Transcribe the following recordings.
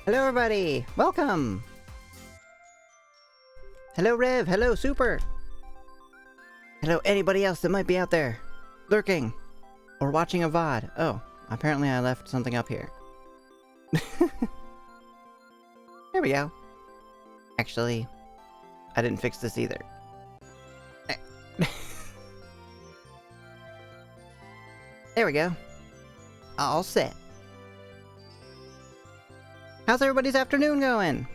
Hello everybody! Welcome! Hello Rev, hello Super! Hello anybody else that might be out there, lurking, or watching a VOD. Oh, apparently I left something up here. There we go. Actually, I didn't fix this either. There we go. All set. How's everybody's afternoon going?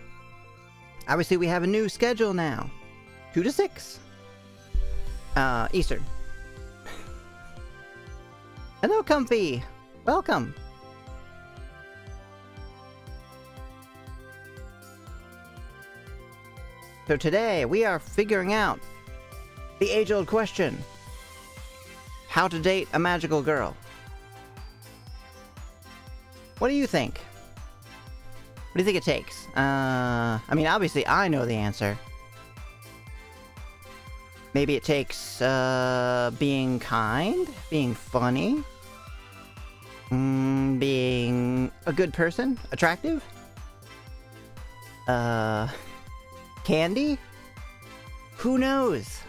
Obviously we have a new schedule now. 2 to 6. Eastern. Hello Comfy! Welcome! So today we are figuring out the age-old question. How to date a magical girl. What do you think? What do you think it takes? I mean, obviously I know the answer. Maybe it takes, being kind, being funny, being a good person, attractive, candy? Who knows?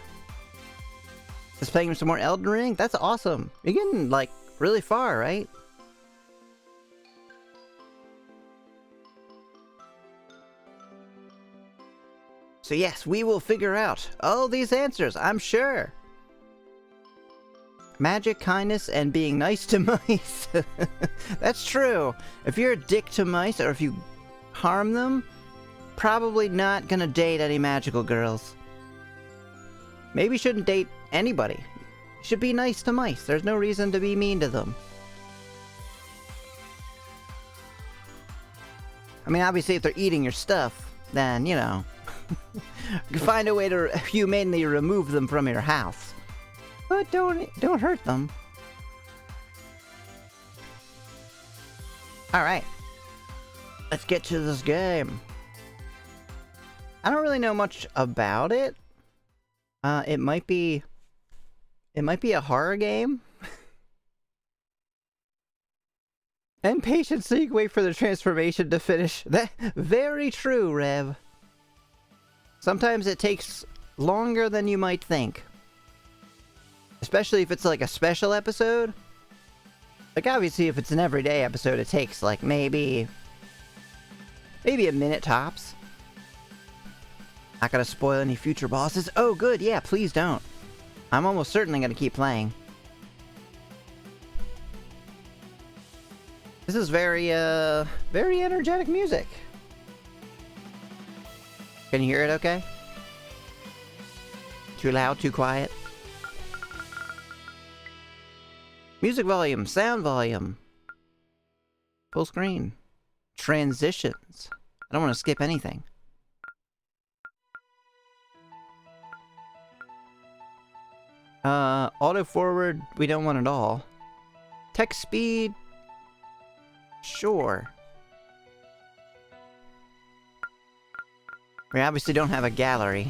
Just playing some more Elden Ring? That's awesome. You're getting, like, really far, right? So yes, we will figure out all these answers, I'm sure. Magic, kindness, and being nice to mice. That's true. If you're a dick to mice, or if you harm them, probably not gonna date any magical girls. Maybe you shouldn't date anybody. You should be nice to mice. There's no reason to be mean to them. I mean, obviously if they're eating your stuff, then, you know, find a way to humanely remove them from your house. But don't hurt them. Alright. Let's get to this game. I don't really know much about it. It might be a horror game. And patience so you can wait for the transformation to finish. That very true, Rev. Sometimes it takes longer than you might think. Especially if it's like a special episode. Like obviously if it's an everyday episode it takes like maybe a minute tops. Not gonna spoil any future bosses. Oh good, yeah, please don't. I'm almost certainly gonna keep playing. This is very energetic music. Can you hear it okay? Too loud, too quiet? Music volume, sound volume. Full screen. Transitions. I don't want to skip anything. Auto forward, we don't want it all. Text speed. Sure. We obviously don't have a gallery.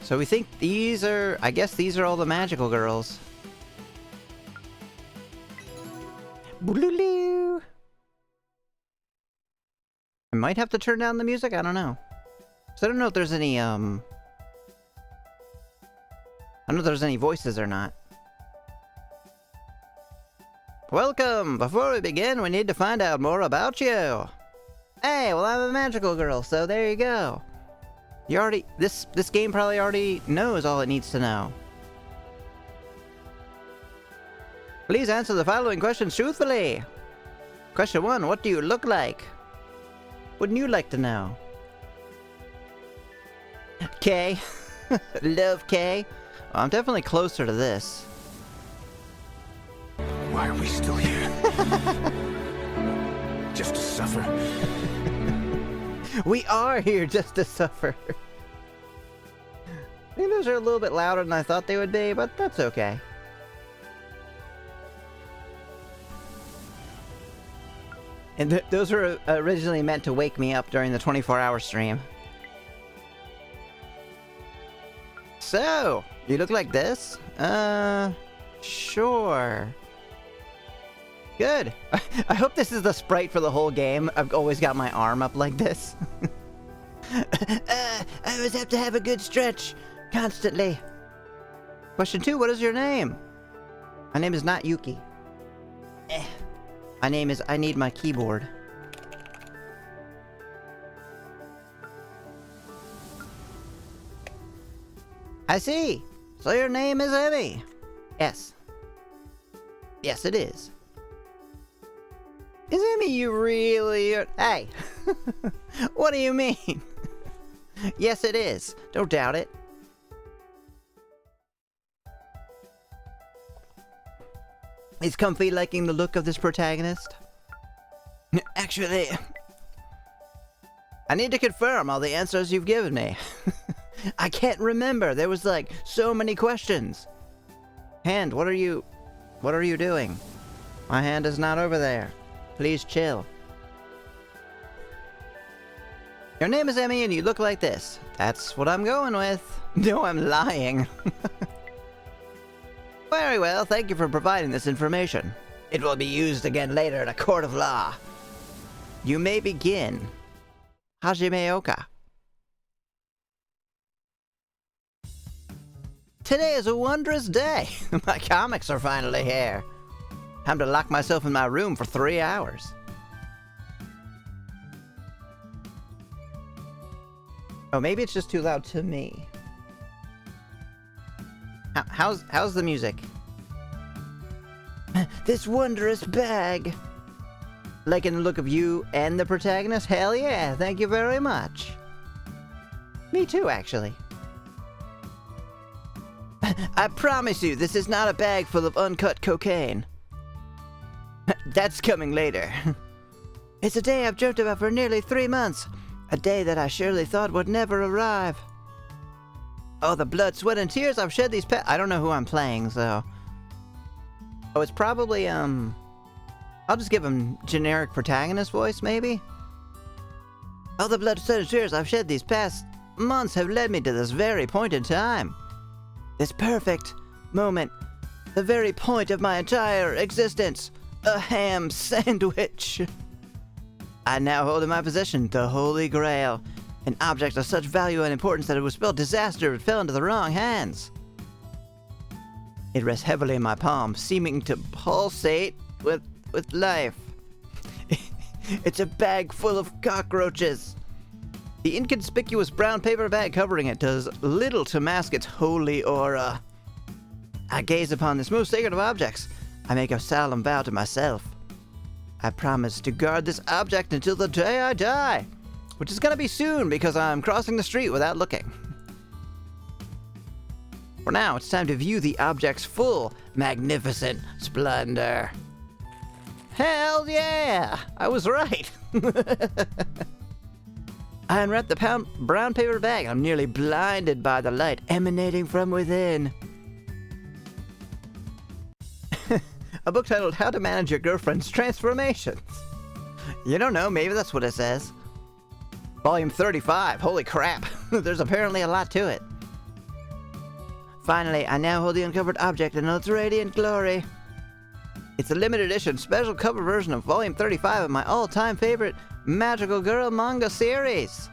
So we think these are... I guess these are all the magical girls. Booloo. I might have to turn down the music, I don't know. So I don't know if there's any, I don't know if there's any voices or not. Welcome! Before we begin, we need to find out more about you. Hey, well I'm a magical girl, so there you go. You already... This game probably already knows all it needs to know. Please answer the following questions truthfully. Question 1, what do you look like? Wouldn't you like to know? K. Love K. Well, I'm definitely closer to this. Why are we still here? Just to suffer? We are here just to suffer. I think those are a little bit louder than I thought they would be, but that's okay. And those were originally meant to wake me up during the 24-hour stream. So, you look like this? Sure. Good. I hope this is the sprite for the whole game. I've always got my arm up like this. I always have to have a good stretch. Constantly. Question 2, what is your name? My name is not Yuki. My name is I need my keyboard. I see. So your name is Emmy. Yes. Yes, it is. Is Emmy you really... Hey! What do you mean? Yes, it is. Don't doubt it. Is Comfy liking the look of this protagonist? Actually... I need to confirm all the answers you've given me. I can't remember. There was like so many questions. Hand, what are you doing? My hand is not over there. Please chill. Your name is Emmy and you look like this. That's what I'm going with. No, I'm lying. Very well, thank you for providing this information. It will be used again later in a court of law. You may begin. Hajime Oka. Today is a wondrous day. My comics are finally here. Time to lock myself in my room for 3 hours. Oh, maybe it's just too loud to me. How's the music? This wondrous bag. Liking the look of you and the protagonist? Hell yeah, thank you very much. Me too, actually. I promise you, this is not a bag full of uncut cocaine. That's coming later. It's a day I've dreamt about for nearly 3 months. A day that I surely thought would never arrive. Oh, the blood, sweat, and tears I've shed these I don't know who I'm playing, so... Oh, it's probably, I'll just give him generic protagonist voice, maybe? All the blood, sweat, and tears I've shed these past months have led me to this very point in time. This perfect moment. The very point of my entire existence. A ham sandwich. I now hold in my possession the Holy Grail, an object of such value and importance that it would spell disaster if it fell into the wrong hands. It rests heavily in my palm, seeming to pulsate with life. It's a bag full of cockroaches. The inconspicuous brown paper bag covering it does little to mask its holy aura. I gaze upon this most sacred of objects. I make a solemn vow to myself. I promise to guard this object until the day I die, which is gonna be soon because I'm crossing the street without looking. For now, it's time to view the object's full, magnificent splendor. Hell yeah! I was right! I unwrap the brown paper bag. I'm nearly blinded by the light emanating from within. A book titled How to Manage Your Girlfriend's Transformations. You don't know, maybe that's what it says. Volume 35, holy crap. There's apparently a lot to it. Finally, I now hold the uncovered object in all its radiant glory. It's a limited edition special cover version of Volume 35 of my all-time favorite Magical Girl manga series.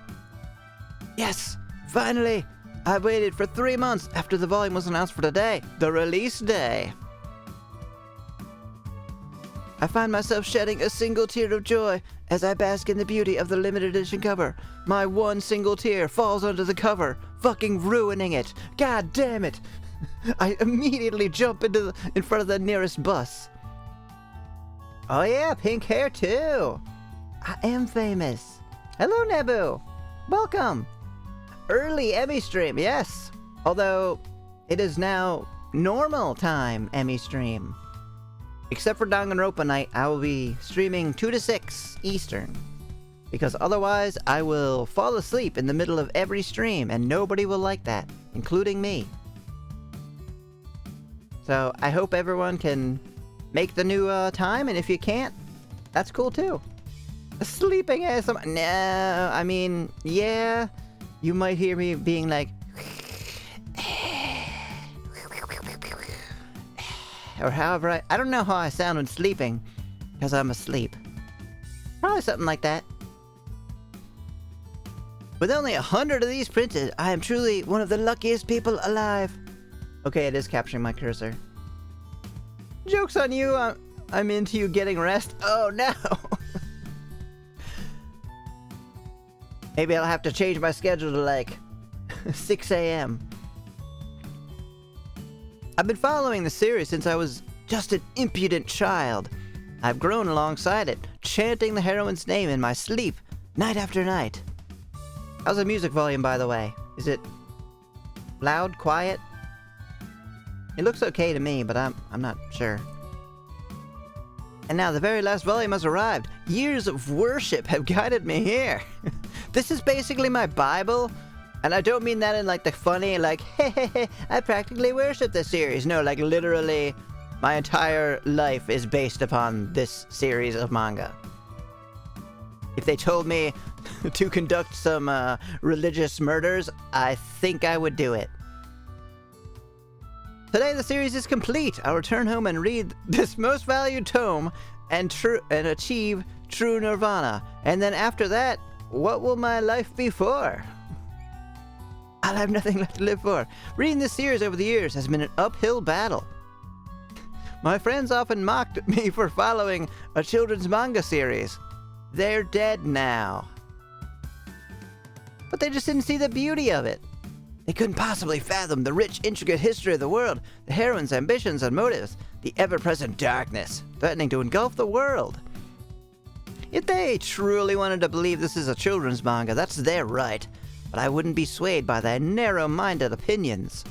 Yes, finally! I waited for 3 months after the volume was announced for today, the release day. I find myself shedding a single tear of joy as I bask in the beauty of the limited edition cover. My one single tear falls onto the cover, fucking ruining it. God damn it! I immediately jump in front of the nearest bus. Oh yeah, pink hair too. I am famous. Hello, Nebu. Welcome. Early Emmy stream, yes. Although, it is now normal time Emmy stream. Except for Danganronpa night, I will be streaming 2 to 6 Eastern. Because otherwise, I will fall asleep in the middle of every stream, and nobody will like that, including me. So, I hope everyone can make the new time, and if you can't, that's cool too. Sleeping ASMR. No, I mean, yeah, you might hear me being like, or however I don't know how I sound when sleeping, Because I'm asleep. Probably something like that. With only 100 of these printed, I am truly one of the luckiest people alive. Okay, it is capturing my cursor. Joke's on you, I'm into you getting rest. Oh no! Maybe I'll have to change my schedule to like 6 a.m. I've been following the series since I was just an impudent child. I've grown alongside it, chanting the heroine's name in my sleep, night after night. How's the music volume, by the way? Is it loud, quiet? It looks okay to me, but I'm not sure. And now the very last volume has arrived. Years of worship have guided me here. This is basically my Bible. And I don't mean that in like the funny, like, hey, I practically worship this series. No, like literally, my entire life is based upon this series of manga. If they told me to conduct some religious murders, I think I would do it. Today the series is complete. I'll return home and read this most valued tome and achieve true nirvana. And then after that, what will my life be for? I'll have nothing left to live for. Reading this series over the years has been an uphill battle. My friends often mocked me for following a children's manga series. They're dead now. But they just didn't see the beauty of it. They couldn't possibly fathom the rich, intricate history of the world, the heroine's ambitions and motives, the ever-present darkness, threatening to engulf the world. If they truly wanted to believe this is a children's manga, that's their right, but I wouldn't be swayed by their narrow-minded opinions.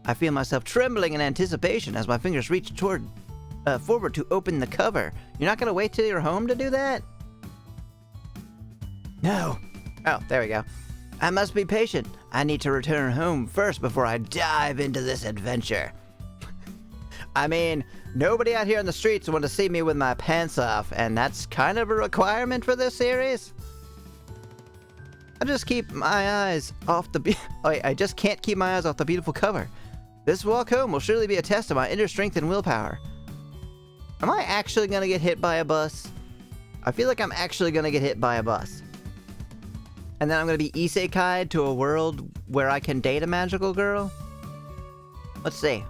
I feel myself trembling in anticipation as my fingers reach forward to open the cover. You're not gonna wait till you're home to do that? No. Oh, there we go. I must be patient. I need to return home first before I dive into this adventure. I mean, nobody out here on the streets want to see me with my pants off, and that's kind of a requirement for this series. I just keep my eyes off the I just can't keep my eyes off the beautiful cover. This walk home will surely be a test of my inner strength and willpower. Am I actually gonna get hit by a bus? I feel like I'm actually gonna get hit by a bus. And then I'm gonna be isekai'd to a world where I can date a magical girl? Let's see.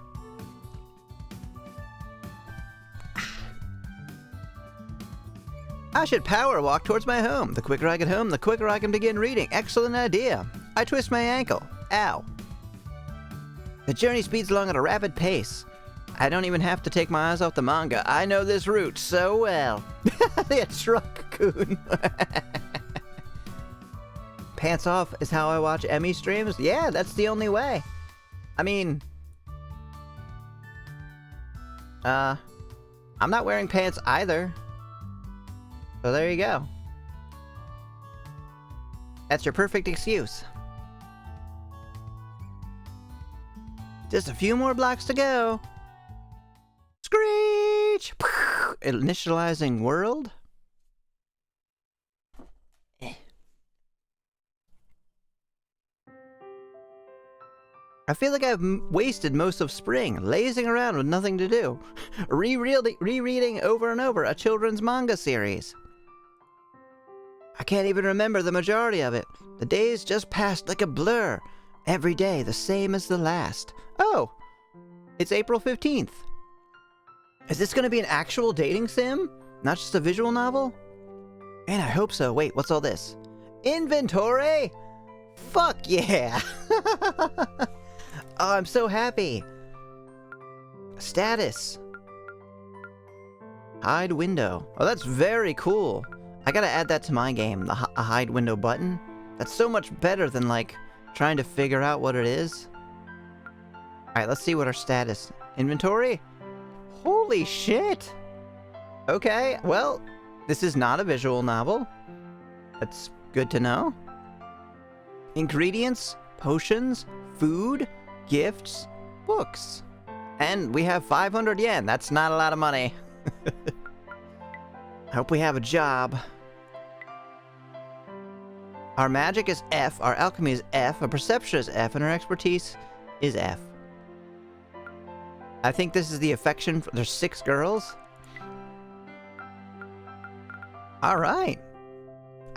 I should power walk towards my home. The quicker I get home, the quicker I can begin reading. Excellent idea. I twist my ankle. Ow. The journey speeds along at a rapid pace. I don't even have to take my eyes off the manga. I know this route so well. The truck-kun. Pants off is how I watch Emmy streams? Yeah, that's the only way. I mean... I'm not wearing pants either. So there you go. That's your perfect excuse. Just a few more blocks to go. Screech! Initializing world? I feel like I've wasted most of spring, lazing around with nothing to do. Rereading over and over a children's manga series. I can't even remember the majority of it. The days just passed like a blur. Every day the same as the last. Oh! It's April 15th. Is this gonna be an actual dating sim? Not just a visual novel? Man, I hope so. Wait, what's all this? Inventory? Fuck yeah! Oh, I'm so happy. Status. Hide window. Oh, that's very cool. I gotta add that to my game, the hide window button. That's so much better than, like, trying to figure out what it is. Alright, let's see what our status. Inventory? Holy shit! Okay, well, this is not a visual novel. That's good to know. Ingredients, potions, food, gifts, books. And we have 500 yen. That's not a lot of money. I hope we have a job. Our magic is F, our alchemy is F, our perception is F, and our expertise is F. I think this is the affection. There's 6 girls. Alright.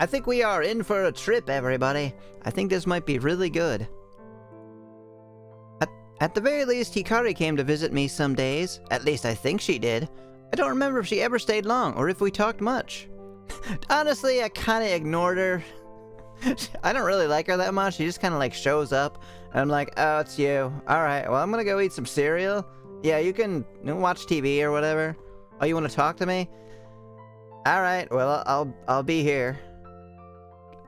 I think we are in for a trip, everybody. I think this might be really good. At the very least, Hikari came to visit me some days. At least I think she did. I don't remember if she ever stayed long, or if we talked much. Honestly, I kinda ignored her. I don't really like her that much. She just kinda like shows up, and I'm like, oh, it's you. Alright, well, I'm gonna go eat some cereal. Yeah, you can watch TV or whatever. Oh, you wanna talk to me? Alright, well, I'll be here.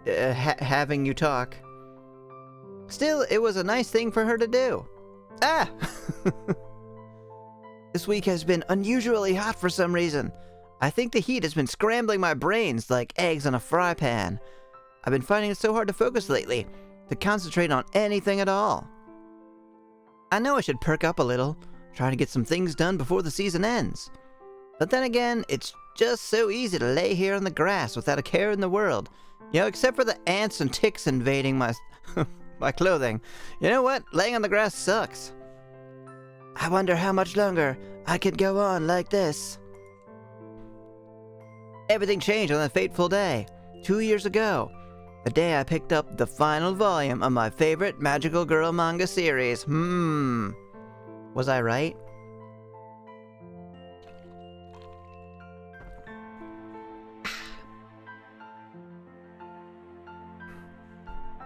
Having you talk. Still, it was a nice thing for her to do. Ah! This week has been unusually hot for some reason. I think the heat has been scrambling my brains like eggs on a fry pan. I've been finding it so hard to focus lately, to concentrate on anything at all. I know I should perk up a little, try to get some things done before the season ends. But then again, it's just so easy to lay here on the grass without a care in the world. You know, except for the ants and ticks invading my my clothing. You know what? Laying on the grass sucks. I wonder how much longer I could go on like this. Everything changed on that fateful day, 2 years ago. The day I picked up the final volume of my favorite Magical Girl manga series. Was I right?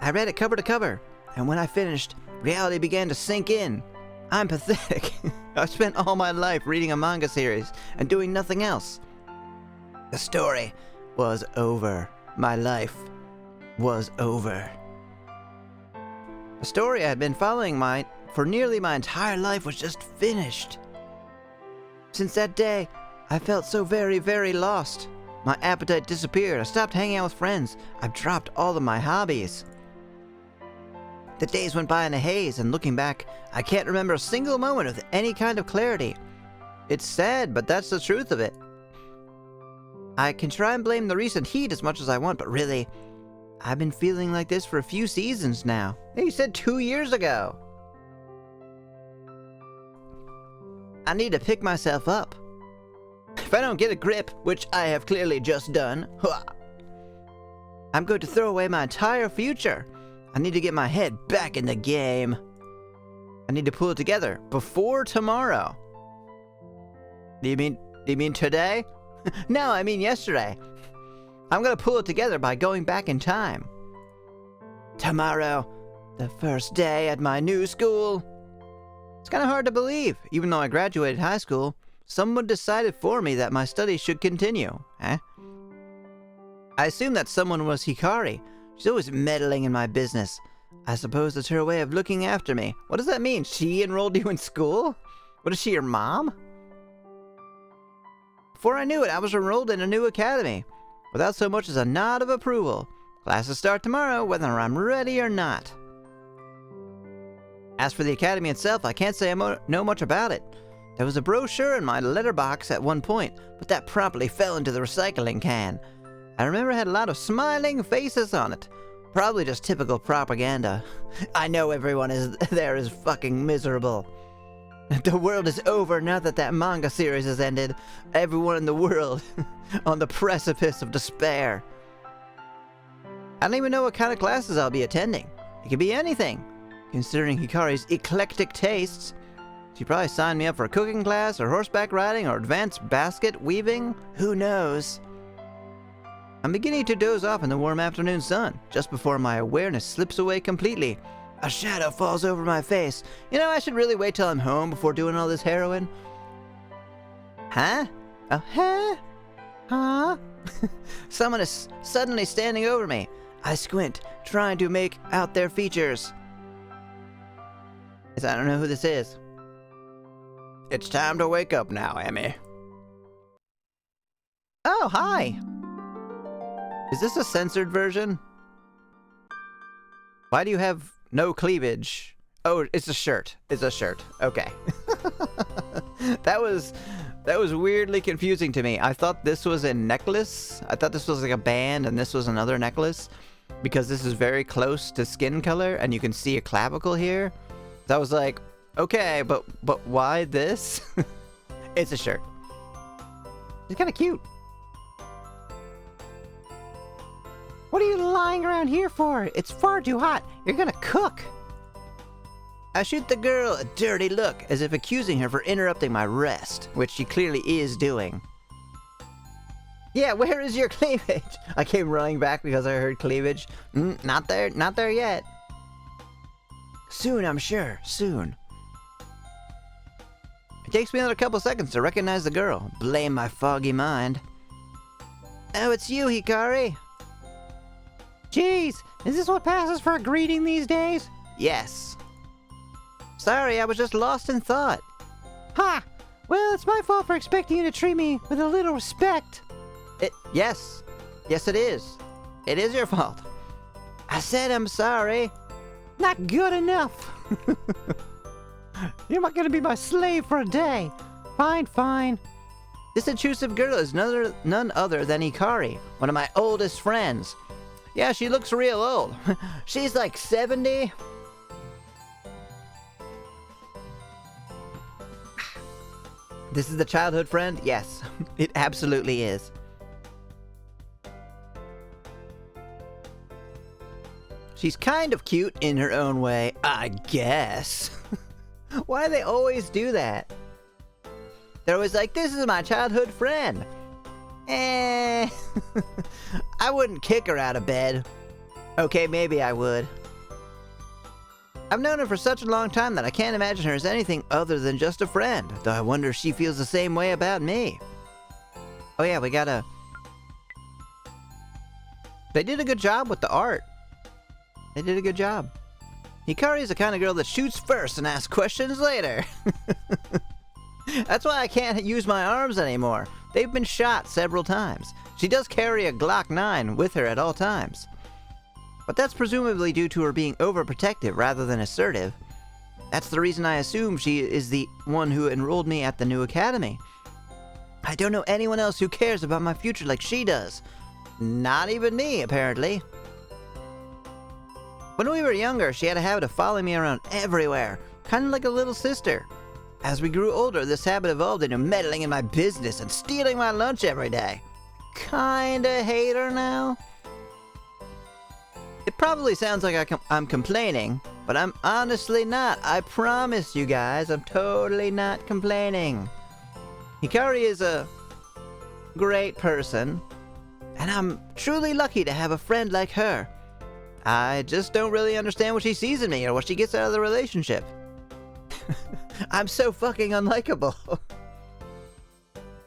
I read it cover to cover, and when I finished, reality began to sink in. I'm pathetic. I've spent all my life reading a manga series and doing nothing else. The story was over. My life was over. The story I had been following for nearly my entire life was just finished. Since that day, I felt so very, very lost. My appetite disappeared. I stopped hanging out with friends. I've dropped all of my hobbies. The days went by in a haze, and looking back, I can't remember a single moment with any kind of clarity. It's sad, but that's the truth of it. I can try and blame the recent heat as much as I want, but really, I've been feeling like this for a few seasons now. Hey, you said 2 years ago. I need to pick myself up. If I don't get a grip, which I have clearly just done, I'm going to throw away my entire future. I need to get my head back in the game. I need to pull it together before tomorrow. Do you mean today? No, I mean yesterday. I'm gonna pull it together by going back in time. Tomorrow, the first day at my new school. It's kind of hard to believe, even though I graduated high school. Someone decided for me that my studies should continue. I assumed that someone was Hikari. She's always meddling in my business. I suppose it's her way of looking after me. What does that mean? She enrolled you in school? What is she, your mom? Before I knew it, I was enrolled in a new academy, without so much as a nod of approval. Classes start tomorrow, whether I'm ready or not. As for the academy itself, I can't say I know much about it. There was a brochure in my letterbox at one point, but that promptly fell into the recycling can. I remember it had a lot of smiling faces on it. Probably just typical propaganda. I know everyone there is fucking miserable. The world is over now that that manga series has ended. Everyone in the world on the precipice of despair. I don't even know what kind of classes I'll be attending. It could be anything. Considering Hikari's eclectic tastes, she probably signed me up for a cooking class, or horseback riding, or advanced basket weaving. Who knows? I'm beginning to doze off in the warm afternoon sun, just before my awareness slips away completely. A shadow falls over my face. You know, I should really wait till I'm home before doing all this heroin. Huh? Oh, huh? Huh? Someone is suddenly standing over me. I squint, trying to make out their features. I don't know who this is. It's time to wake up now, Emmy. Oh, hi! Is this a censored version? Why do you have no cleavage? Oh, it's a shirt. It's a shirt. Okay. That was weirdly confusing to me. I thought this was a necklace. I thought this was like a band and this was another necklace, because this is very close to skin color and you can see a clavicle here. So I was like, okay, but why this? It's a shirt. It's kind of cute. What are you lying around here for? It's far too hot. You're gonna cook. I shoot the girl a dirty look, as if accusing her for interrupting my rest, which she clearly is doing. Yeah, where is your cleavage? I came running back because I heard cleavage. Not there yet. Soon, I'm sure, soon. It takes me another couple seconds to recognize the girl. Blame my foggy mind. Oh, it's you, Hikari. Jeez, is this what passes for a greeting these days? Yes. Sorry, I was just lost in thought. Ha! Well, it's my fault for expecting you to treat me with a little respect. Yes. Yes, it is. It is your fault. I said I'm sorry. Not good enough. You're not gonna be my slave for a day. Fine, fine. This intrusive girl is none other than Hikari, one of my oldest friends. Yeah, she looks real old. She's like 70. This is the childhood friend? Yes, it absolutely is. She's kind of cute in her own way, I guess. Why do they always do that? They're always like, this is my childhood friend. I wouldn't kick her out of bed. Okay, maybe I would. I've known her for such a long time that I can't imagine her as anything other than just a friend, though I wonder if she feels the same way about me. Oh yeah, we gotta... They did a good job with the art. They did a good job. Hikari is the kind of girl that shoots first and asks questions later. That's why I can't use my arms anymore. They've been shot several times. She does carry a Glock 9 with her at all times. But that's presumably due to her being overprotective rather than assertive. That's the reason I assume she is the one who enrolled me at the new academy. I don't know anyone else who cares about my future like she does. Not even me, apparently. When we were younger, she had a habit of following me around everywhere, kind of like a little sister. As we grew older, this habit evolved into meddling in my business and stealing my lunch every day. Kinda hate her now. It probably sounds like I'm complaining, but I'm honestly not. I promise you guys, I'm totally not complaining. Hikari is a great person, and I'm truly lucky to have a friend like her. I just don't really understand what she sees in me or what she gets out of the relationship. I'm so fucking unlikable.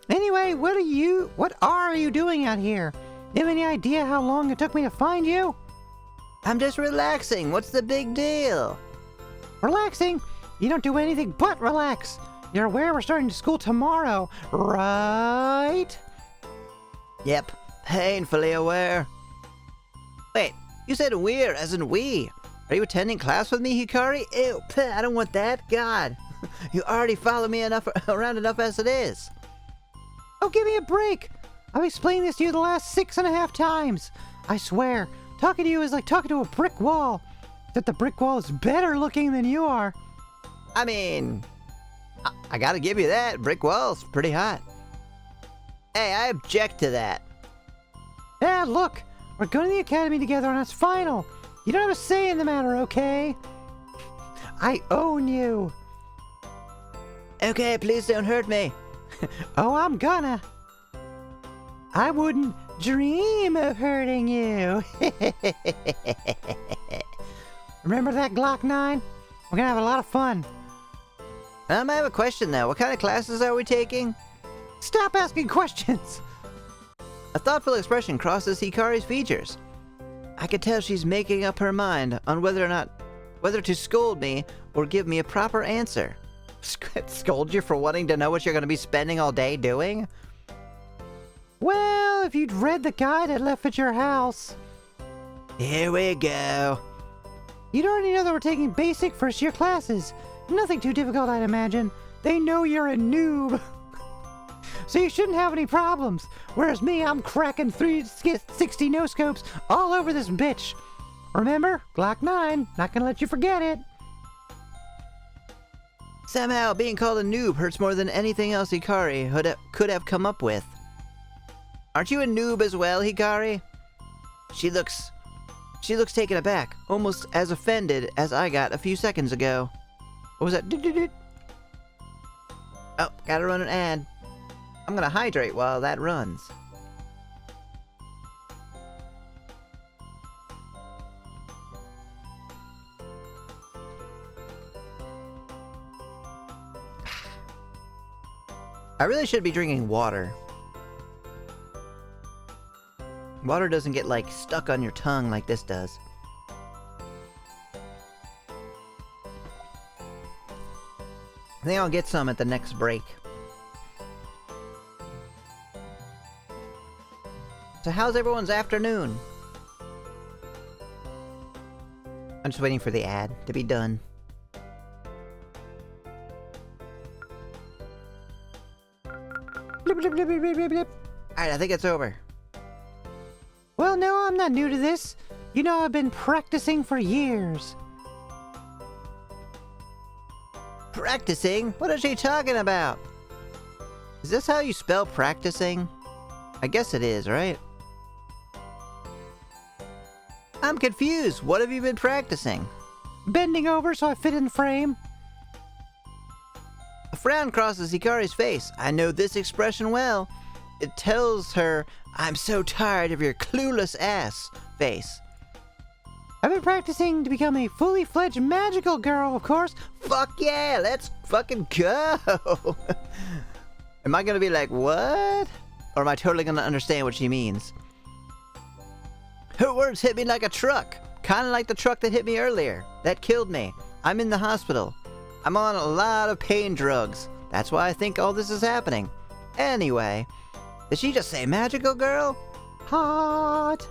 Anyway, what are you doing out here? You have any idea how long it took me to find you? I'm just relaxing. What's the big deal? Relaxing? You don't do anything but relax. You're aware we're starting school tomorrow, right? Yep, painfully aware. Wait, you said we're as in we. Are you attending class with me, Hikari? Ew, I don't want that. God, you already follow me around enough as it is. Oh, give me a break. I've explained this to you the last 6.5 times. I swear, talking to you is like talking to a brick wall. That the brick wall is better looking than you are. I mean, I gotta give you that. Brick wall's pretty hot. Hey, I object to that. Yeah, look, we're going to the academy together and it's final. You don't have a say in the matter, okay? I own you. Okay, please don't hurt me. Oh, I'm gonna. I wouldn't dream of hurting you. Remember that Glock 9? We're gonna have a lot of fun. I have a question though. What kind of classes are we taking? Stop asking questions. A thoughtful expression crosses Hikari's features. I could tell she's making up her mind on whether to scold me or give me a proper answer. Scold you for wanting to know what you're going to be spending all day doing? Well, if you'd read the guide I left at your house. Here we go. You'd already know that we're taking basic first-year classes. Nothing too difficult, I'd imagine. They know you're a noob. So you shouldn't have any problems. Whereas me, I'm cracking 360 no-scopes all over this bitch. Remember? Glock 9. Not gonna let you forget it. Somehow, being called a noob hurts more than anything else Hikari could have come up with. Aren't you a noob as well, Hikari? She looks taken aback, almost as offended as I got a few seconds ago. What was that? Doot. Oh, gotta run an ad. I'm gonna hydrate while that runs. I really should be drinking water. Water doesn't get, like, stuck on your tongue like this does. I think I'll get some at the next break. So how's everyone's afternoon? I'm just waiting for the ad to be done. Alright, I think it's over. Well, no, I'm not new to this. You know, I've been practicing for years. Practicing? What is she talking about? Is this how you spell practicing? I guess it is, right? I'm confused. What have you been practicing? Bending over so I fit in frame. A frown crosses Hikari's face. I know this expression well. It tells her, I'm so tired of your clueless ass face. I've been practicing to become a fully fledged magical girl, of course. Fuck yeah, let's fucking go. Am I gonna be like, what? Or am I totally gonna understand what she means? Her words hit me like a truck. Kinda like the truck that hit me earlier. That killed me. I'm in the hospital. I'm on a lot of pain drugs. That's why I think all this is happening. Anyway, did she just say magical girl? Hot.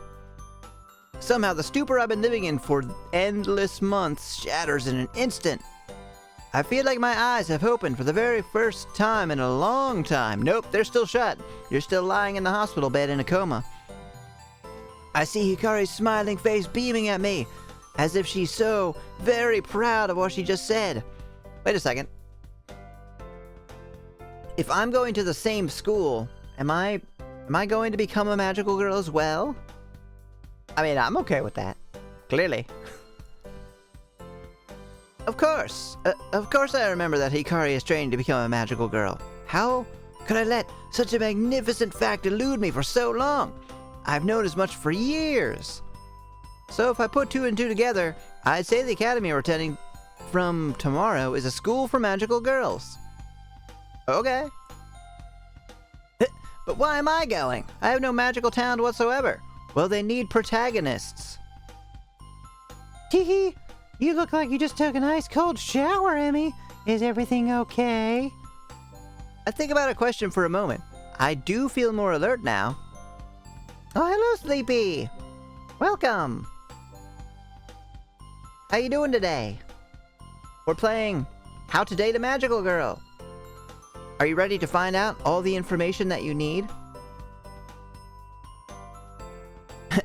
Somehow the stupor I've been living in for endless months shatters in an instant. I feel like my eyes have opened for the very first time in a long time. Nope, they're still shut. You're still lying in the hospital bed in a coma. I see Hikari's smiling face beaming at me, as if she's so very proud of what she just said. Wait a second. If I'm going to the same school, am I going to become a magical girl as well? I mean, I'm okay with that. Clearly. Of course I remember that Hikari is trained to become a magical girl. How could I let such a magnificent fact elude me for so long? I've known as much for years. So if I put two and two together, I'd say the academy we're attending from tomorrow is a school for magical girls. Okay. But why am I going? I have no magical talent whatsoever. Well, they need protagonists. Teehee, you look like you just took an ice cold shower, Emmy. Is everything okay? I think about a question for a moment. I do feel more alert now. Oh, hello, Sleepy. Welcome. How you doing today? We're playing How to Date a Magical Girl. Are you ready to find out all the information that you need?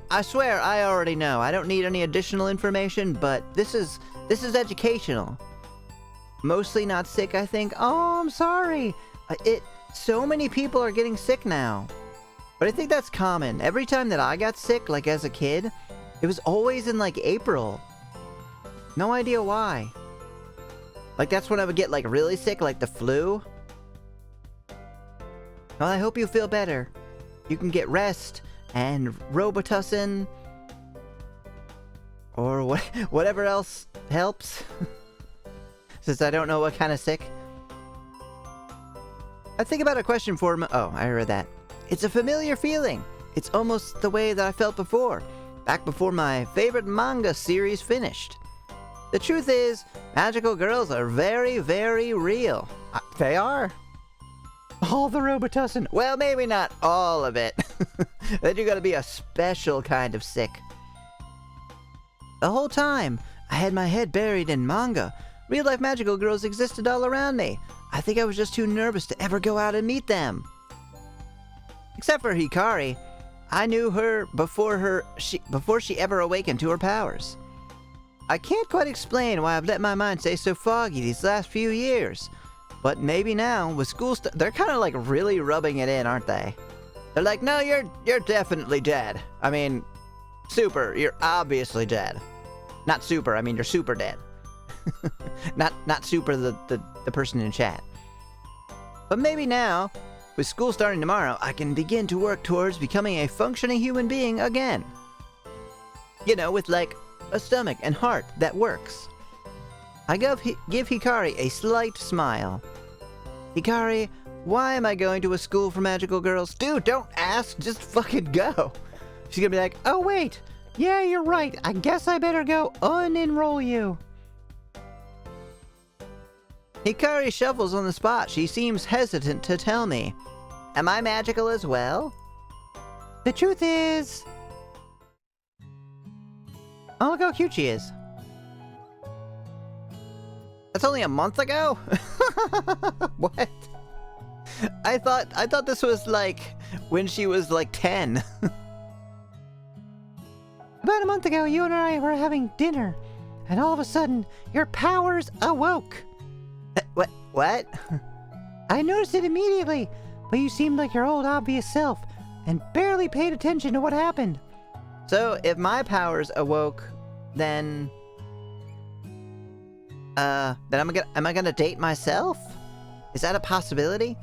I swear I already know. I don't need any additional information, but this is educational. Mostly not sick, I think. Oh, I'm sorry. So many people are getting sick now. But I think that's common. Every time that I got sick, like as a kid, it was always in like April. No idea why. Like that's when I would get like really sick, like the flu. Well, I hope you feel better. You can get rest and Robitussin or whatever else helps. Since I don't know what kind of sick. I think about a question for oh, I read that. It's a familiar feeling. It's almost the way that I felt before, back before my favorite manga series finished. The truth is, magical girls are very, very real. They are. All the Robitussin. Well, maybe not all of it. Then you gotta be a special kind of sick. The whole time, I had my head buried in manga. Real-life magical girls existed all around me. I think I was just too nervous to ever go out and meet them. Except for Hikari. I knew her before she ever awakened to her powers. I can't quite explain why I've let my mind stay so foggy these last few years. But maybe now, with school they're kind of like really rubbing it in, aren't they? They're like, no, you're definitely dead. I mean, Super, you're obviously dead. Not super, I mean you're super dead. not super the person in chat. But maybe now, with school starting tomorrow, I can begin to work towards becoming a functioning human being again. You know, with like a stomach and heart that works. I give Hikari a slight smile. Hikari, why am I going to a school for magical girls? Dude, don't ask, just fucking go. She's gonna be like, Oh wait, yeah, you're right. I guess I better go unenroll you. Hikari shuffles on the spot. She seems hesitant to tell me. Am I magical as well? The truth is... Oh, look how cute she is. That's only a month ago? What? I thought this was like when she was like 10. About a month ago, you and I were having dinner, and all of a sudden, your powers awoke. What? I noticed it immediately, but you seemed like your old obvious self, and barely paid attention to what happened. So, if my powers awoke, then... am I gonna date myself? Is that a possibility?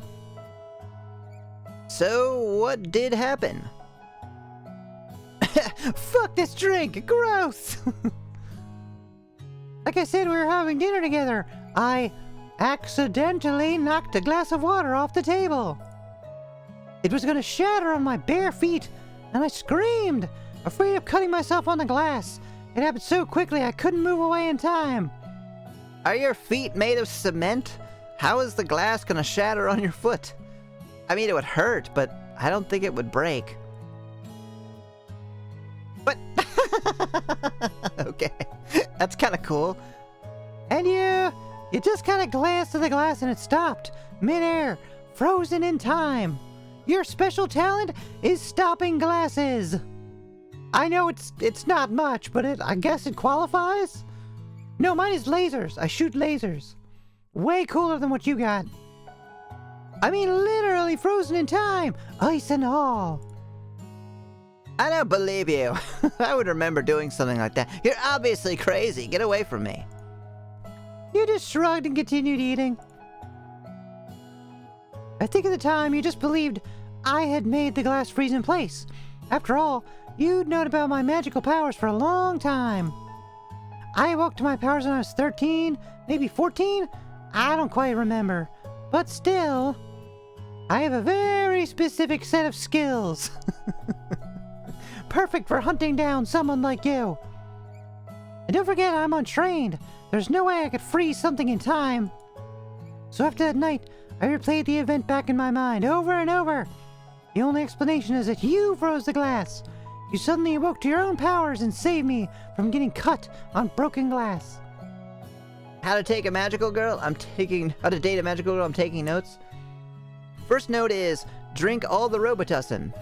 So, what did happen? Fuck this drink! Gross! Like I said, we were having dinner together. I accidentally knocked a glass of water off the table. It was gonna shatter on my bare feet, and I screamed, afraid of cutting myself on the glass. It happened so quickly I couldn't move away in time. Are your feet made of cement? How is the glass gonna shatter on your foot? I mean, it would hurt, but I don't think it would break. But... Okay. That's kind of cool. And you just kind of glanced at the glass and it stopped, midair, frozen in time. Your special talent is stopping glasses. I know it's not much, but I guess it qualifies? No, mine is lasers. I shoot lasers. Way cooler than what you got. I mean, literally frozen in time, ice and all. I don't believe you. I would remember doing something like that. You're obviously crazy. Get away from me. You just shrugged and continued eating. I think at the time you just believed I had made the glass freeze in place. After all, you'd known about my magical powers for a long time. I awoke to my powers when I was 13, maybe 14? I don't quite remember. But still, I have a very specific set of skills. Perfect for hunting down someone like you. And don't forget, I'm untrained. There's no way I could freeze something in time. So after that night, I replayed the event back in my mind over and over. The only explanation is that you froze the glass. You suddenly awoke to your own powers and saved me from getting cut on broken glass. How to date a magical girl? I'm taking notes. First note is, drink all the Robitussin.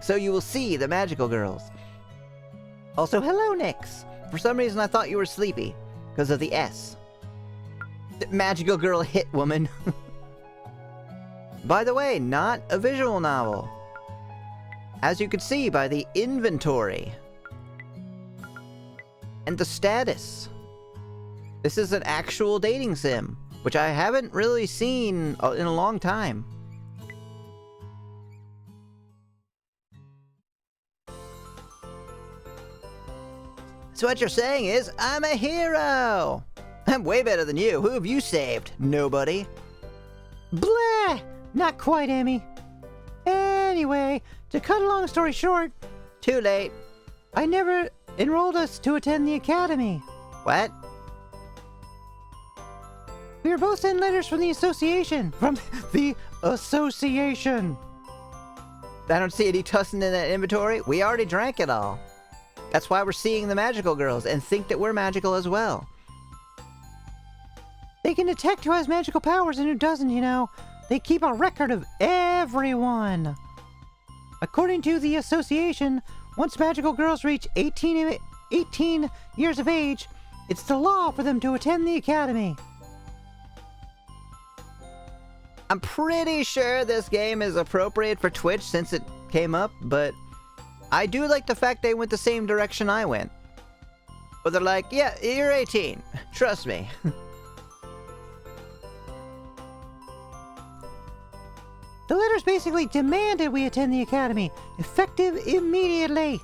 So you will see the magical girls. Also, hello, Nyx. For some reason, I thought you were sleepy. Because of the S. The magical girl hit woman. By the way, not a visual novel. As you can see by the inventory. And the status. This is an actual dating sim. Which I haven't really seen in a long time. So what you're saying is, I'm a hero! I'm way better than you. Who have you saved? Nobody. Blah! Not quite, Emmy. Anyway, to cut a long story short... Too late. I never enrolled us to attend the academy. What? We were both sent letters from the association. From the association. I don't see any tussin in that inventory. We already drank it all. That's why we're seeing the magical girls and think that we're magical as well. They can detect who has magical powers and who doesn't, you know. They keep a record of everyone. According to the association, once magical girls reach 18 years of age, it's the law for them to attend the academy. I'm pretty sure this game is appropriate for Twitch since it came up, but I do like the fact they went the same direction I went. But they're like, yeah, you're 18. Trust me. The letters basically demanded we attend the academy, effective immediately.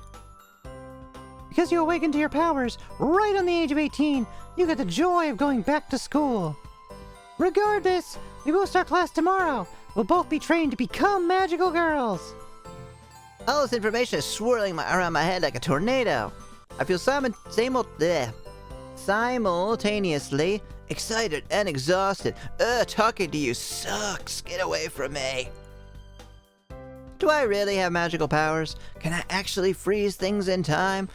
Because you awakened to your powers right on the age of 18, you get the joy of going back to school. Regardless, we both start class tomorrow. We'll both be trained to become magical girls. All this information is swirling around my head like a tornado. I feel simultaneously excited and exhausted. Talking to you sucks. Get away from me. Do I really have magical powers? Can I actually freeze things in time?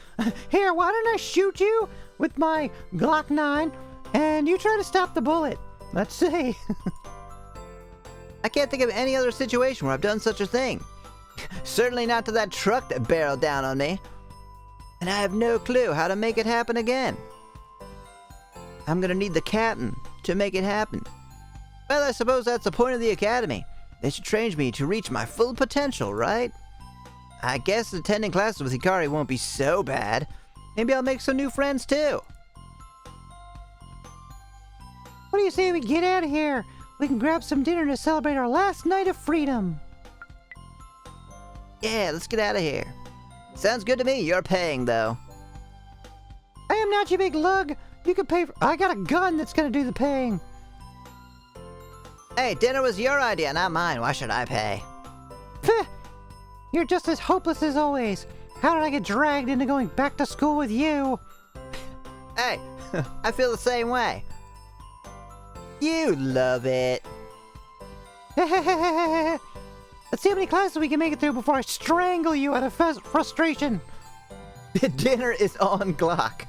Here, why don't I shoot you with my Glock 9 and you try to stop the bullet? Let's see. I can't think of any other situation where I've done such a thing. Certainly not to that truck that barreled down on me. And I have no clue how to make it happen again. I'm gonna need the captain to make it happen. Well, I suppose that's the point of the academy. They should train me to reach my full potential, right? I guess attending classes with Hikari won't be so bad. Maybe I'll make some new friends too. What do you say we get out of here? We can grab some dinner to celebrate our last night of freedom. Yeah, let's get out of here. Sounds good to me. You're paying, though. I am not your big lug. You can pay for... I got a gun that's gonna do the paying. Hey, dinner was your idea, not mine. Why should I pay? Pfeh! You're just as hopeless as always. How did I get dragged into going back to school with you? Hey, I feel the same way. You love it. Let's see how many classes we can make it through before I strangle you out of frustration. Dinner is on Glock.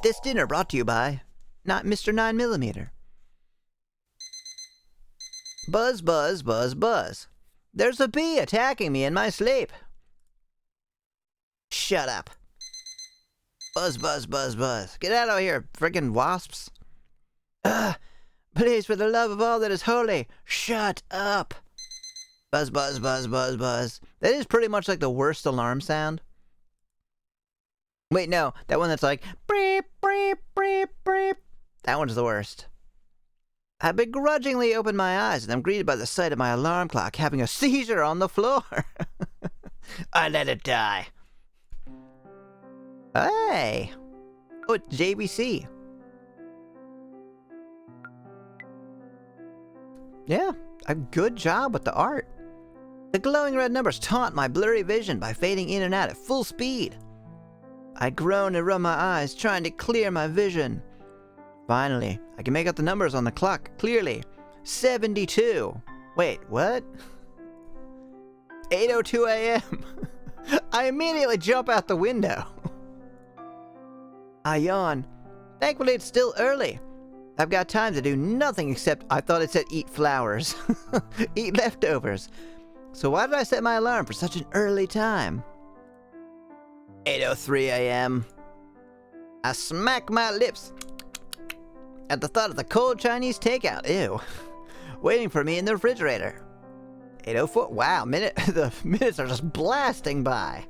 This dinner brought to you by not Mr. 9mm. Buzz, buzz, buzz, buzz. There's a bee attacking me in my sleep. Shut up. Buzz, buzz, buzz, buzz. Get out of here, friggin' wasps. Please, for the love of all that is holy, shut up. Buzz, buzz, buzz, buzz, buzz. That is pretty much like the worst alarm sound. Wait, no, that one that's like, breep, breep, breep, breep. That one's the worst. I begrudgingly open my eyes and I'm greeted by the sight of my alarm clock having a seizure on the floor. I let it die. Hey! Oh, it's JVC. Yeah, a good job with the art. The glowing red numbers taunt my blurry vision by fading in and out at full speed. I groan and rub my eyes, trying to clear my vision. Finally, I can make out the numbers on the clock clearly. 72. Wait, what? 8:02 a.m. I immediately jump out the window. I yawn. Thankfully, it's still early. I've got time to do nothing except I thought it said eat flowers. Eat leftovers. So why did I set my alarm for such an early time? 8:03 a.m. I smack my lips at the thought of the cold Chinese takeout. Ew. Waiting for me in the refrigerator. 8:04. Wow, the minutes are just blasting by.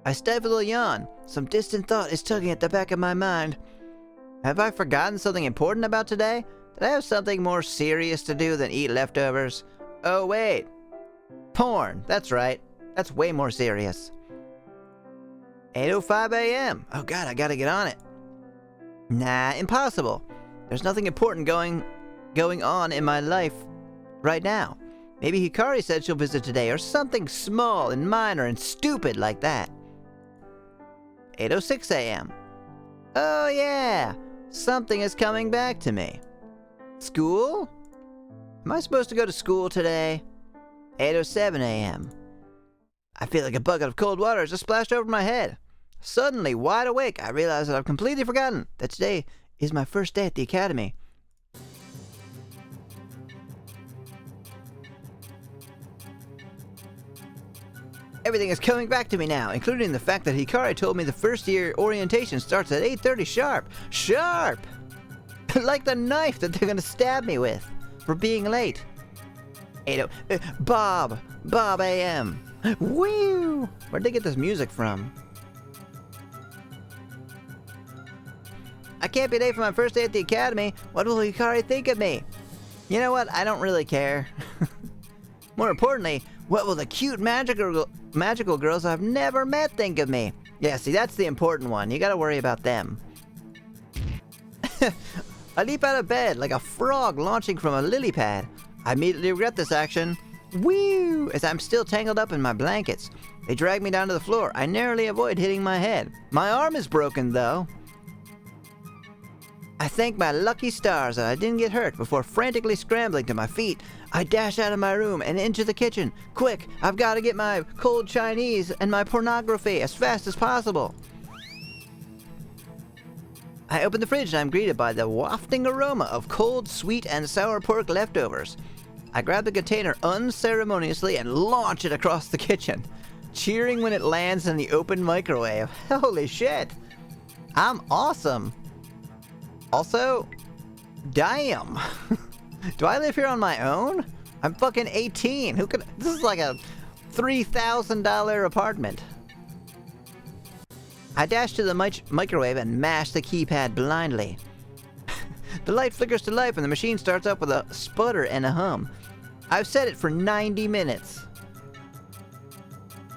I stifle a yawn. Some distant thought is tugging at the back of my mind. Have I forgotten something important about today? Did I have something more serious to do than eat leftovers? Oh, wait. Porn. That's right. That's way more serious. 8:05 a.m. Oh god, I gotta get on it. Nah, impossible. There's nothing important going on in my life right now. Maybe Hikari said she'll visit today, or something small and minor and stupid like that. 8:06 a.m. Oh yeah, something is coming back to me. School? Am I supposed to go to school today? 8:07 a.m. I feel like a bucket of cold water has just splashed over my head. Suddenly, wide awake, I realize that I've completely forgotten that today is my first day at the academy. Everything is coming back to me now, including the fact that Hikari told me the first year orientation starts at 8:30 sharp. Sharp! Like the knife that they're gonna stab me with for being late. Bob AM. Woo! Where'd they get this music from? I can't be late for my first day at the academy. What will Hikari think of me? You know what? I don't really care. More importantly, what will the cute magical girls I've never met think of me? Yeah, see, that's the important one. You gotta worry about them. I leap out of bed like a frog launching from a lily pad. I immediately regret this action. Woo! As I'm still tangled up in my blankets. They drag me down to the floor. I narrowly avoid hitting my head. My arm is broken, though. I thank my lucky stars that I didn't get hurt. Before frantically scrambling to my feet, I dash out of my room and into the kitchen. Quick, I've got to get my cold Chinese and my pornography as fast as possible. I open the fridge and I'm greeted by the wafting aroma of cold, sweet, and sour pork leftovers. I grab the container unceremoniously and launch it across the kitchen, cheering when it lands in the open microwave. Holy shit! I'm awesome! Also, damn! Do I live here on my own? I'm fucking 18. Who could? This is like a $3,000 apartment. I dash to the microwave and mash the keypad blindly. The light flickers to life and the machine starts up with a sputter and a hum. I've set it for 90 minutes.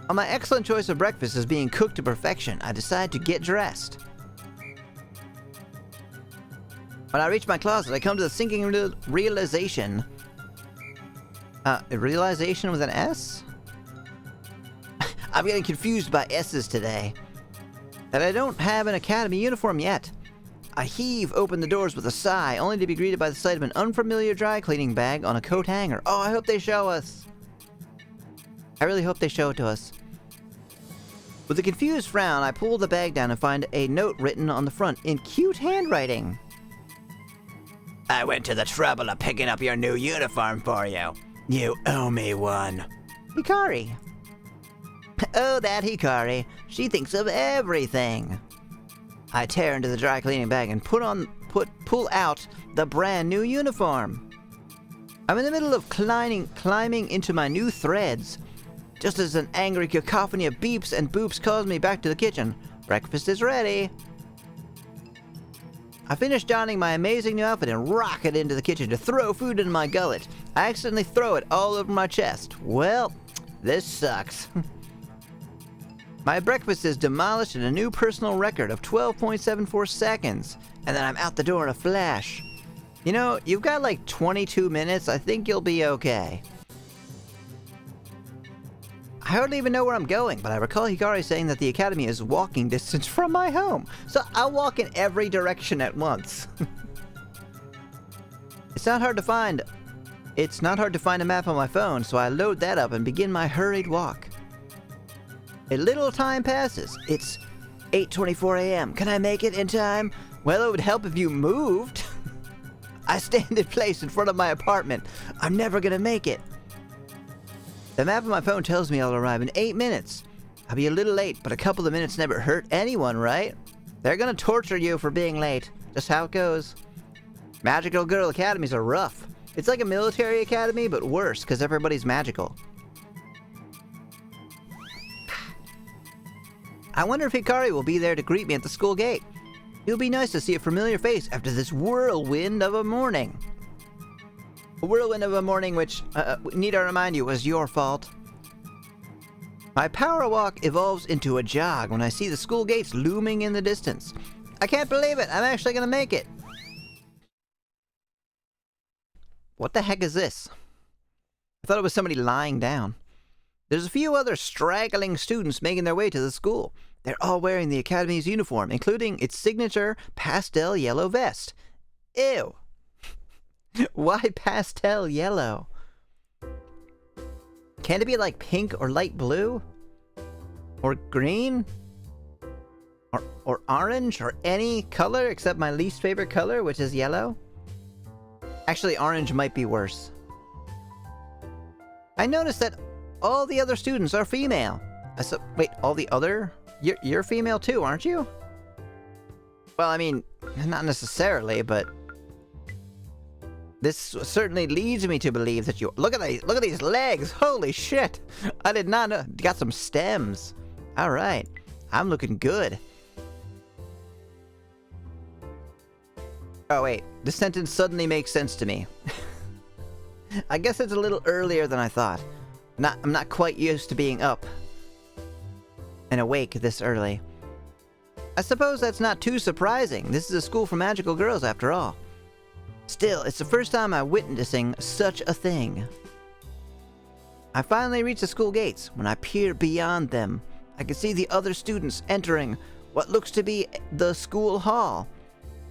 While my excellent choice of breakfast is being cooked to perfection, I decide to get dressed. When I reach my closet, I come to the sinking realization. Realization with an S? I'm getting confused by S's today. That I don't have an academy uniform yet. I heave open the doors with a sigh, only to be greeted by the sight of an unfamiliar dry cleaning bag on a coat hanger. Oh, I hope they show us. I really hope they show it to us. With a confused frown, I pull the bag down and find a note written on the front in cute handwriting. I went to the trouble of picking up your new uniform for you. You owe me one. Hikari. Oh, that Hikari. She thinks of everything. I tear into the dry cleaning bag and pull out the brand new uniform. I'm in the middle of climbing into my new threads. Just as an angry cacophony of beeps and boops calls me back to the kitchen. Breakfast is ready. I finish donning my amazing new outfit and rocket into the kitchen to throw food in my gullet. I accidentally throw it all over my chest. Well, this sucks. My breakfast is demolished in a new personal record of 12.74 seconds, and then I'm out the door in a flash. You know, you've got like 22 minutes. I think you'll be okay. I hardly even know where I'm going, but I recall Hikari saying that the academy is walking distance from my home, so I'll walk in every direction at once. It's not hard to find a map on my phone, so I load that up and begin my hurried walk. A little time passes. It's 8:24 a.m. Can I make it in time? Well, it would help if you moved. I stand in place in front of my apartment. I'm never gonna make it. The map on my phone tells me I'll arrive in 8 minutes. I'll be a little late, but a couple of minutes never hurt anyone, right? They're gonna torture you for being late. Just how it goes. Magical Girl Academies are rough. It's like a military academy, but worse, because everybody's magical. I wonder if Hikari will be there to greet me at the school gate. It would be nice to see a familiar face after this whirlwind of a morning. A whirlwind of a morning which, need I remind you, was your fault. My power walk evolves into a jog when I see the school gates looming in the distance. I can't believe it! I'm actually gonna make it! What the heck is this? I thought it was somebody lying down. There's a few other straggling students making their way to the school. They're all wearing the academy's uniform, including its signature pastel yellow vest. Ew! Why pastel yellow? Can't it be like pink or light blue? Or green? Or orange? Or any color except my least favorite color, which is yellow? Actually, orange might be worse. I noticed that all the other students are female. Wait, all the other? You're female too, aren't you? Well, I mean, not necessarily, but This certainly leads me to believe that you... Look at these legs! Holy shit! I did not know... Got some stems. Alright. I'm looking good. Oh wait, the sentence suddenly makes sense to me. I guess it's a little earlier than I thought. I'm not quite used to being up and awake this early. I suppose that's not too surprising. This is a school for magical girls after all. Still, it's the first time I'm witnessing such a thing. I finally reach the school gates. When I peer beyond them, I can see the other students entering what looks to be the school hall.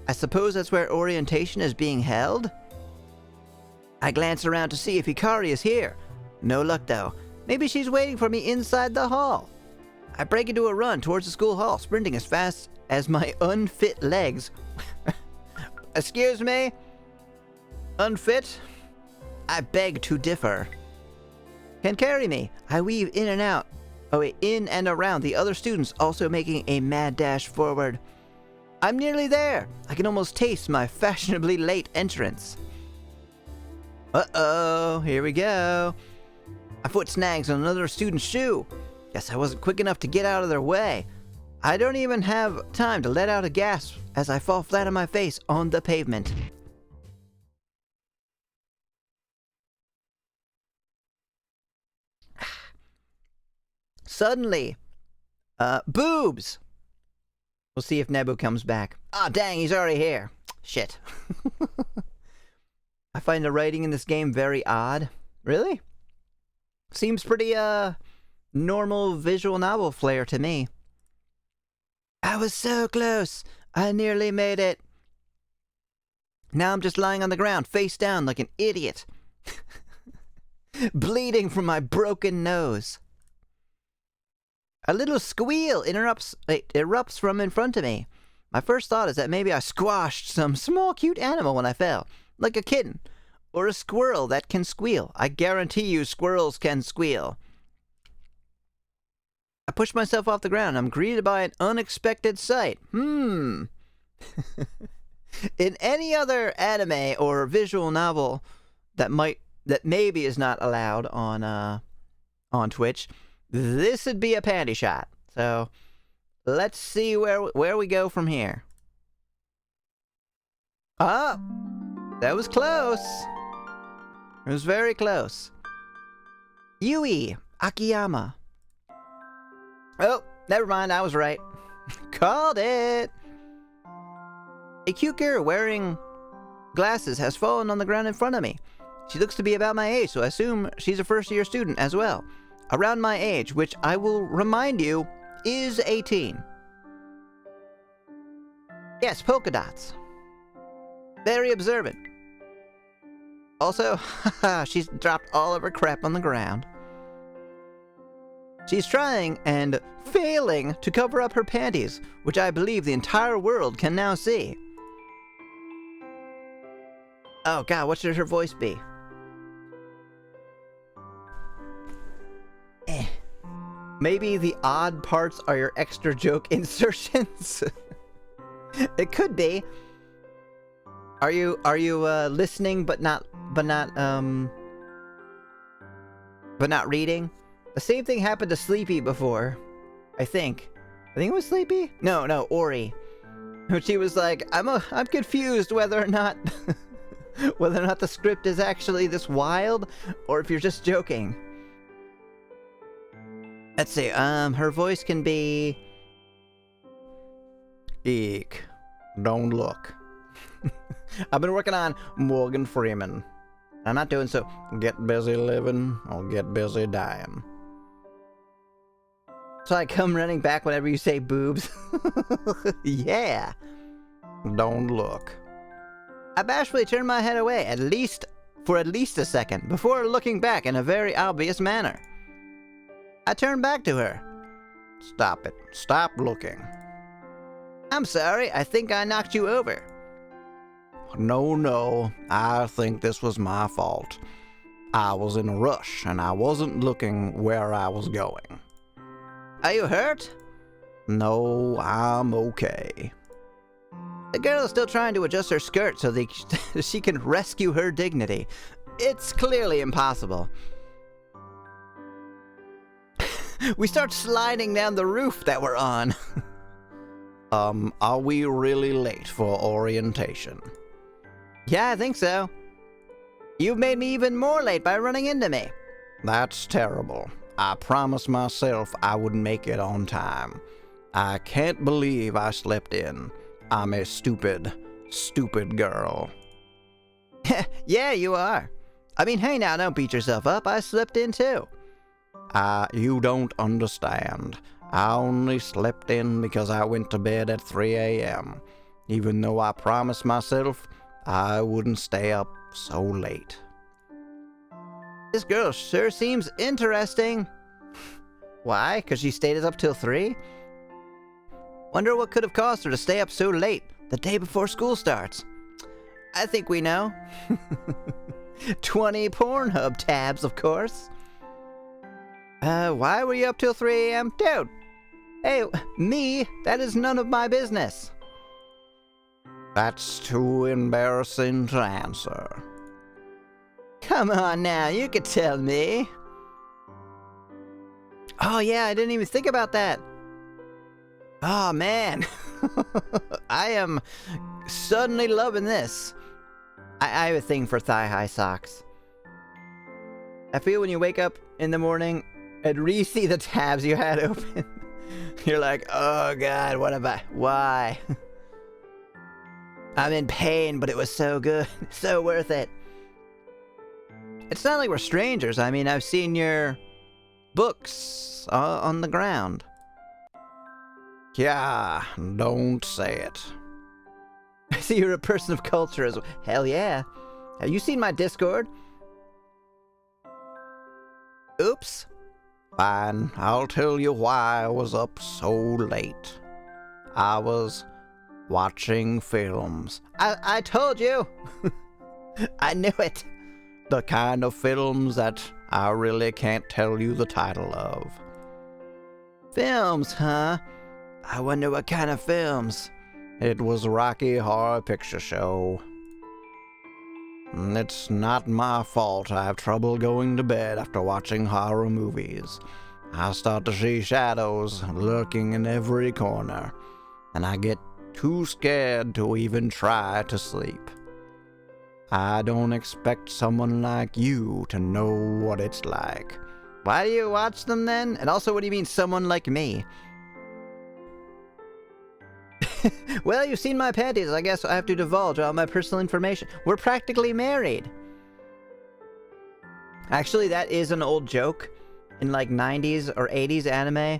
I suppose that's where orientation is being held? I glance around to see if Hikari is here. No luck though. Maybe she's waiting for me inside the hall. I break into a run towards the school hall, sprinting as fast as my unfit legs. Excuse me? Unfit? I beg to differ. Can carry me. I weave in and out. Oh wait, in and around the other students, also making a mad dash forward. I'm nearly there. I can almost taste my fashionably late entrance. Uh-oh, here we go. My foot snags on another student's shoe. Guess I wasn't quick enough to get out of their way. I don't even have time to let out a gasp as I fall flat on my face on the pavement. Suddenly, boobs! We'll see if Nebu comes back. Ah, dang, he's already here. Shit. I find the writing in this game very odd. Really? Seems pretty, normal visual novel flair to me. I was so close. I nearly made it. Now I'm just lying on the ground, face down like an idiot. Bleeding from my broken nose. A little squeal erupts from in front of me. My first thought is that maybe I squashed some small cute animal when I fell, like a kitten, or a squirrel that can squeal. I guarantee you squirrels can squeal. I push myself off the ground. I'm greeted by an unexpected sight. In any other anime or visual novel that maybe is not allowed on Twitch, this would be a panty shot. So let's see where we go from here. Ah, that was close. It was very close. Yui Akiyama. Oh, never mind. I was right. Called it. A cute girl wearing glasses has fallen on the ground in front of me. She looks to be about my age, so I assume she's a first-year student as well. Around my age, which I will remind you is 18. Yes, polka dots. Very observant. Also, she's dropped all of her crap on the ground. She's trying and failing to cover up her panties, which I believe the entire world can now see. Oh god, what should her voice be? Maybe the odd parts are your extra joke insertions? It could be. Are you listening but not reading? The same thing happened to Sleepy before. I think it was Sleepy? No, Ori. She was like, I'm confused whether or not the script is actually this wild or if you're just joking. Let's see, her voice can be... Eek. Don't look. I've been working on Morgan Freeman. I'm not doing so. Get busy living or get busy dying. So I come running back whenever you say boobs. Yeah. Don't look. I bashfully turn my head away, for at least a second, before looking back in a very obvious manner. I turn back to her. Stop it. Stop looking. I'm sorry, I think I knocked you over. No, I think this was my fault. I was in a rush, and I wasn't looking where I was going. Are you hurt? No, I'm okay. The girl is still trying to adjust her skirt so she can rescue her dignity. It's clearly impossible. We start sliding down the roof that we're on. Are we really late for orientation? Yeah, I think so. You've made me even more late by running into me. That's terrible. I promised myself I would make it on time. I can't believe I slept in. I'm a stupid, stupid girl. Yeah, you are. I mean, hey now, don't beat yourself up. I slept in too. You don't understand. I only slept in because I went to bed at 3 a.m., even though I promised myself I wouldn't stay up so late. This girl sure seems interesting. Why? Because she stayed up till 3? Wonder what could have caused her to stay up so late the day before school starts. I think we know. 20 Pornhub tabs, of course. Why were you up till 3 a.m.? Dude! Hey, me? That is none of my business. That's too embarrassing to answer. Come on now, you could tell me. Oh yeah, I didn't even think about that. Oh man. I am suddenly loving this. I have a thing for thigh-high socks. I feel when you wake up in the morning and re-see the tabs you had open, you're like, oh god, why? I'm in pain, but it was so good, so worth it. It's not like we're strangers. I mean, I've seen your books on the ground. Yeah, don't say it. I see you're a person of culture as well. Hell yeah. Have you seen my Discord? Oops. Fine, I'll tell you why I was up so late. I was watching films. I told you! I knew it! The kind of films that I really can't tell you the title of. Films, huh? I wonder what kind of films. It was Rocky Horror Picture Show. It's not my fault I have trouble going to bed after watching horror movies. I start to see shadows lurking in every corner, and I get too scared to even try to sleep. I don't expect someone like you to know what it's like. Why do you watch them then? And also, what do you mean, someone like me? Well, you've seen my panties. I guess I have to divulge all my personal information. We're practically married. Actually, that is an old joke in like 90s or 80s anime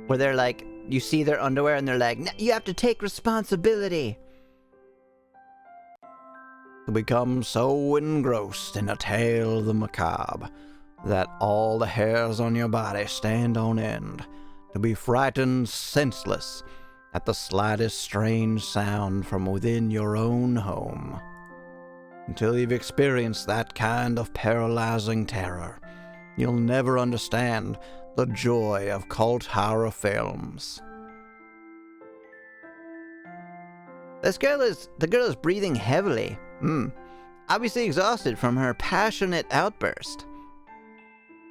where they're like, you see their underwear and they're like, you have to take responsibility. To become so engrossed in a tale of the macabre that all the hairs on your body stand on end. To be frightened senseless at the slightest strange sound from within your own home. Until you've experienced that kind of paralyzing terror, you'll never understand the joy of cult horror films. The girl is breathing heavily. Obviously exhausted from her passionate outburst.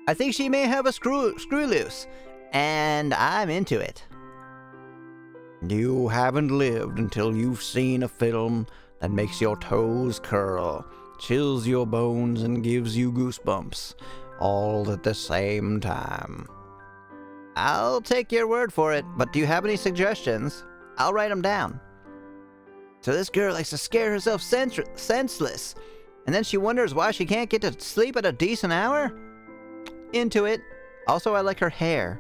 I think she may have a screw loose, and I'm into it. You haven't lived until you've seen a film that makes your toes curl, chills your bones, and gives you goosebumps, all at the same time. I'll take your word for it, but do you have any suggestions? I'll write them down. So this girl likes to scare herself senseless, and then she wonders why she can't get to sleep at a decent hour? Into it. Also, I like her hair.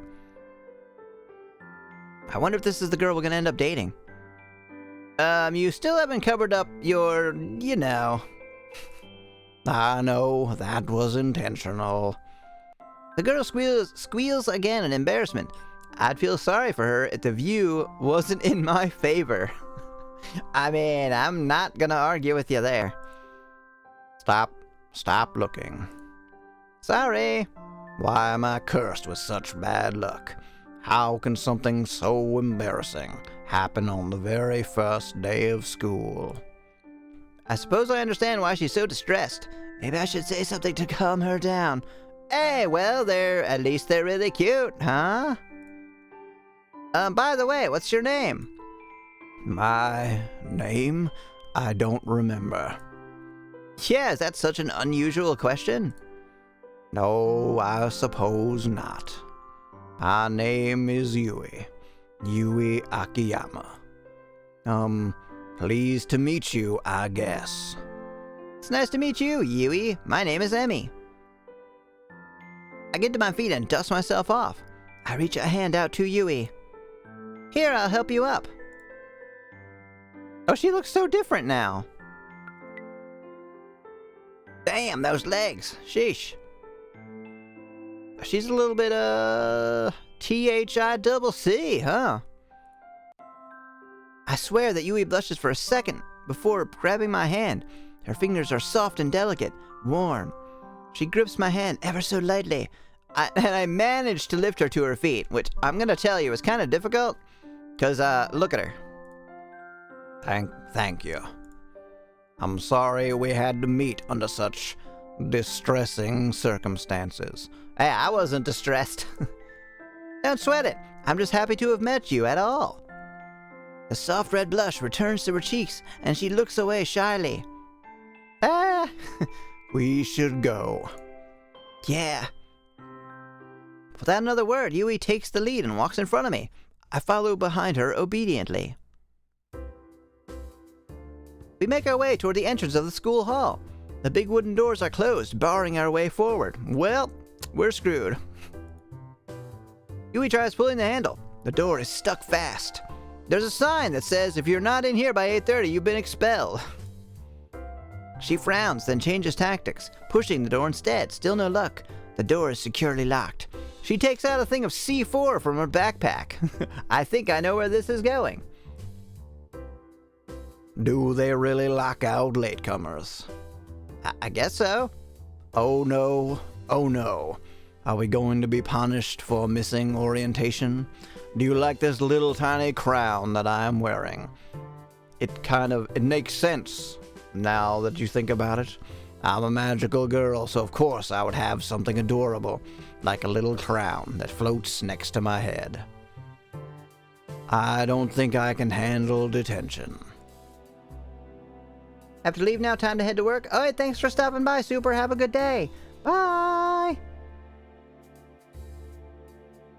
I wonder if this is the girl we're gonna end up dating. You still haven't covered up your, you know. I know, that was intentional. The girl squeals again in embarrassment. I'd feel sorry for her if the view wasn't in my favor. I mean, I'm not gonna argue with you there. Stop looking. Sorry. Why am I cursed with such bad luck? How can something so embarrassing happen on the very first day of school. I suppose I understand why she's so distressed. Maybe I should say something to calm her down. Hey, well, at least they're really cute, huh? By the way, what's your name? My name? I don't remember. Yeah, is that such an unusual question? No, I suppose not. My name is Yui. Yui Akiyama. Pleased to meet you, I guess. It's nice to meet you, Yui. My name is Emmy. I get to my feet and dust myself off. I reach a hand out to Yui. Here, I'll help you up. Oh, she looks so different now. Damn, those legs. Sheesh. She's a little bit, THICC, huh? I swear that Yui blushes for a second before grabbing my hand. Her fingers are soft and delicate, warm. She grips my hand ever so lightly. I managed to lift her to her feet, which I'm gonna tell you is kind of difficult. Cause, look at her. Thank you. I'm sorry we had to meet under such distressing circumstances. Hey, I wasn't distressed. Don't sweat it. I'm just happy to have met you at all. The soft red blush returns to her cheeks, and she looks away shyly. We should go. Yeah. Without another word, Yui takes the lead and walks in front of me. I follow behind her obediently. We make our way toward the entrance of the school hall. The big wooden doors are closed, barring our way forward. Well, we're screwed. Yui tries pulling the handle. The door is stuck fast. There's a sign that says, if you're not in here by 8:30, you've been expelled. She frowns, then changes tactics, pushing the door instead. Still no luck. The door is securely locked. She takes out a thing of C4 from her backpack. I think I know where this is going. Do they really lock out latecomers? I guess so. Oh no. Oh no. Are we going to be punished for missing orientation? Do you like this little tiny crown that I am wearing? It makes sense now that you think about it. I'm a magical girl, so of course I would have something adorable, like a little crown that floats next to my head. I don't think I can handle detention. Have to leave now, time to head to work. Alright, thanks for stopping by, Super. Have a good day. Bye!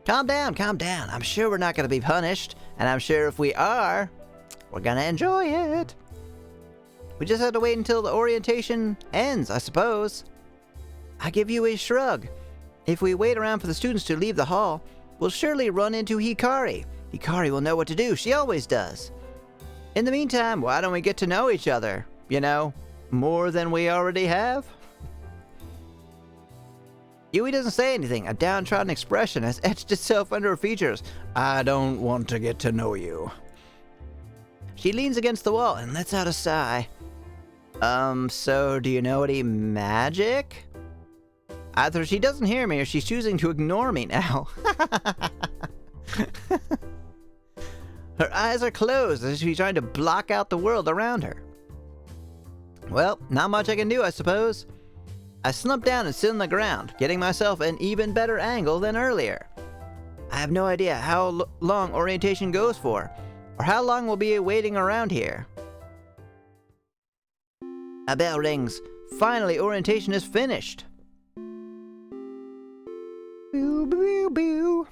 Calm down, calm down. I'm sure we're not going to be punished, and I'm sure if we are, we're going to enjoy it. We just have to wait until the orientation ends, I suppose. I give you a shrug. If we wait around for the students to leave the hall, we'll surely run into Hikari. Hikari will know what to do. She always does. In the meantime, why don't we get to know each other? You know, more than we already have? Yui doesn't say anything. A downtrodden expression has etched itself under her features. I don't want to get to know you. She leans against the wall and lets out a sigh. So do you know any magic? Either she doesn't hear me or she's choosing to ignore me now. Her eyes are closed as she's trying to block out the world around her. Well, not much I can do, I suppose. I slump down and sit on the ground, getting myself an even better angle than earlier. I have no idea how long orientation goes for, or how long we'll be waiting around here. A bell rings. Finally, orientation is finished. Boo, boo, boo.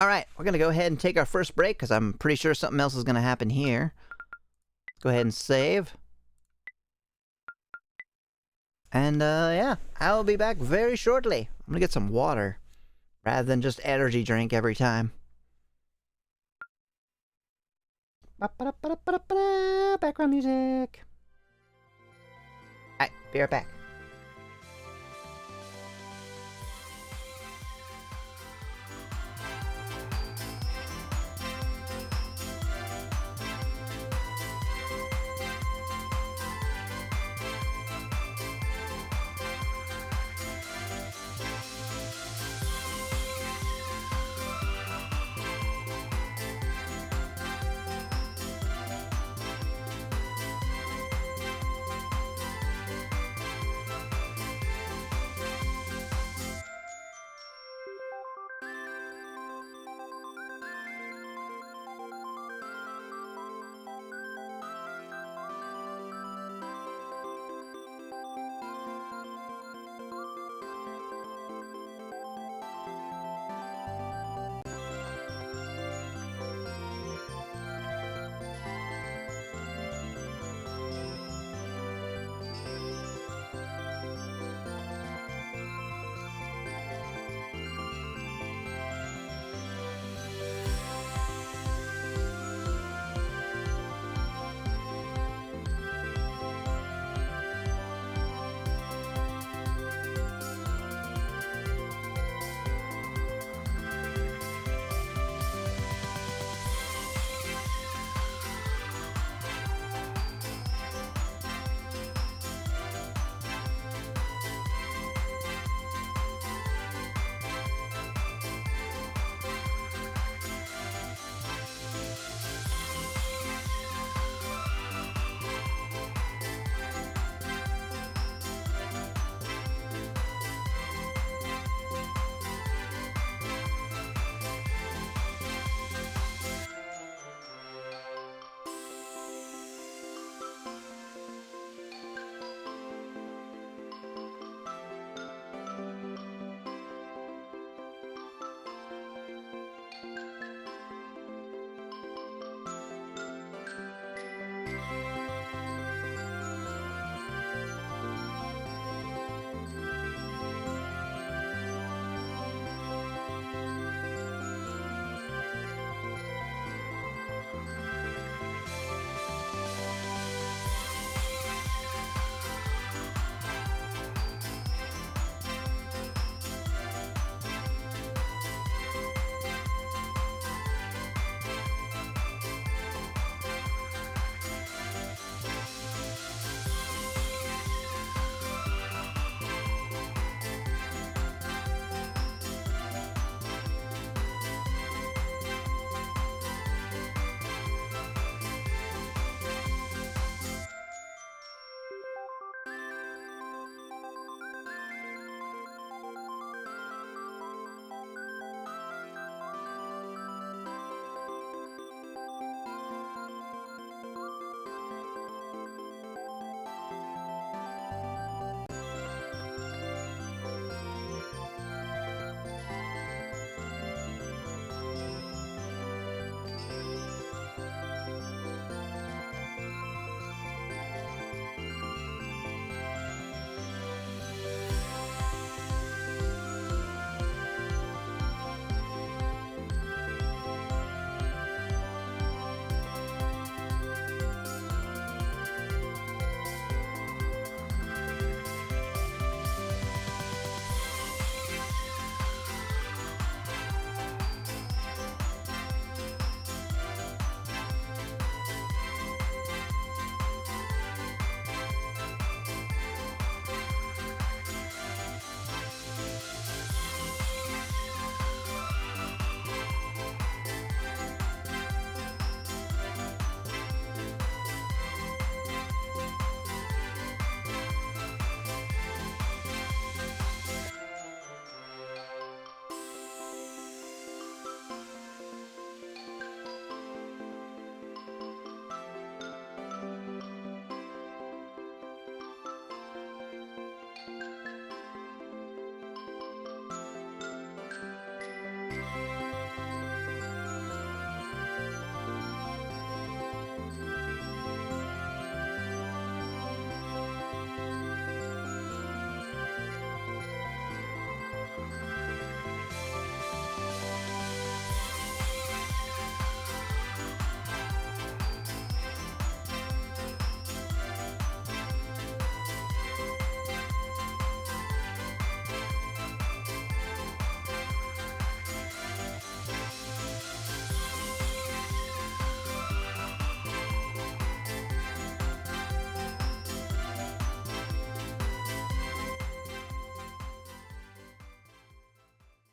Alright, we're gonna go ahead and take our first break, because I'm pretty sure something else is gonna happen here. Go ahead and save. And, yeah, I'll be back very shortly. I'm gonna get some water, rather than just energy drink every time. Background music. Alright, be right back.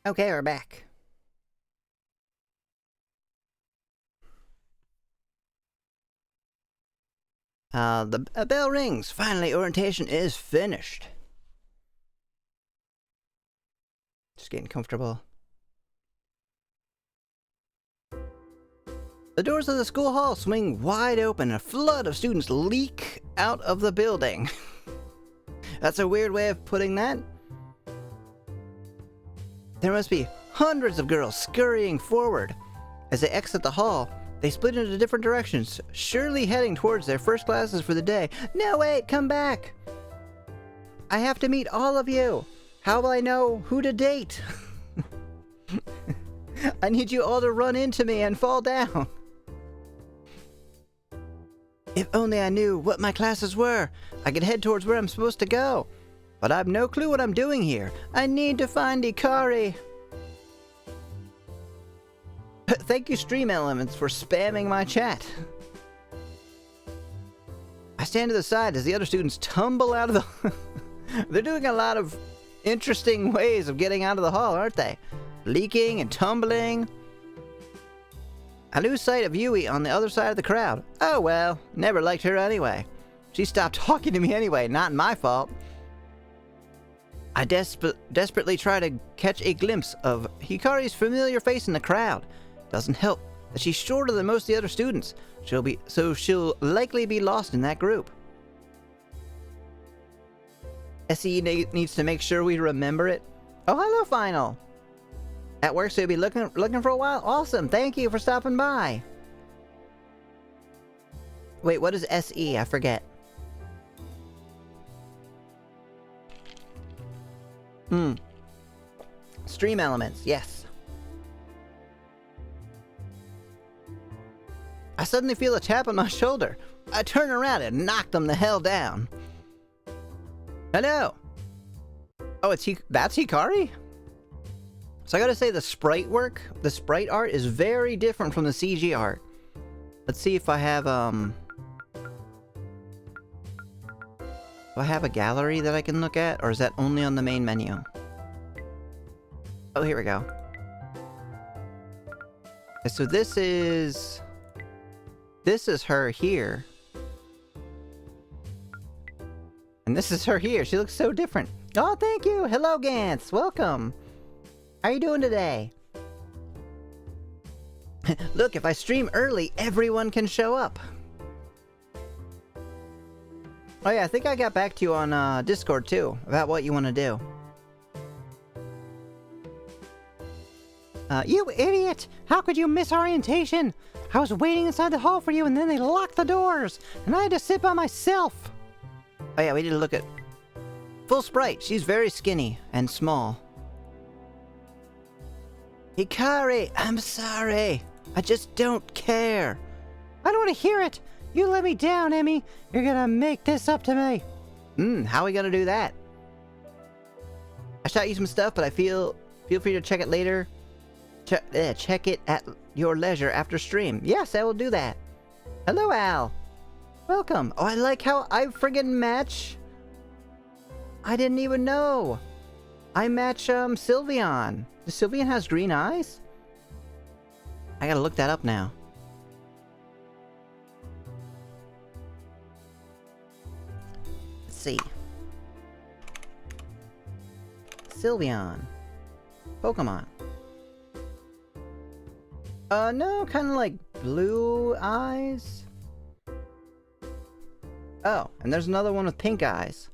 Okay, we're back. The bell rings. Finally, orientation is finished. Just getting comfortable. The doors of the school hall swing wide open and a flood of students leak out of the building. That's a weird way of putting that. There must be hundreds of girls scurrying forward. As they exit the hall, they split into different directions, surely heading towards their first classes for the day. No, wait, come back! I have to meet all of you! How will I know who to date? I need you all to run into me and fall down. If only I knew what my classes were, I could head towards where I'm supposed to go. But I've no clue what I'm doing here. I need to find Ikari. Thank you, Stream Elements, for spamming my chat. I stand to the side as the other students tumble out of the... They're doing a lot of interesting ways of getting out of the hall, aren't they? Leaking and tumbling. I lose sight of Yui on the other side of the crowd. Oh well, never liked her anyway. She stopped talking to me anyway, not my fault. I desperately try to catch a glimpse of Hikari's familiar face in the crowd. Doesn't help that she's shorter than most of the other students. She'll likely be lost in that group. SE needs to make sure we remember it. Oh, hello, Final. At work, so you'll be looking for a while? Awesome, thank you for stopping by. Wait, what is SE? I forget. Stream Elements, yes. I suddenly feel a tap on my shoulder. I turn around and knock them the hell down. Hello. Oh, that's Hikari? So I gotta say, the sprite art is very different from the CG art. Let's see if I have, do I have a gallery that I can look at, or is that only on the main menu? Oh, here we go. Okay, so this is her here. And this is her here. She looks so different. Oh, thank you. Hello, Gantz. Welcome. How are you doing today? Look, if I stream early, everyone can show up. Oh yeah, I think I got back to you on Discord too, about what you want to do. You idiot! How could you miss orientation? I was waiting inside the hall for you and then they locked the doors, and I had to sit by myself. Oh yeah, we need to look at... Full sprite, she's very skinny and small. Hikari, I'm sorry. I just don't care. I don't want to hear it. You let me down, Emmy. You're gonna make this up to me. How are we gonna do that? I shot you some stuff, but feel free to check it later. Check it at your leisure after stream. Yes, I will do that. Hello, Al. Welcome. Oh, I like how I friggin' match. I didn't even know. I match Sylveon. Does Sylveon has green eyes? I gotta look that up now. Let's see. Sylveon. Pokemon. No, kind of like blue eyes. Oh, and there's another one with pink eyes.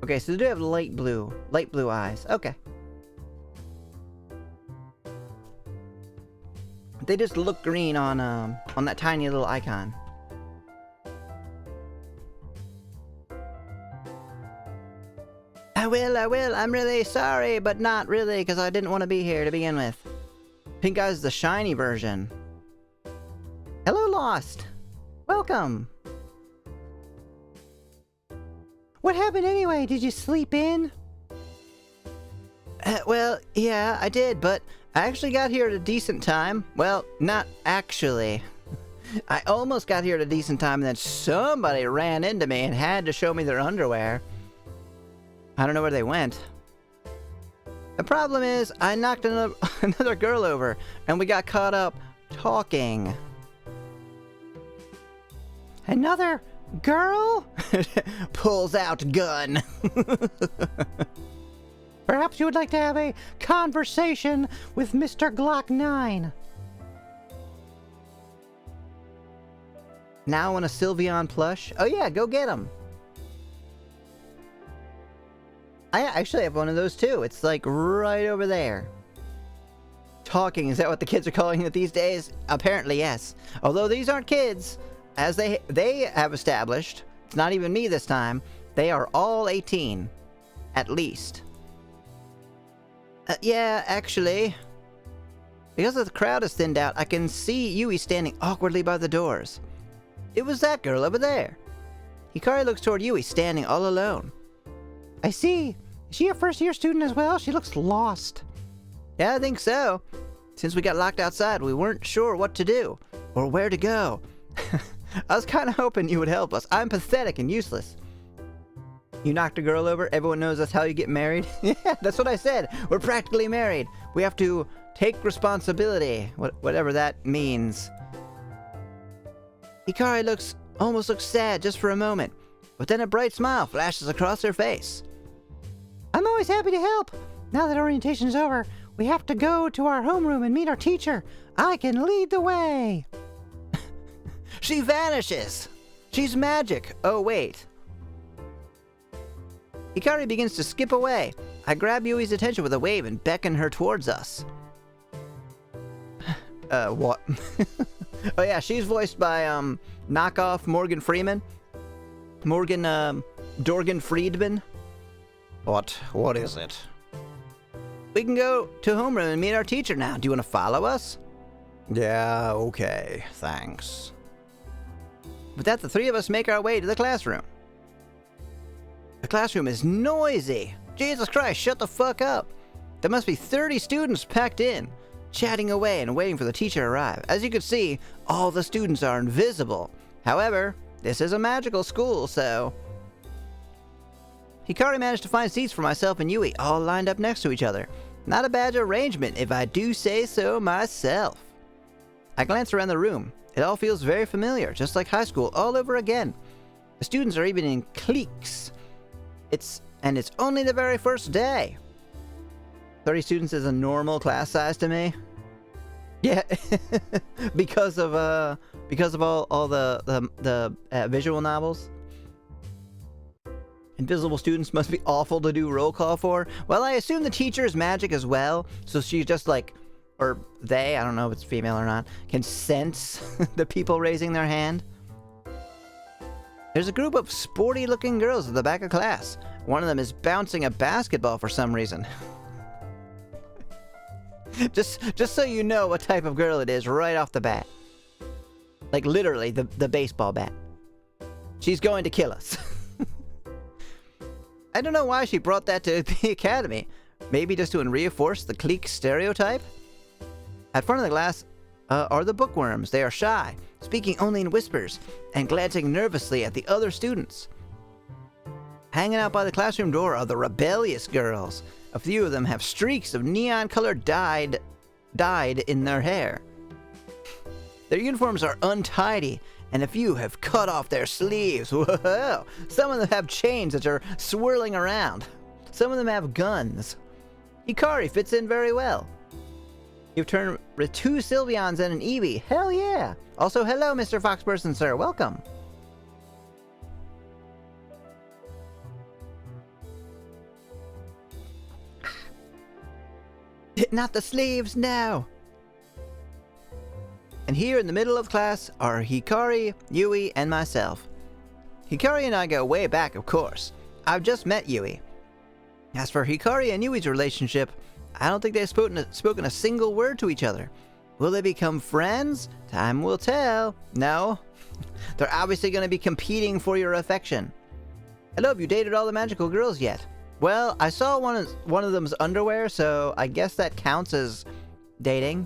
Okay, so they do have light blue eyes. Okay. They just look green on that tiny little icon. I will. I'm really sorry, but not really, because I didn't want to be here to begin with. Pink Eyes is the shiny version. Hello, Lost. Welcome. What happened anyway? Did you sleep in? Well, yeah, I did, but I actually got here at a decent time. Well, not actually. I almost got here at a decent time, and then somebody ran into me and had to show me their underwear. I don't know where they went. The problem is, I knocked another girl over, and we got caught up talking. Another girl? Pulls out gun. Perhaps you would like to have a conversation with Mr. Glock 9. Now on a Sylveon plush? Oh yeah, go get him. I actually have one of those too. It's like right over there. Talking, is that what the kids are calling it these days? Apparently yes. Although these aren't kids, as they have established, it's not even me this time, they are all 18. At least. Yeah, actually. Because the crowd is thinned out, I can see Yui standing awkwardly by the doors. It was that girl over there. Hikari looks toward Yui, standing all alone. I see. Is she a first-year student as well? She looks lost. Yeah, I think so. Since we got locked outside, we weren't sure what to do, or where to go. I was kind of hoping you would help us. I'm pathetic and useless. You knocked a girl over, everyone knows that's how you get married? Yeah, that's what I said. We're practically married. We have to take responsibility, whatever that means. Hikari almost looks sad just for a moment, but then a bright smile flashes across her face. I'm always happy to help. Now that orientation is over, we have to go to our homeroom and meet our teacher. I can lead the way. She vanishes. She's magic. Oh, wait. Hikari begins to skip away. I grab Yui's attention with a wave and beckon her towards us. What? Oh yeah, she's voiced by, knockoff Morgan Freeman. Dorgan Friedman. What is it? We can go to homeroom and meet our teacher now. Do you want to follow us? Yeah, okay, thanks. With that, the three of us make our way to the classroom. The classroom is noisy. Jesus Christ, shut the fuck up. There must be 30 students packed in, chatting away and waiting for the teacher to arrive. As you can see, all the students are invisible. However, this is a magical school, so... Hikari managed to find seats for myself and Yui, all lined up next to each other. Not a bad arrangement, if I do say so myself. I glance around the room. It all feels very familiar, just like high school all over again. The students are even in cliques. It's only the very first day. 30 students is a normal class size to me. Yeah, because of all the visual novels. Invisible students must be awful to do roll call for. Well, I assume the teacher is magic as well, so she's just like, or they, I don't know if it's female or not, can sense the people raising their hand. There's a group of sporty-looking girls at the back of class. One of them is bouncing a basketball for some reason. just so you know what type of girl it is right off the bat. Like literally the baseball bat. She's going to kill us. I don't know why she brought that to the academy. Maybe just to reinforce the clique stereotype? At front of the class are the bookworms. They are shy, speaking only in whispers, and glancing nervously at the other students. Hanging out by the classroom door are the rebellious girls. A few of them have streaks of neon-colored dyed in their hair. Their uniforms are untidy, and a few have cut off their sleeves. Whoa! Some of them have chains that are swirling around. Some of them have guns. Hikari fits in very well. You've turned with 2 Sylveons and an Eevee. Hell yeah! Also, hello, Mr. Foxperson, sir. Welcome. Not the sleeves, no! And here in the middle of class are Hikari, Yui, and myself. Hikari and I go way back, of course. I've just met Yui. As for Hikari and Yui's relationship, I don't think they've spoken a single word to each other. Will they become friends? Time will tell. No. They're obviously going to be competing for your affection. Hello, have you dated all the magical girls yet? Well, I saw one of them's underwear, so I guess that counts as dating.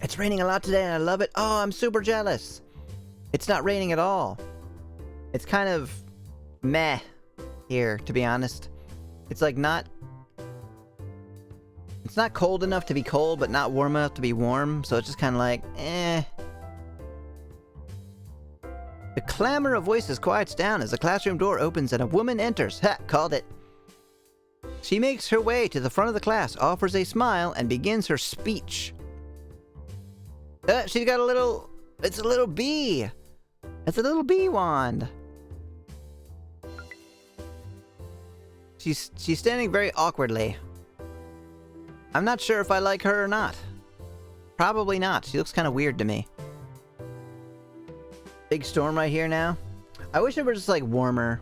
It's raining a lot today and I love it. Oh, I'm super jealous. It's not raining at all. It's kind of meh here, to be honest. It's like not It's not cold enough to be cold, but not warm enough to be warm, so it's just kind of like, eh. The clamor of voices quiets down as the classroom door opens and a woman enters. Ha! Called it. She makes her way to the front of the class, offers a smile, and begins her speech. She's got a little... It's a little bee. It's a little bee wand. She's standing very awkwardly. I'm not sure if I like her or not. Probably not. She looks kind of weird to me. Big storm right here now. I wish it were just like warmer.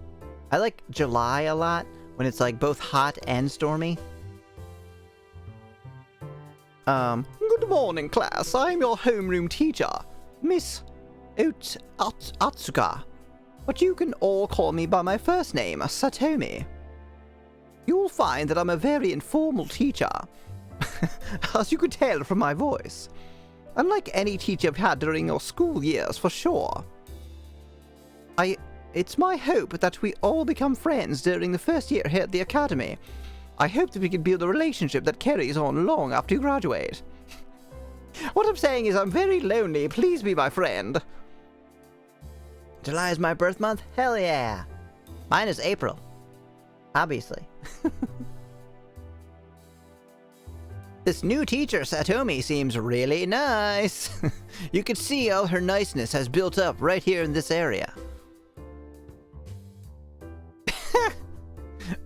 I like July a lot when it's like both hot and stormy. Good morning, class. I'm your homeroom teacher, Miss Atsuka. But you can all call me by my first name, Satomi. You'll find that I'm a very informal teacher, as you could tell from my voice. Unlike any teacher I've had during your school years, for sure. It's my hope that we all become friends during the first year here at the Academy. I hope that we can build a relationship that carries on long after you graduate. What I'm saying is I'm very lonely. Please be my friend. July is my birth month? Hell yeah. Mine is April. Obviously. This new teacher, Satomi, seems really nice. You can see all her niceness has built up right here in this area.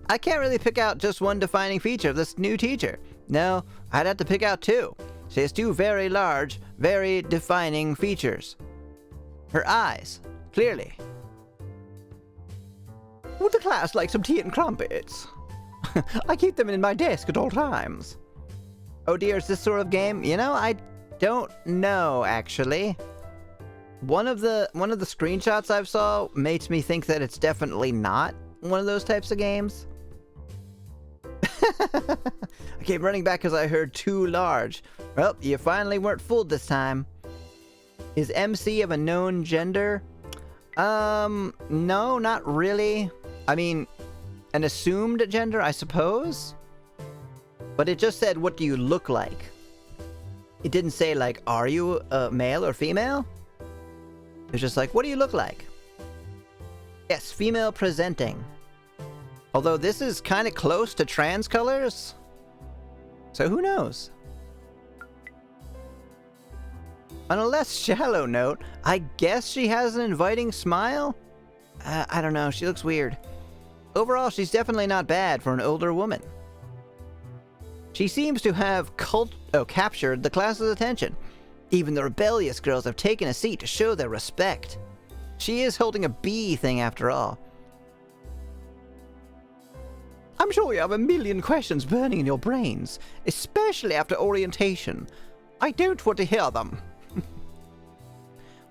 I can't really pick out just one defining feature of this new teacher. No, I'd have to pick out two. She has two very large, very defining features. Her eyes, clearly. Would the class like some tea and crumpets? I keep them in my desk at all times. Oh dear, is this sort of game? You know, I don't know, actually. One of the screenshots I've saw makes me think that it's definitely not one of those types of games. I came running back because I heard too large. Well, you finally weren't fooled this time. Is MC of a known gender? No, not really. I mean, an assumed gender, I suppose? But it just said, what do you look like? It didn't say, like, are you a male or female? It was just like, what do you look like? Yes, female presenting. Although this is kind of close to trans colors. So who knows? On a less shallow note, I guess she has an inviting smile? I don't know, she looks weird. Overall, she's definitely not bad for an older woman. She seems to have captured the class's attention. Even the rebellious girls have taken a seat to show their respect. She is holding a bee thing after all. I'm sure you have a million questions burning in your brains, especially after orientation. I don't want to hear them.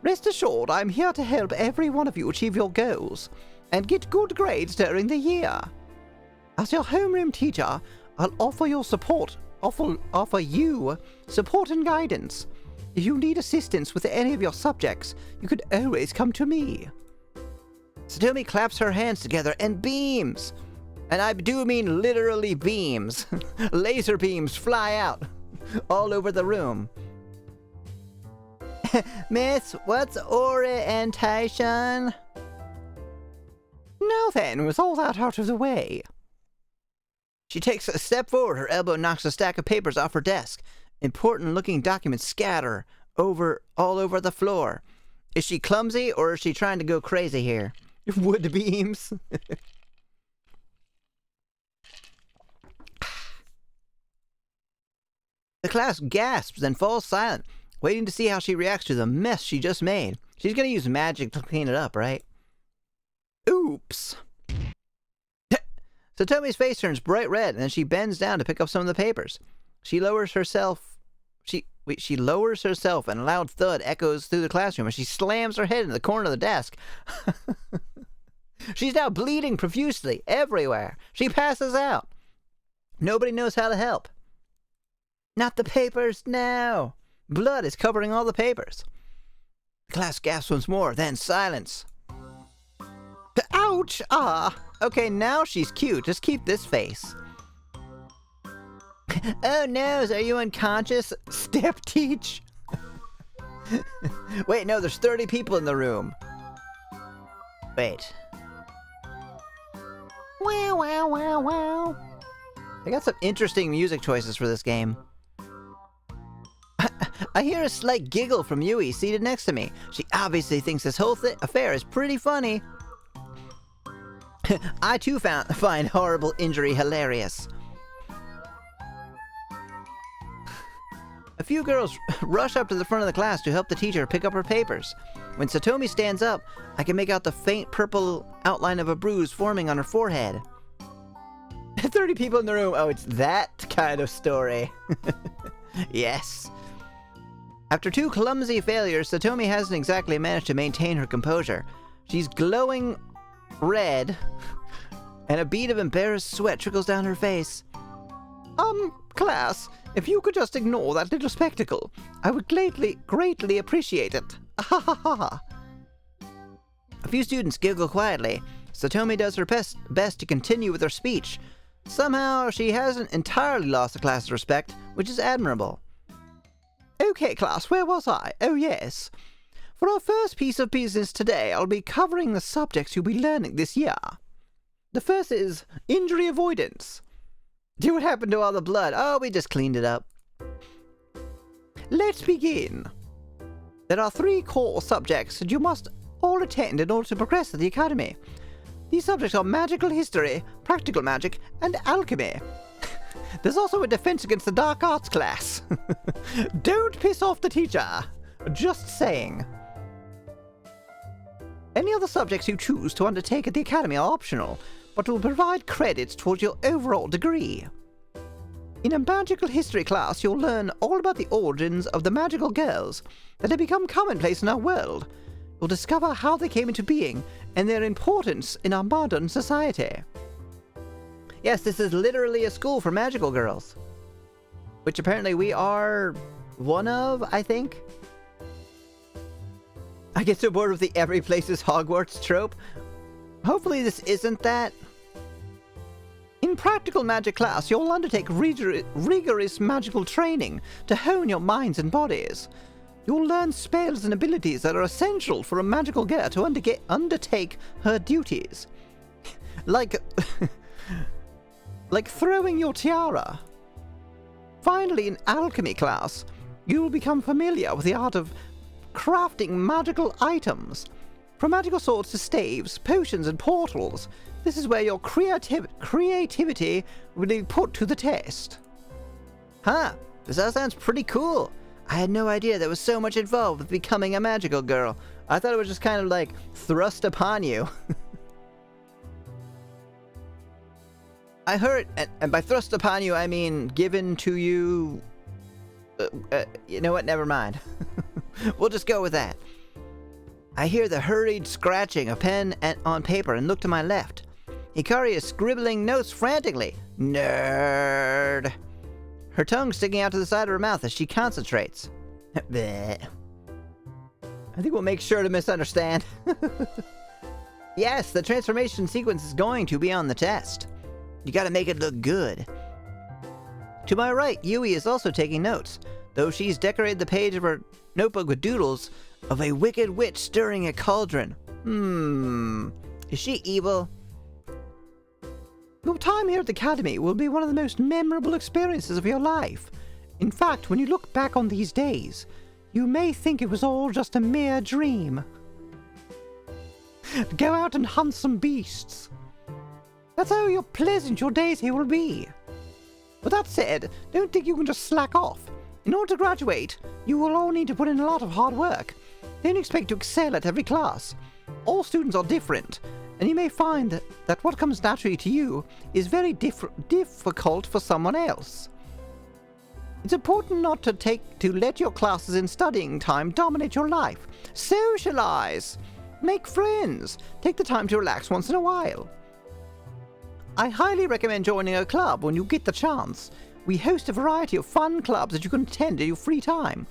Rest assured, I'm here to help every one of you achieve your goals and get good grades during the year. As your homeroom teacher, I'll offer you support and guidance. If you need assistance with any of your subjects, you could always come to me. Satomi claps her hands together and beams. And I do mean literally beams. Laser beams fly out all over the room. Miss, what's orientation? Now then, with all that out of the way. She takes a step forward. Her elbow knocks a stack of papers off her desk. Important-looking documents scatter all over the floor. Is she clumsy, or is she trying to go crazy here? Wood beams. The class gasps and falls silent, waiting to see how she reacts to the mess she just made. She's gonna use magic to clean it up, right? Oops. Satomi's face turns bright red, and then she bends down to pick up some of the papers. She lowers herself, and a loud thud echoes through the classroom as she slams her head into the corner of the desk. She's now bleeding profusely everywhere. She passes out. Nobody knows how to help. Not the papers now! Blood is covering all the papers. The class gasps once more, then silence. Ouch! Ah! Okay, now she's cute. Just keep this face. Oh no, are you unconscious? Step teach. Wait, no, there's 30 people in the room. Wait. Wow, wow, wow, wow. I got some interesting music choices for this game. I hear a slight giggle from Yui seated next to me. She obviously thinks this whole affair is pretty funny. I too find horrible injury hilarious. A few girls rush up to the front of the class to help the teacher pick up her papers. When Satomi stands up, I can make out the faint purple outline of a bruise forming on her forehead. 30 people in the room. Oh, it's that kind of story. Yes. After 2 clumsy failures, Satomi hasn't exactly managed to maintain her composure. She's glowing red, and a bead of embarrassed sweat trickles down her face. Class, if you could just ignore that little spectacle, I would greatly appreciate it. Ha ha ha ha. A few students giggle quietly. Satomi does her best to continue with her speech. Somehow, she hasn't entirely lost the class's respect, which is admirable. Okay, class, where was I? Oh, yes. For our first piece of business today, I'll be covering the subjects you'll be learning this year. The first is injury avoidance. Do what happened to all the blood? Oh, we just cleaned it up. Let's begin. There are 3 core subjects that you must all attend in order to progress at the academy. These subjects are magical history, practical magic, and alchemy. There's also a defense against the dark arts class. Don't piss off the teacher. Just saying. Any other subjects you choose to undertake at the academy are optional, but will provide credits towards your overall degree. In a magical history class, you'll learn all about the origins of the magical girls that have become commonplace in our world. You'll discover how they came into being and their importance in our modern society. Yes, this is literally a school for magical girls, which apparently we are one of, I think. I get so bored with the every place is Hogwarts trope. Hopefully this isn't that. In practical magic class, you'll undertake rigorous magical training to hone your minds and bodies. You'll learn spells and abilities that are essential for a magical girl to undertake her duties. Like throwing your tiara. Finally, in alchemy class, you will become familiar with the art of crafting magical items. From magical swords to staves, potions, and portals, this is where your creativity will be put to the test. Huh, this all sounds pretty cool. I had no idea there was so much involved with becoming a magical girl. I thought it was just kind of like thrust upon you. I heard, and by thrust upon you, I mean given to you. You know what? Never mind. We'll just go with that. I hear the hurried scratching of pen on paper and look to my left. Hikari is scribbling notes frantically. Nerd. Her tongue sticking out to the side of her mouth as she concentrates. Bleh. I think we'll make sure to misunderstand. Yes, the transformation sequence is going to be on the test. You gotta make it look good. To my right, Yui is also taking notes, though she's decorated the page of her notebook with doodles of a wicked witch stirring a cauldron. Is she evil? Your time here at the academy will be one of the most memorable experiences of your life. In fact, when you look back on these days, you may think it was all just a mere dream. Go out and hunt some beasts. That's how pleasant your days here will be. With that said, don't think you can just slack off. In order to graduate, you will all need to put in a lot of hard work. Don't expect to excel at every class. All students are different, and you may find that what comes naturally to you is very difficult for someone else. It's important not to let your classes and studying time dominate your life. Socialize! Make friends! Take the time to relax once in a while. I highly recommend joining a club when you get the chance. We host a variety of fun clubs that you can attend in your free time.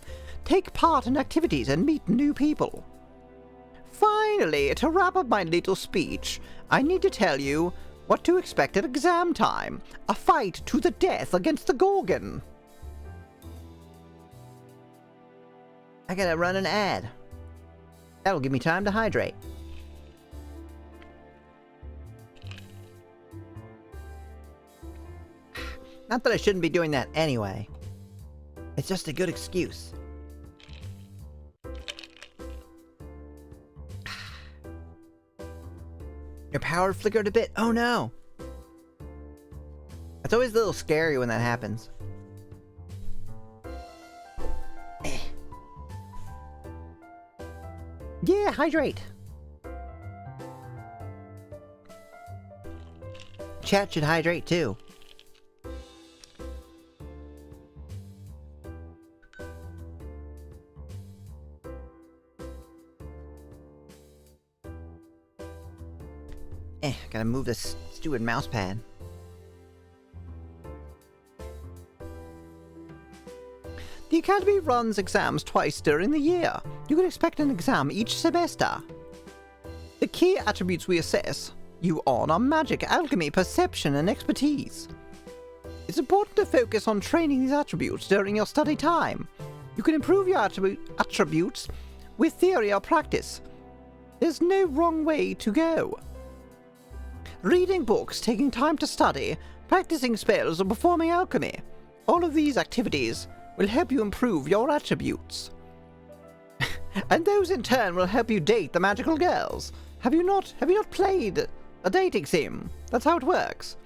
Take part in activities and meet new people. Finally, to wrap up my little speech, I need to tell you What to expect at exam time? A fight to the death against the Gorgon. I gotta run an ad. That'll give me time to hydrate. Not that I shouldn't be doing that anyway. It's just a good excuse. Your power flickered a bit. Oh no! It's always a little scary when that happens. Yeah, hydrate! Chat should hydrate too. Gotta move this stupid mouse pad. The Academy runs exams twice during the year. You can expect an exam each semester. The key attributes we assess you on are magic, alchemy, perception, and expertise. It's important to focus on training these attributes during your study time. You can improve your attributes with theory or practice. There's no wrong way to go. Reading books, taking time to study, practicing spells, or performing alchemy. All of these activities will help you improve your attributes. And those in turn will help you date the magical girls. Have you not played a dating sim? That's how it works.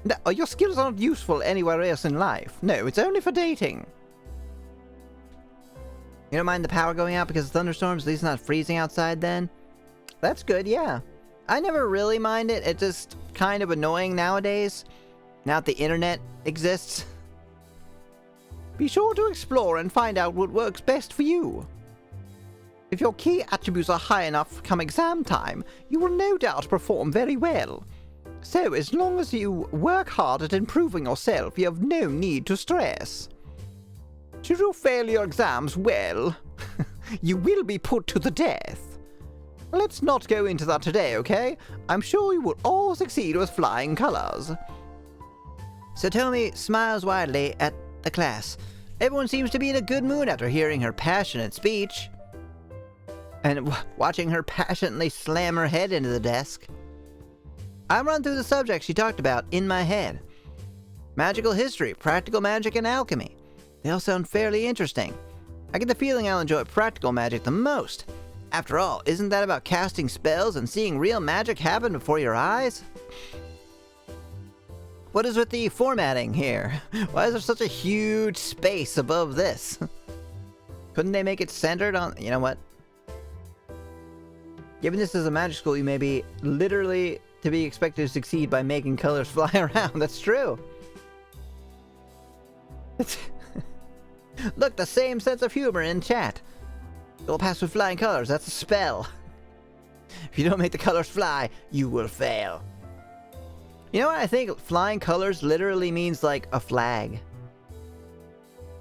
No, your skills aren't useful anywhere else in life. No, it's only for dating. You don't mind the power going out because of thunderstorms? At least it's not freezing outside then? That's good, yeah. I never really mind it. It's just kind of annoying nowadays. Now that the internet exists. Be sure to explore and find out what works best for you. If your key attributes are high enough come exam time, you will no doubt perform very well. So, as long as you work hard at improving yourself, you have no need to stress. Should you fail your exams, well, you will be put to the death. Let's not go into that today, okay? I'm sure you will all succeed with flying colors. Satomi smiles widely at the class. Everyone seems to be in a good mood after hearing her passionate speech. And watching her passionately slam her head into the desk. I run through the subjects she talked about in my head. Magical history, practical magic, and alchemy. They all sound fairly interesting. I get the feeling I'll enjoy practical magic the most. After all, isn't that about casting spells and seeing real magic happen before your eyes? What is with the formatting here? Why is there such a huge space above this? Couldn't they make it centered on... You know what? Given this is a magic school, you may be literally to be expected to succeed by making colors fly around. That's true. Look, the same sense of humor in chat. You'll pass with flying colors. That's a spell. If you don't make the colors fly, you will fail. You know what I think? Flying colors literally means like a flag.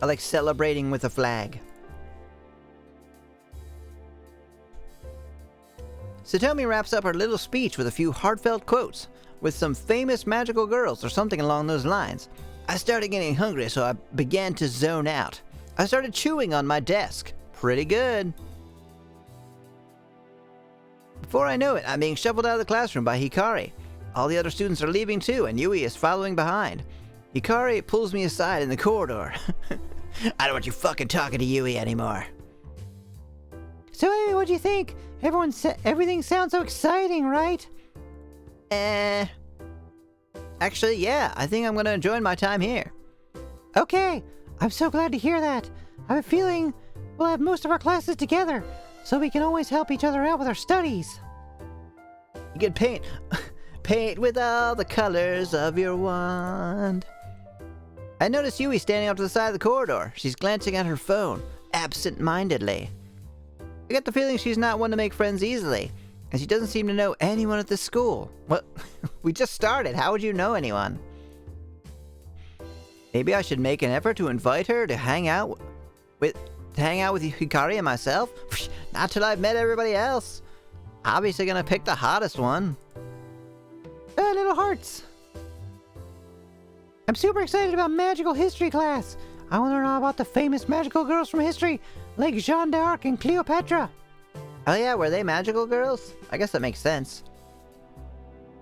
I like celebrating with a flag. Satomi wraps up her little speech with a few heartfelt quotes with some famous magical girls or something along those lines. I started getting hungry, so I began to zone out. I started chewing on my desk. Pretty good. Before I know it, I'm being shuffled out of the classroom by Hikari. All the other students are leaving too, and Yui is following behind. Hikari pulls me aside in the corridor. I don't want you fucking talking to Yui anymore. So, hey, what do you think? Everything sounds so exciting, right? Actually, yeah, I think I'm gonna enjoy my time here. Okay, I'm so glad to hear that. I have a feeling we'll have most of our classes together, so we can always help each other out with our studies. You can paint. Paint with all the colors of your wand. I noticed Yui standing up to the side of the corridor. She's glancing at her phone, absent-mindedly. I get the feeling she's not one to make friends easily, and she doesn't seem to know anyone at this school. Well, we just started. How would you know anyone? Maybe I should make an effort to invite her to hang out with Hikari and myself? Not till I've met everybody else. Obviously gonna pick the hottest one. A little little hearts. I'm super excited about magical history class. I want to learn all about the famous magical girls from history, like Jeanne d'Arc and Cleopatra. Oh yeah, were they magical girls? I guess that makes sense.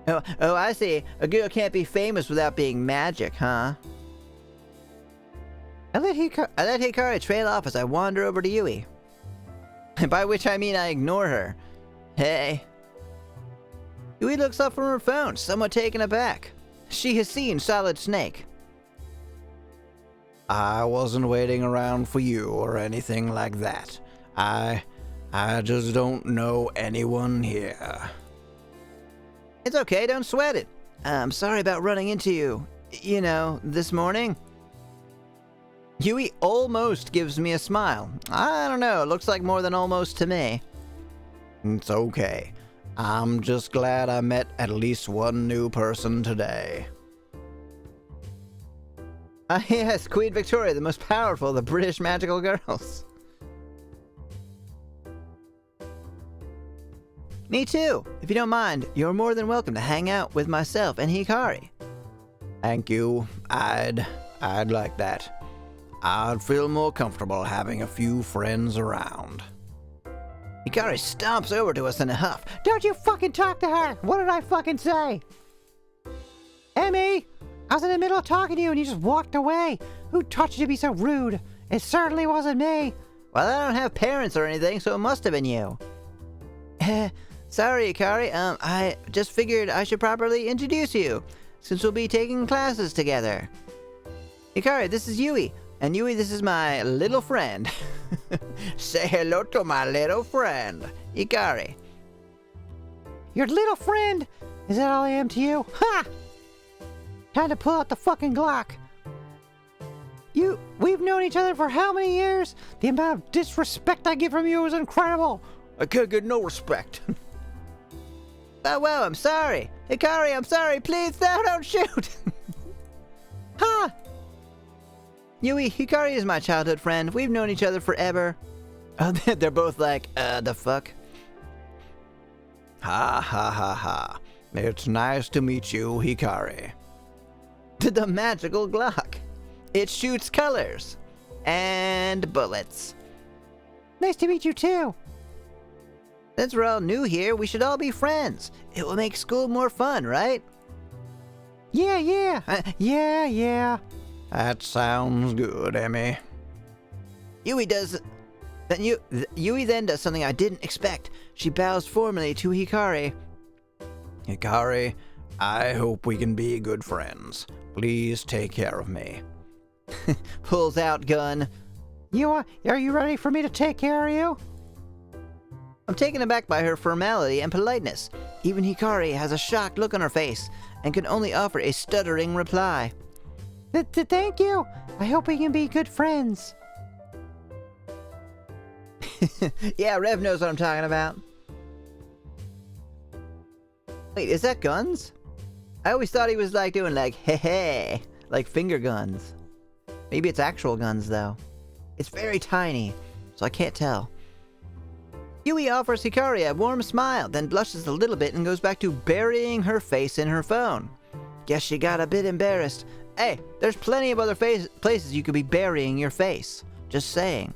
Oh, I see. A girl can't be famous without being magic, huh? I let Hikari trail off as I wander over to Yui. By which I mean I ignore her. Hey. Yui looks up from her phone, somewhat taken aback. She has seen Solid Snake. I wasn't waiting around for you or anything like that. I just don't know anyone here. It's okay, don't sweat it. I'm sorry about running into you, this morning. Yui almost gives me a smile. I don't know, it looks like more than almost to me. It's okay. I'm just glad I met at least one new person today. Yes, Queen Victoria, the most powerful of the British magical girls. Me too. If you don't mind, you're more than welcome to hang out with myself and Hikari. Thank you. I'd like that. I'd feel more comfortable having a few friends around. Hikari stomps over to us in a huff. Don't you fucking talk to her! What did I fucking say? Emmy! I was in the middle of talking to you and you just walked away. Who taught you to be so rude? It certainly wasn't me. Well, I don't have parents or anything, so it must have been you. Sorry, Hikari. I just figured I should properly introduce you, since we'll be taking classes together. Hikari, this is Yui. And Yui, this is my little friend. Say hello to my little friend, Hikari. Your little friend? Is that all I am to you? Ha! Time to pull out the fucking Glock. We've known each other for how many years? The amount of disrespect I get from you is incredible. I can't get no respect. Well, I'm sorry. Hikari, I'm sorry. Please, don't shoot. Ha! Yui, Hikari is my childhood friend. We've known each other forever. They're both like, the fuck? Ha ha ha ha. It's nice to meet you, Hikari. The magical Glock. It shoots colors. And bullets. Nice to meet you too. Since we're all new here, we should all be friends. It will make school more fun, right? Yeah. Yeah. That sounds good, Emmy. Yui then does something I didn't expect. She bows formally to Hikari. Hikari, I hope we can be good friends. Please take care of me. Pulls out gun. Are you ready for me to take care of you? I'm taken aback by her formality and politeness. Even Hikari has a shocked look on her face and can only offer a stuttering reply. Thank you. I hope we can be good friends. Yeah, Rev knows what I'm talking about. Wait, is that guns? I always thought he was like doing like, hey, like finger guns. Maybe it's actual guns though. It's very tiny, so I can't tell. Yui offers Hikari a warm smile, then blushes a little bit and goes back to burying her face in her phone. Guess she got a bit embarrassed. Hey, there's plenty of other places you could be burying your face. Just saying.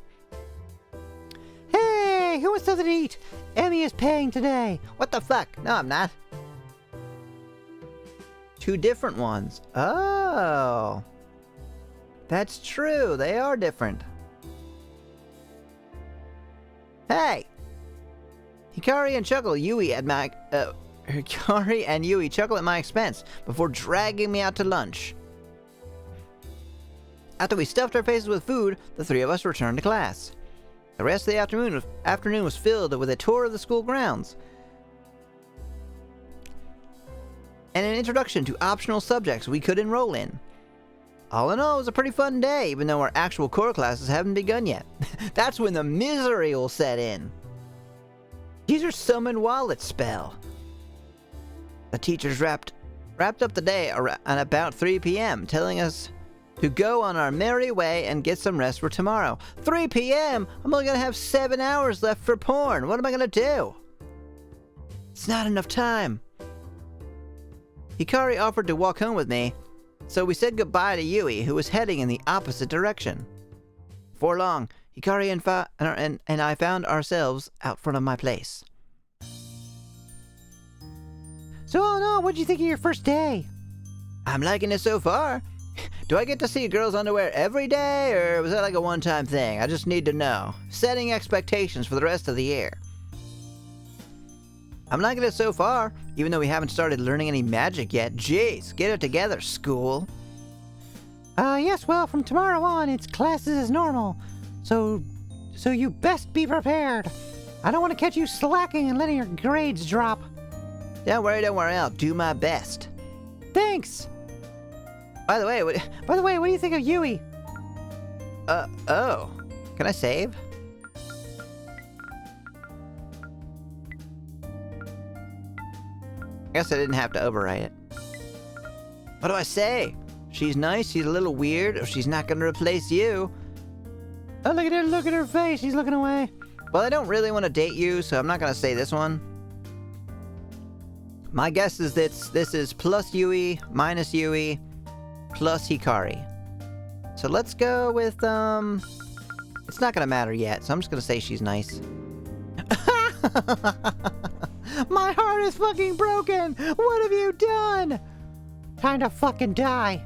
Hey, who wants something to eat? Emmy is paying today. What the fuck? No, I'm not. Two different ones. Oh. That's true. They are different. Hey. Hikari and Yui chuckle at my expense before dragging me out to lunch. After we stuffed our faces with food, the three of us returned to class. The rest of the afternoon was filled with a tour of the school grounds and an introduction to optional subjects we could enroll in. All in all, it was a pretty fun day, even though our actual core classes haven't begun yet. That's when the misery will set in. Use your summon wallet spell. The teachers wrapped up the day at about 3 p.m., telling us to go on our merry way and get some rest for tomorrow. 3 p.m.? I'm only gonna have 7 hours left for porn. What am I gonna do? It's not enough time. Hikari offered to walk home with me, so we said goodbye to Yui, who was heading in the opposite direction. Before long, Hikari and I found ourselves out front of my place. So, all in all, what'd you think of your first day? I'm liking it so far. Do I get to see girls' underwear every day, or was that like a one-time thing? I just need to know. Setting expectations for the rest of the year. I'm liking it so far, even though we haven't started learning any magic yet. Jeez, get it together, school. Yes, well, from tomorrow on, it's classes as normal. So you best be prepared. I don't want to catch you slacking and letting your grades drop. Don't worry, I'll do my best. Thanks! By the way, what do you think of Yui? Oh. Can I save? I guess I didn't have to overwrite it. What do I say? She's nice, she's a little weird, or she's not gonna replace you. Oh, look at her face, she's looking away. Well, I don't really want to date you, so I'm not gonna say this one. My guess is that this is plus Yui, minus Yui, plus Hikari. So let's go with, it's not gonna matter yet, so I'm just gonna say she's nice. My heart is fucking broken! What have you done? Time to fucking die.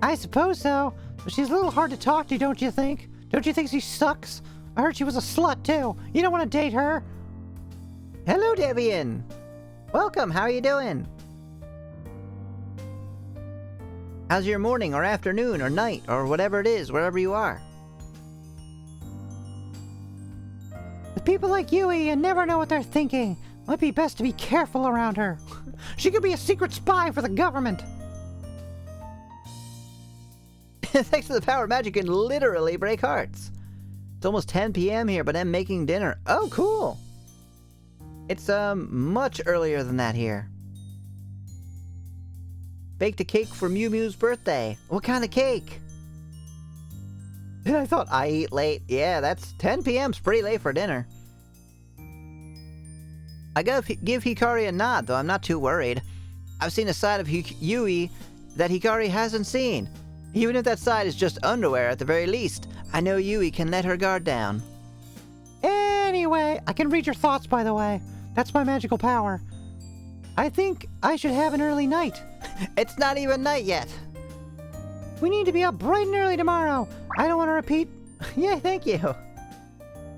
I suppose so, but she's a little hard to talk to, don't you think? Don't you think she sucks? I heard she was a slut, too. You don't want to date her. Hello, Debian. Welcome, how are you doing? How's your morning, or afternoon, or night, or whatever it is, wherever you are? With people like Yui, you never know what they're thinking. Might be best to be careful around her. She could be a secret spy for the government. Thanks to the power of magic, you can literally break hearts. It's almost 10 p.m. here, but I'm making dinner. Oh, cool. It's, much earlier than that here. Baked a cake for Mew Mew's birthday. What kind of cake? And I thought I eat late. Yeah, that's 10 p.m.'s pretty late for dinner. I gotta give Hikari a nod, though I'm not too worried. I've seen a side of Yui that Hikari hasn't seen. Even if that side is just underwear at the very least, I know Yui can let her guard down. Anyway, I can read your thoughts, by the way. That's my magical power. I think I should have an early night. It's not even night yet. We need to be up bright and early tomorrow. I don't want to repeat... Yeah, thank you. I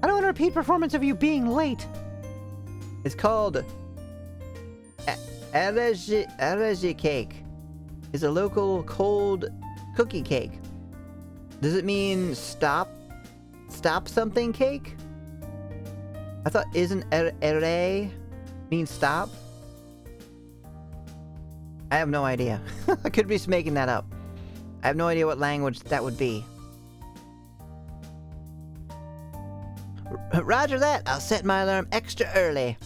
don't want to repeat performance of you being late. It's called Araji cake. It's a local cold cookie cake. Does it mean stop something cake? I thought isn't ere mean stop? I have no idea. I could be just making that up. I have no idea what language that would be. Roger that. I'll set my alarm extra early.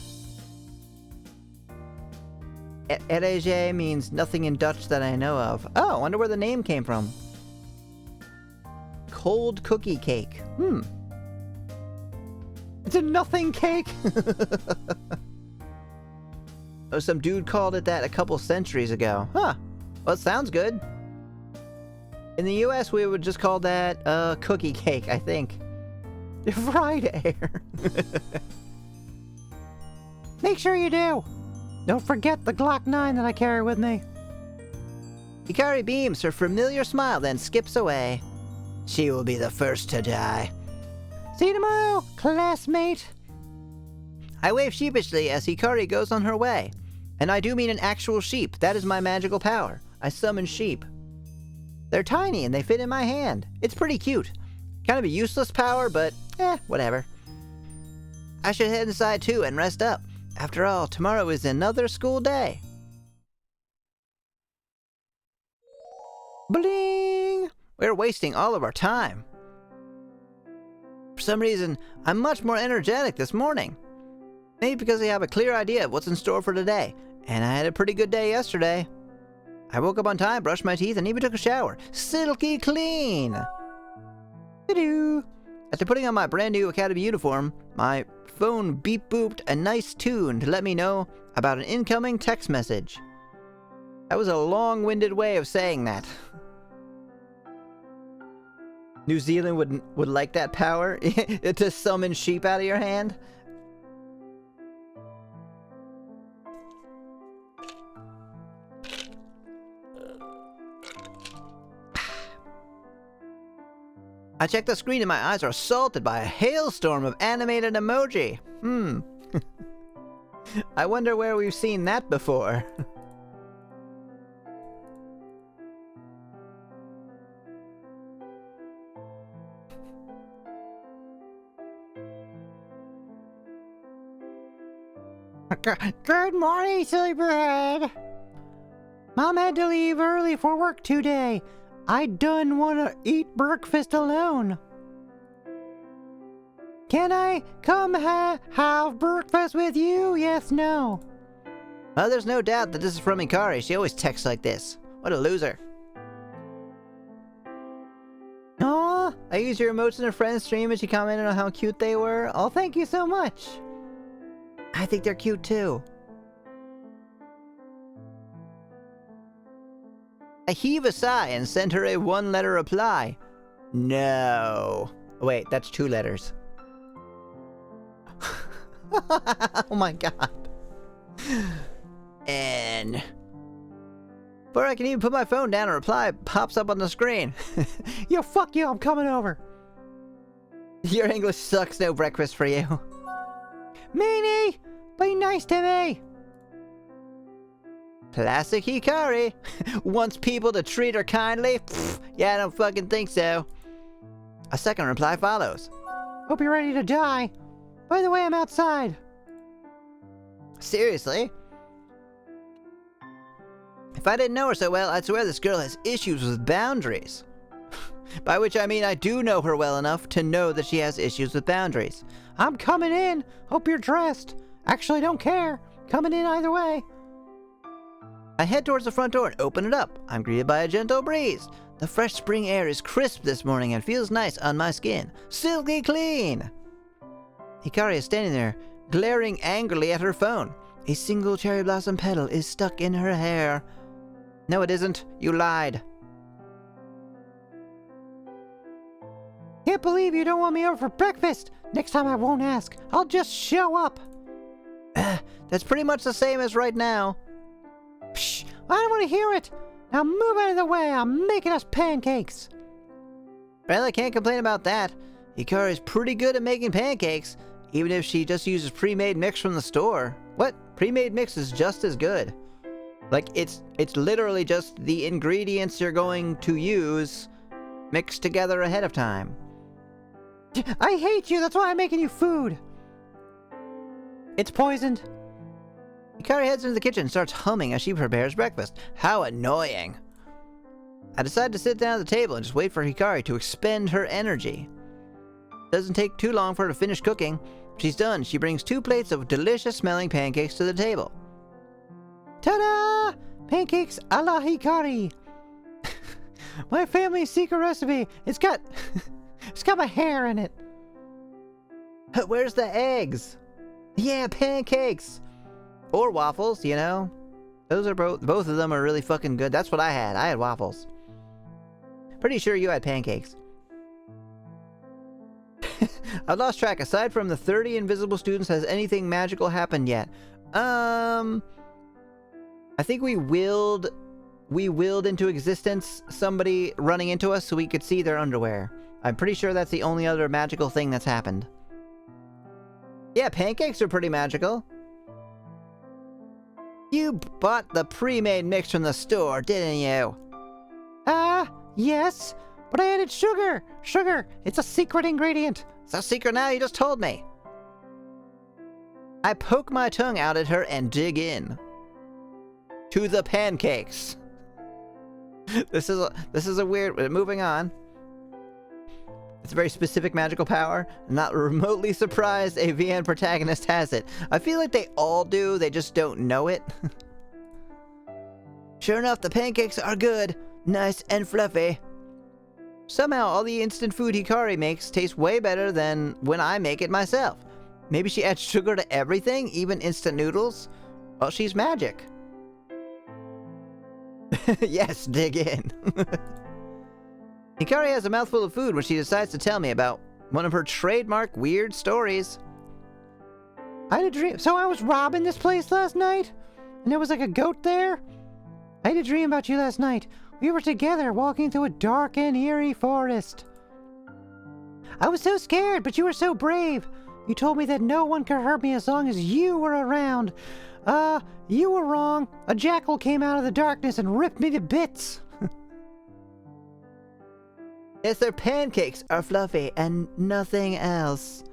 Erege means nothing in Dutch that I know of. Oh, I wonder where the name came from. Cold cookie cake. It's a nothing cake? Oh, some dude called it that a couple centuries ago. Huh. Well, it sounds good. In the US, we would just call that cookie cake, I think. Fried air. Make sure you do. Don't forget the Glock 9 that I carry with me. Hikari beams her familiar smile, then skips away. She will be the first to die. See you tomorrow, classmate. I wave sheepishly as Hikari goes on her way. And I do mean an actual sheep. That is my magical power. I summon sheep. They're tiny and they fit in my hand. It's pretty cute. Kind of a useless power, but whatever. I should head inside too and rest up. After all, tomorrow is another school day. Bling! We're wasting all of our time. For some reason, I'm much more energetic this morning. Maybe because I have a clear idea of what's in store for today. And I had a pretty good day yesterday. I woke up on time, brushed my teeth, and even took a shower. Silky clean! Doo-doo! After putting on my brand new Academy uniform, my phone beep-booped a nice tune to let me know about an incoming text message. That was a long-winded way of saying that. New Zealand would like that power to summon sheep out of your hand. I checked the screen and my eyes are assaulted by a hailstorm of animated emoji. I wonder where we've seen that before. Good morning, silly bird. Mom had to leave early for work today. I done wanna eat breakfast alone. Can I come have breakfast with you? Yes, no. Well, there's no doubt that this is from Hikari. She always texts like this. What a loser. Aw, I used your emotes in a friend's stream and she commented on how cute they were. oh, thank you so much. I think they're cute too. I heave a sigh and send her a one-letter reply. No. Wait, that's 2 letters. Oh my god. N. Before I can even put my phone down, a reply pops up on the screen. Yo, fuck you, I'm coming over. Your English sucks, no breakfast for you. Meanie, be nice to me. Classic Hikari. Wants people to treat her kindly? Pfft, yeah, I don't fucking think so. A second reply follows. Hope you're ready to die. By the way, I'm outside. Seriously? If I didn't know her so well, I'd swear this girl has issues with boundaries. By which I mean I do know her well enough to know that she has issues with boundaries. I'm coming in. Hope you're dressed. Actually, don't care. Coming in either way. I head towards the front door and open it up. I'm greeted by a gentle breeze. The fresh spring air is crisp this morning and feels nice on my skin. Silky clean! Hikari is standing there, glaring angrily at her phone. A single cherry blossom petal is stuck in her hair. No, it isn't. You lied. Can't believe you don't want me over for breakfast. Next time I won't ask. I'll just show up. That's pretty much the same as right now. Psh, I don't want to hear it. Now move out of the way. I'm making us pancakes. Well, I can't complain about that. Hikari's pretty good at making pancakes, even if she just uses pre-made mix from the store. What? Pre-made mix is just as good. Like, it's literally just the ingredients you're going to use mixed together ahead of time. I hate you. That's why I'm making you food. It's poisoned. Hikari heads into the kitchen and starts humming as she prepares breakfast. How annoying. I decide to sit down at the table and just wait for Hikari to expend her energy. Doesn't take too long for her to finish cooking. When she's done, she brings 2 plates of delicious smelling pancakes to the table. Ta-da! Pancakes a la Hikari. My family's secret recipe. It's got my hair in it. Where's the eggs? Yeah, pancakes. Or waffles, you know. Those are both of them are really fucking good. That's what I had. I had waffles. Pretty sure you had pancakes. I've lost track. Aside from the 30 invisible students, has anything magical happened yet? I think we willed into existence somebody running into us so we could see their underwear. I'm pretty sure that's the only other magical thing that's happened. Yeah, pancakes are pretty magical. You bought the pre-made mix from the store, didn't you? Yes, but I added sugar. Sugar, it's a secret ingredient. It's a secret now, you just told me. I poke my tongue out at her and dig in. To the pancakes. This is a weird... Moving on. It's a very specific magical power. I'm not remotely surprised a VN protagonist has it. I feel like they all do, they just don't know it. Sure enough, the pancakes are good. Nice and fluffy. Somehow, all the instant food Hikari makes tastes way better than when I make it myself. Maybe she adds sugar to everything, even instant noodles? Well, she's magic. Yes, dig in. Hikari has a mouthful of food when she decides to tell me about one of her trademark weird stories. I had a dream. So I was robbing this place last night, and there was like a goat there. I had a dream about you last night. We were together walking through a dark and eerie forest. I was so scared, but you were so brave. You told me that no one could hurt me as long as you were around. You were wrong. A jackal came out of the darkness and ripped me to bits. Yes, their pancakes are fluffy and nothing else.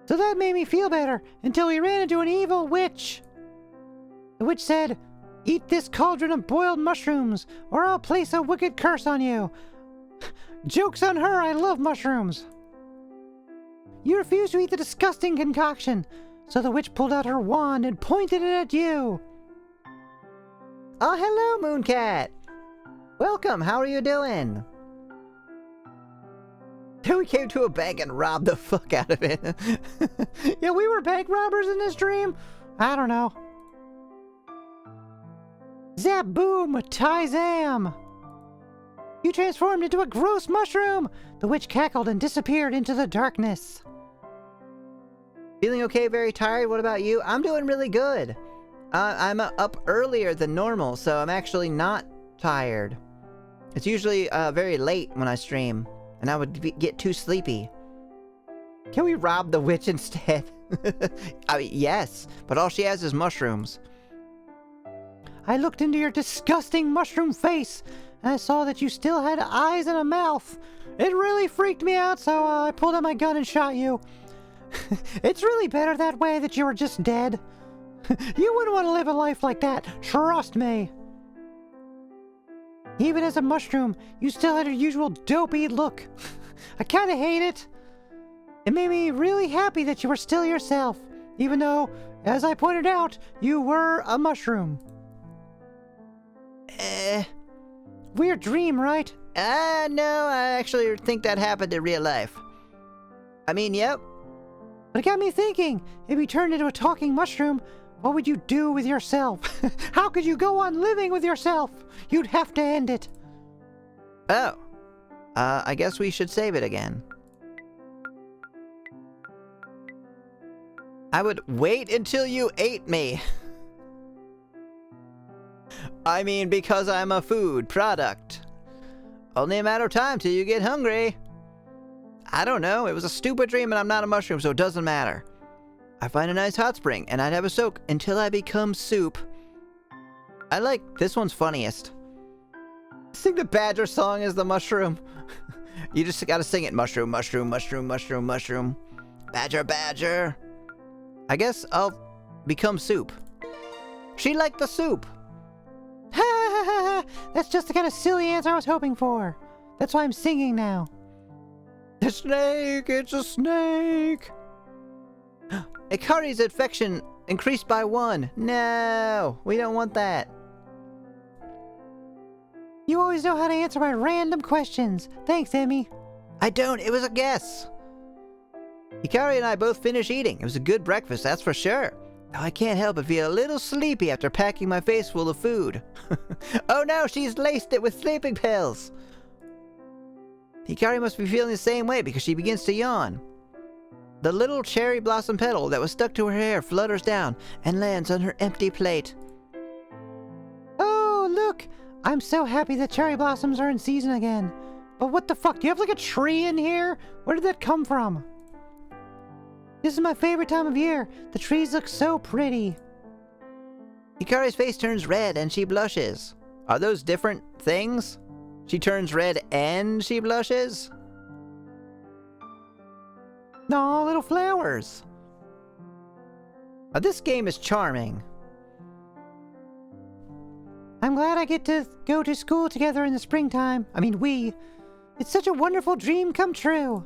So that made me feel better until we ran into an evil witch. The witch said, "Eat this cauldron of boiled mushrooms, or I'll place a wicked curse on you." Joke's on her, I love mushrooms. You refused to eat the disgusting concoction, so the witch pulled out her wand and pointed it at you. Oh, hello, Mooncat. Welcome, how are you doing? Then we came to a bank and robbed the fuck out of it. Yeah, we were bank robbers in this dream? I don't know. Zap boom, Ty-zam! You transformed into a gross mushroom! The witch cackled and disappeared into the darkness. Feeling okay, very tired? What about you? I'm doing really good. I'm up earlier than normal, so I'm actually not tired. It's usually very late when I stream, and I would get too sleepy. Can we rob the witch instead? I mean, yes, but all she has is mushrooms. I looked into your disgusting mushroom face, and I saw that you still had eyes and a mouth. It really freaked me out, so I pulled out my gun and shot you. It's really better that way that you were just dead. You wouldn't want to live a life like that, trust me. Even as a mushroom, you still had your usual dopey look. I kinda hate it. It made me really happy that you were still yourself, even though, as I pointed out, you were a mushroom. Weird dream, right? No, I actually think that happened in real life. I mean, yep. But it got me thinking, if you turned into a talking mushroom, what would you do with yourself? How could you go on living with yourself? You'd have to end it. Oh. I guess we should save it again. I would wait until you ate me. I mean, because I'm a food product. Only a matter of time till you get hungry. I don't know, it was a stupid dream and I'm not a mushroom, so it doesn't matter. I find a nice hot spring and I'd have a soak until I become soup. I like this one's funniest. Sing the badger song as the mushroom. You just gotta sing it. Mushroom, mushroom, mushroom, mushroom, mushroom. Badger, badger. I guess I'll become soup. She liked the soup. Ha ha ha ha! That's just the kind of silly answer I was hoping for. That's why I'm singing now. The snake, it's a snake. Hikari's infection increased by 1. No, we don't want that. You always know how to answer my random questions. Thanks, Emmy. I don't, it was a guess. Hikari and I both finished eating. It was a good breakfast, that's for sure. Though I can't help but feel a little sleepy after packing my face full of food. Oh no, she's laced it with sleeping pills. Hikari must be feeling the same way because she begins to yawn. The little cherry blossom petal that was stuck to her hair flutters down and lands on her empty plate. Oh, look! I'm so happy that cherry blossoms are in season again. But what the fuck? Do you have like a tree in here? Where did that come from? This is my favorite time of year. The trees look so pretty. Hikari's face turns red and she blushes. Are those different things? She turns red and she blushes? No, little flowers. This game is charming. I'm glad I get to go to school together in the springtime. I mean, It's such a wonderful dream come true.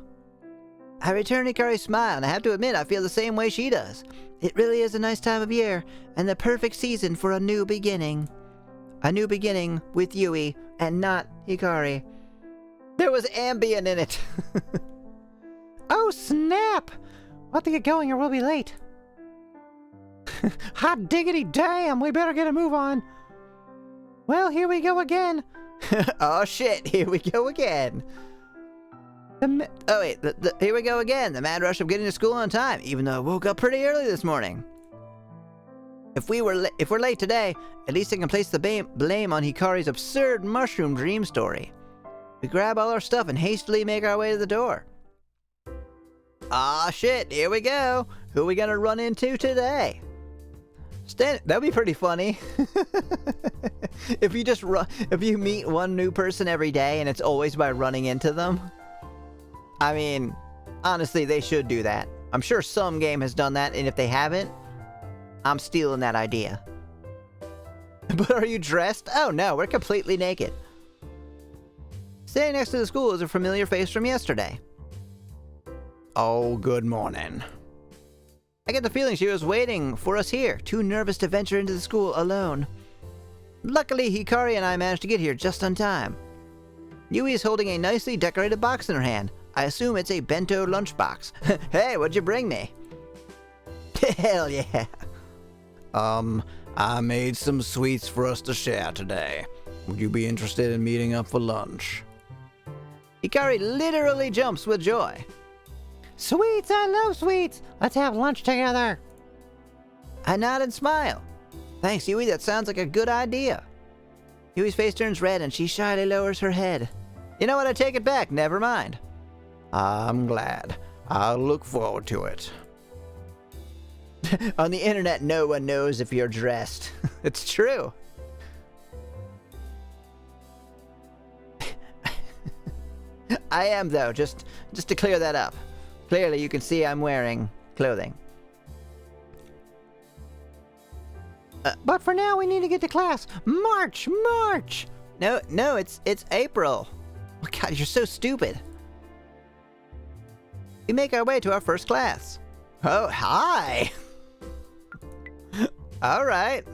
I return Hikari's smile, and I have to admit I feel the same way she does. It really is a nice time of year, and the perfect season for a new beginning. A new beginning with Yui, and not Hikari. There was Ambien in it. Oh, snap! We'll have to get going or we'll be late. Hot diggity damn, we better get a move on. Well, here we go again. Oh shit, here we go again. Here we go again. The mad rush of getting to school on time, even though I woke up pretty early this morning. If we're late today, at least I can place the blame on Hikari's absurd mushroom dream story. We grab all our stuff and hastily make our way to the door. Ah shit, here we go. Who are we gonna run into today? That'd be pretty funny. If you meet one new person every day and it's always by running into them. I mean, honestly, they should do that. I'm sure some game has done that, and if they haven't, I'm stealing that idea. But are you dressed? Oh no, we're completely naked. Standing next to the school is a familiar face from yesterday. Oh, good morning. I get the feeling she was waiting for us here, too nervous to venture into the school alone. Luckily, Hikari and I managed to get here just on time. Yui is holding a nicely decorated box in her hand. I assume it's a bento lunchbox. Hey, what'd you bring me? Hell yeah. I made some sweets for us to share today. Would you be interested in meeting up for lunch? Hikari literally jumps with joy. Sweets, I love sweets. Let's have lunch together. I nod and smile. Thanks, Yui, that sounds like a good idea. Yui's face turns red and she shyly lowers her head. You know what, I take it back, never mind. I'm glad. I'll look forward to it. On the internet, no one knows if you're dressed. It's true. I am, though, just to clear that up. Clearly, you can see I'm wearing clothing. But for now, we need to get to class. March! March! No, it's April. Oh, God, you're so stupid. We make our way to our first class. Oh, hi! All right.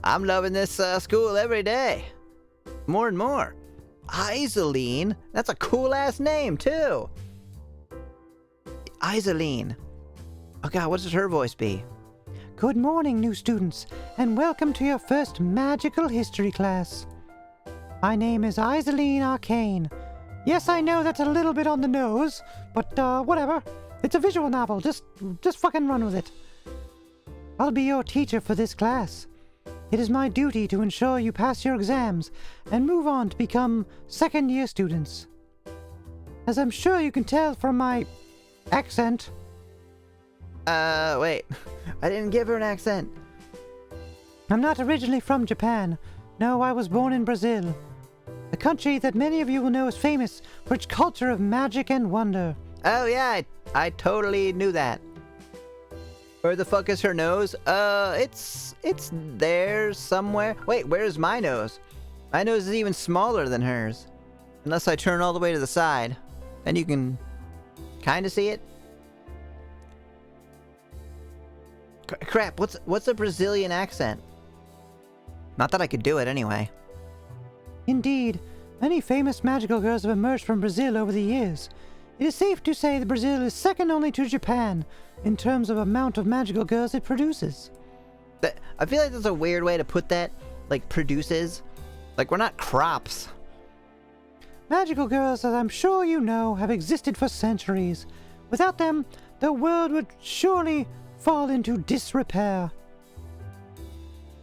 I'm loving this school every day. More and more. Isoline? That's a cool-ass name, too. Isoline. Oh, God, what does her voice be? Good morning, new students, and welcome to your first magical history class. My name is Isoline Arcane. Yes, I know that's a little bit on the nose, but whatever. It's a visual novel. Just fucking run with it. I'll be your teacher for this class. It is my duty to ensure you pass your exams and move on to become second-year students. As I'm sure you can tell from my accent. Wait. I didn't give her an accent. I'm not originally from Japan. No, I was born in Brazil. A country that many of you will know is famous for its culture of magic and wonder. Oh, yeah, I totally knew that. Where the fuck is her nose? It's there somewhere. Wait, where's my nose? My nose is even smaller than hers. Unless I turn all the way to the side. Then you can kind of see it. Crap, what's a Brazilian accent? Not that I could do it anyway. Indeed, many famous magical girls have emerged from Brazil over the years. It is safe to say that Brazil is second only to Japan in terms of amount of magical girls it produces. I feel like that's a weird way to put that. Like, produces. Like, we're not crops. Magical girls, as I'm sure you know, have existed for centuries. Without them, the world would surely fall into disrepair.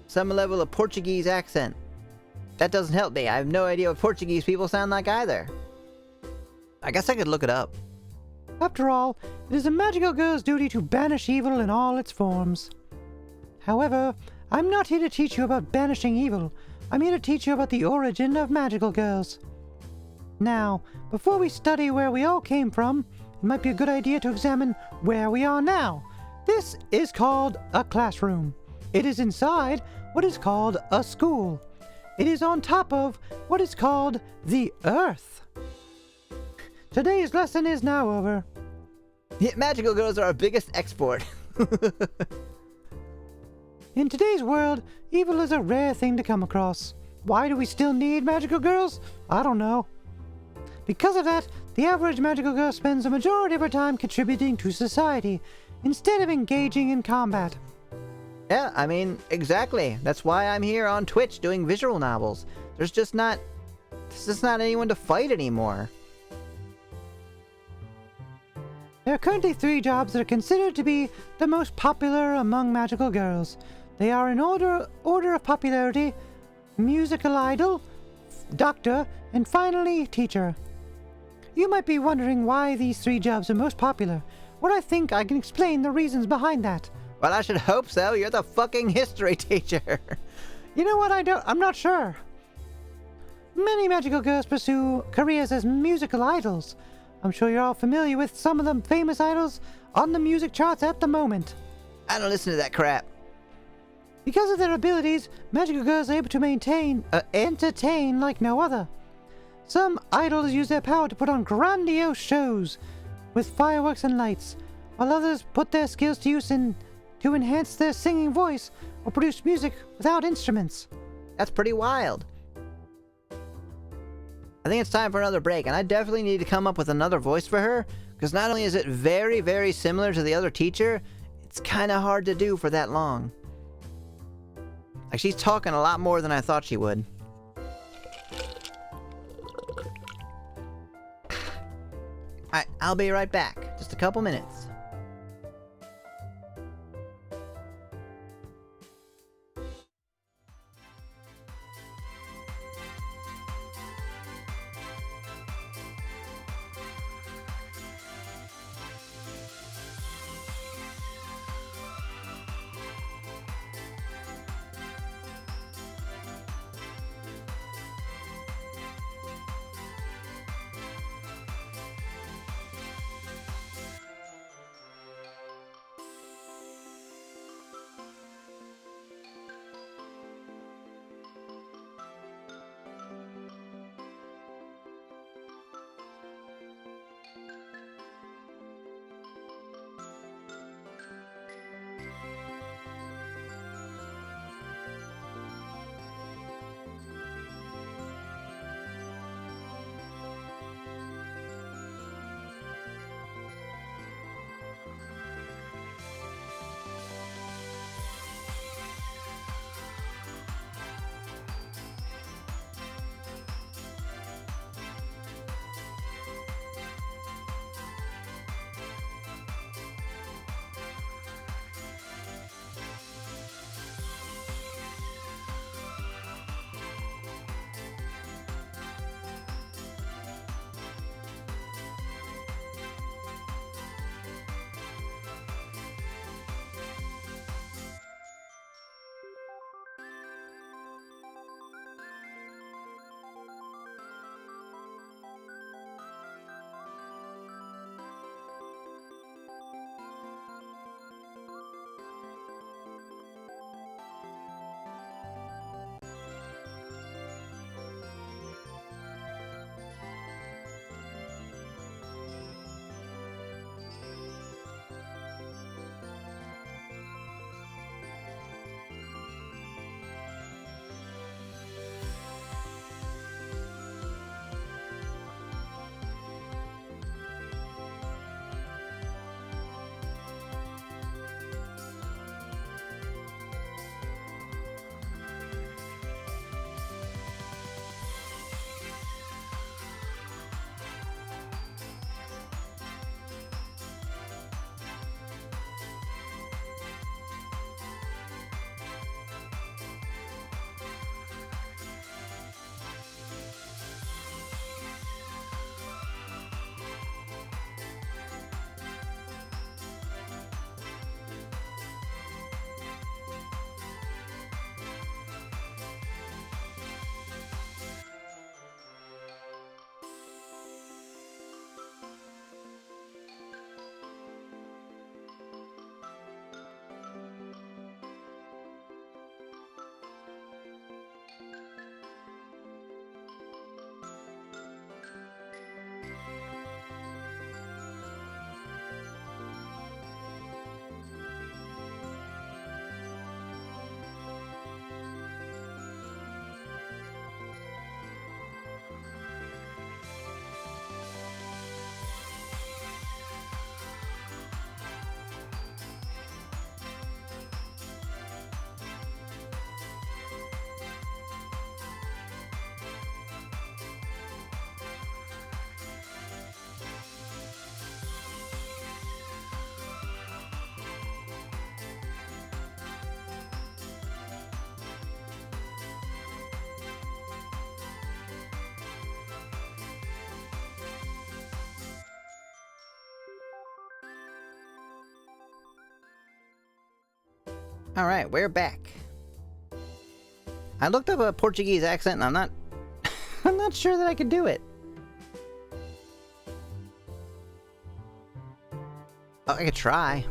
Some level of Portuguese accent. That doesn't help me. I have no idea what Portuguese people sound like either. I guess I could look it up. After all, it is a magical girl's duty to banish evil in all its forms. However, I'm not here to teach you about banishing evil. I'm here to teach you about the origin of magical girls. Now, before we study where we all came from, it might be a good idea to examine where we are now. This is called a classroom. It is inside what is called a school. It is on top of what is called the Earth. Today's lesson is now over. Yeah, magical girls are our biggest export. In today's world, evil is a rare thing to come across. Why do we still need magical girls? I don't know. Because of that, the average magical girl spends a majority of her time contributing to society, instead of engaging in combat. Yeah, I mean, exactly. That's why I'm here on Twitch doing visual novels. There's just not anyone to fight anymore. There are currently 3 jobs that are considered to be the most popular among magical girls. They are in order of popularity: musical idol, doctor, and finally teacher. You might be wondering why these 3 jobs are most popular. Well, I think I can explain the reasons behind that. Well, I should hope so. You're the fucking history teacher. You know what? I'm not sure. Many magical girls pursue careers as musical idols. I'm sure you're all familiar with some of the famous idols on the music charts at the moment. I don't listen to that crap. Because of their abilities, magical girls are able to entertain like no other. Some idols use their power to put on grandiose shows with fireworks and lights, while others put their skills to use to enhance their singing voice or produce music without instruments. That's pretty wild. I think it's time for another break, and I definitely need to come up with another voice for her, because not only is it very, very similar to the other teacher, it's kind of hard to do for that long. Like, she's talking a lot more than I thought she would. Alright, I'll be right back. Just a couple minutes. Alright, we're back. I looked up a Portuguese accent and I'm not I'm not sure that I could do it. Oh, I could try.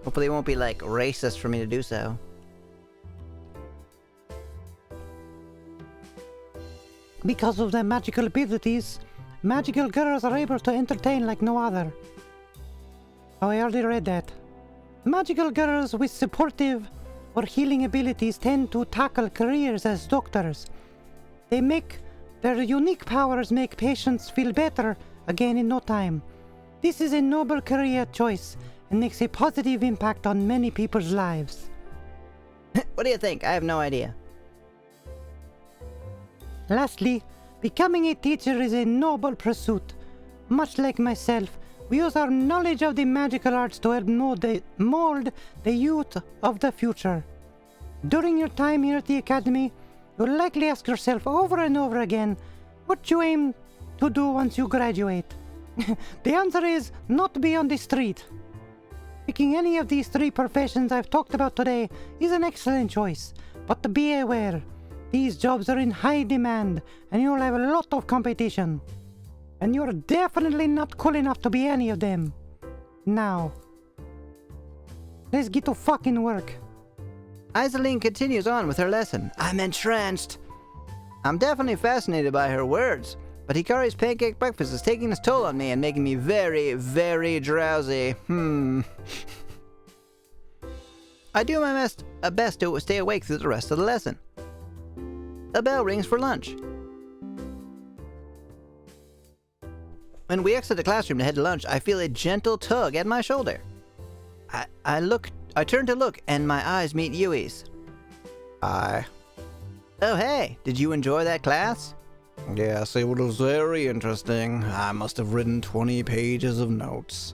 Hopefully it won't be like racist for me to do so. Because of their magical abilities, magical girls are able to entertain like no other. Oh, I already read that. Magical girls with supportive or healing abilities tend to tackle careers as doctors. Their unique powers make patients feel better again in no time. This is a noble career choice and makes a positive impact on many people's lives. What do you think? I have no idea. Lastly, becoming a teacher is a noble pursuit. Much like myself, we use our knowledge of the magical arts to help mold the youth of the future. During your time here at the Academy, you'll likely ask yourself over and over again what you aim to do once you graduate. The answer is not to be on the street. Picking any of these 3 professions I've talked about today is an excellent choice, but be aware, these jobs are in high demand and you'll have a lot of competition. And you're definitely not cool enough to be any of them. Now, let's get to fucking work. Isaline continues on with her lesson. I'm entranced. I'm definitely fascinated by her words, but Hikari's pancake breakfast is taking its toll on me and making me very, very drowsy. I do my best to stay awake through the rest of the lesson. A bell rings for lunch. When we exit the classroom to head to lunch, I feel a gentle tug at my shoulder. I turn to look, and my eyes meet Yui's. Hi. Oh hey, did you enjoy that class? Yes, it was very interesting. I must have written 20 pages of notes.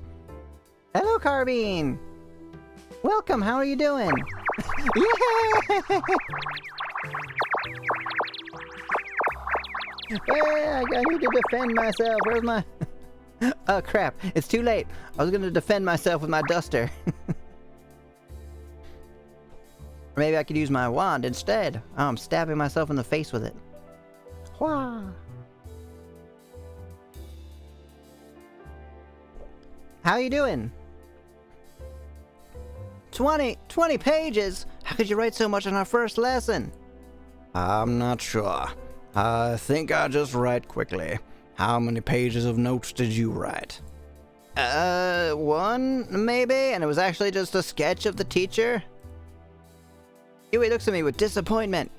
Hello, Carbine! Welcome, how are you doing? Yeah! I need to defend myself. Where's my... Oh crap, it's too late. I was gonna defend myself with my duster. Or maybe I could use my wand instead. Oh, I'm stabbing myself in the face with it. Wah. How you doing? 20 pages? How could you write so much on our first lesson? I'm not sure. I think I just write quickly. How many pages of notes did you write? 1, maybe? And it was actually just a sketch of the teacher? Yui looks at me with disappointment.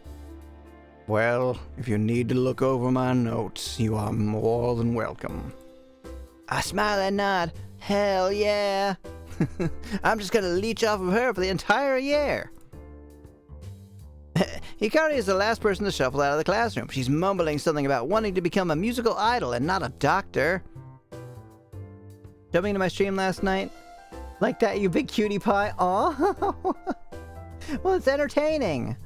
Well, if you need to look over my notes, you are more than welcome. I smile and nod. Hell yeah! I'm just gonna leech off of her for the entire year. Hikari is the last person to shuffle out of the classroom. She's mumbling something about wanting to become a musical idol and not a doctor. Jumping into my stream last night. Like that, you big cutie pie. Aw. Well, it's entertaining.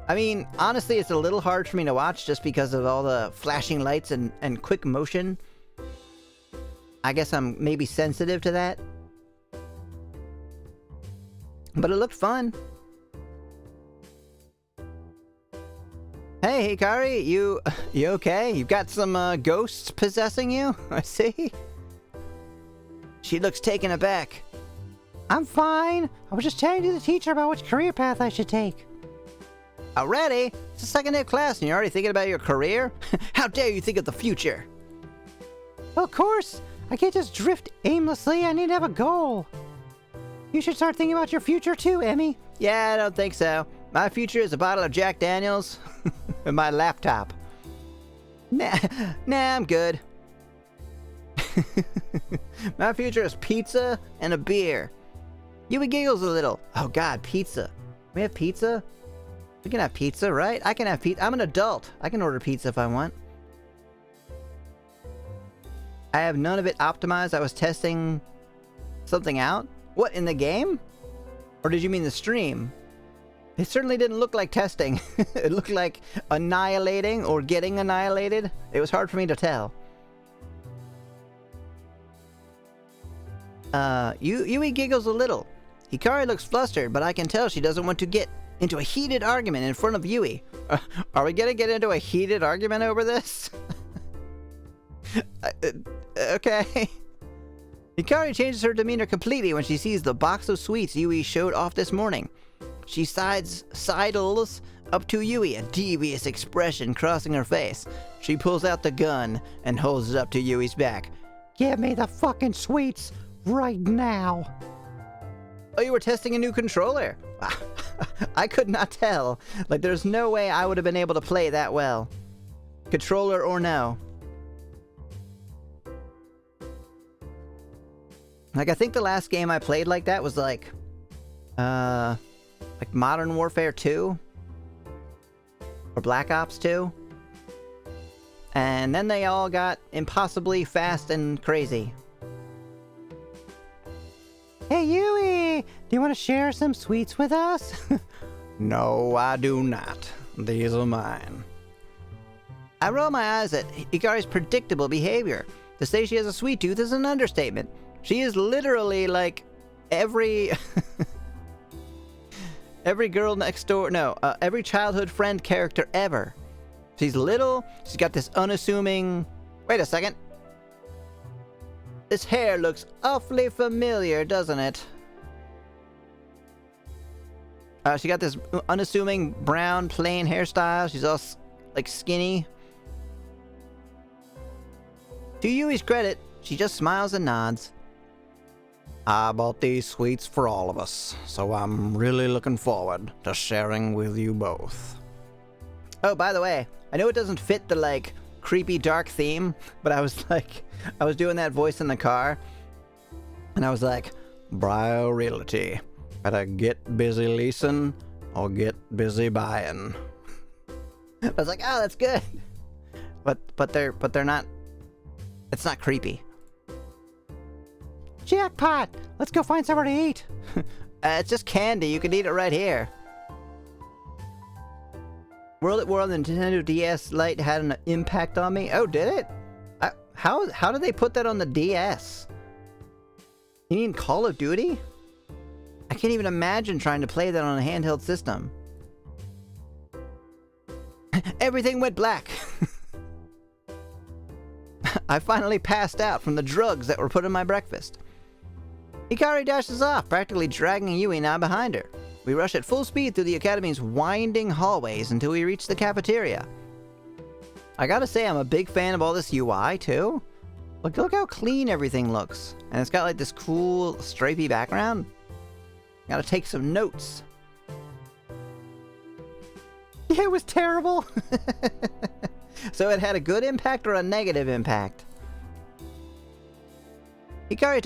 I mean, honestly, it's a little hard for me to watch just because of all the flashing lights and quick motion. I guess I'm maybe sensitive to that. But it looked fun. Hey, Hikari, you okay? You've got some ghosts possessing you? I see. She looks taken aback. I'm fine. I was just chatting to the teacher about which career path I should take. Already? It's the second day of class and you're already thinking about your career? How dare you think of the future? Of course. I can't just drift aimlessly. I need to have a goal. You should start thinking about your future too, Emmy. Yeah, I don't think so. My future is a bottle of Jack Daniels and my laptop. Nah, I'm good. My future is pizza and a beer. Yui giggles a little. Oh god, pizza. We have pizza? We can have pizza, right? I can have pizza. I'm an adult. I can order pizza if I want. I have none of it optimized. I was testing something out. What, in the game? Or did you mean the stream? It certainly didn't look like testing. It looked like annihilating or getting annihilated. It was hard for me to tell. Yui giggles a little. Hikari looks flustered, but I can tell she doesn't want to get into a heated argument in front of Yui. Are we gonna get into a heated argument over this? Okay. Hikari changes her demeanor completely when she sees the box of sweets Yui showed off this morning. She sidles up to Yui, a devious expression crossing her face. She pulls out the gun and holds it up to Yui's back. Give me the fucking sweets right now. Oh, you were testing a new controller? I could not tell. Like, there's no way I would have been able to play that well. Controller or no. Like, I think the last game I played like that was like Modern Warfare 2? Or Black Ops 2? And then they all got impossibly fast and crazy. Hey, Yui! Do you want to share some sweets with us? No, I do not. These are mine. I roll my eyes at Hikari's predictable behavior. To say she has a sweet tooth is an understatement. She is literally like every every girl next door, every childhood friend character ever. She's little, she's got this unassuming... Wait a second. This hair looks awfully familiar, doesn't it? She got this unassuming brown plain hairstyle. She's all like skinny. To Yui's credit, she just smiles and nods. I bought these sweets for all of us, so I'm really looking forward to sharing with you both. Oh, by the way, I know it doesn't fit the, like, creepy dark theme, but I was doing that voice in the car, and I was like, Briar Realty. Better get busy leasing or get busy buying. I was like, oh, that's good. But they're not, it's not creepy. Jackpot! Let's go find somewhere to eat. It's just candy. You can eat it right here. World at War, the Nintendo DS Lite had an impact on me. Oh, did it? How did they put that on the DS? You mean Call of Duty? I can't even imagine trying to play that on a handheld system. Everything went black. I finally passed out from the drugs that were put in my breakfast. Hikari dashes off, practically dragging Yui and I behind her. We rush at full speed through the Academy's winding hallways until we reach the cafeteria. I gotta say, I'm a big fan of all this UI, too. Look how clean everything looks. And it's got like this cool, stripy background. Gotta take some notes. Yeah, it was terrible. So it had a good impact or a negative impact? Hikari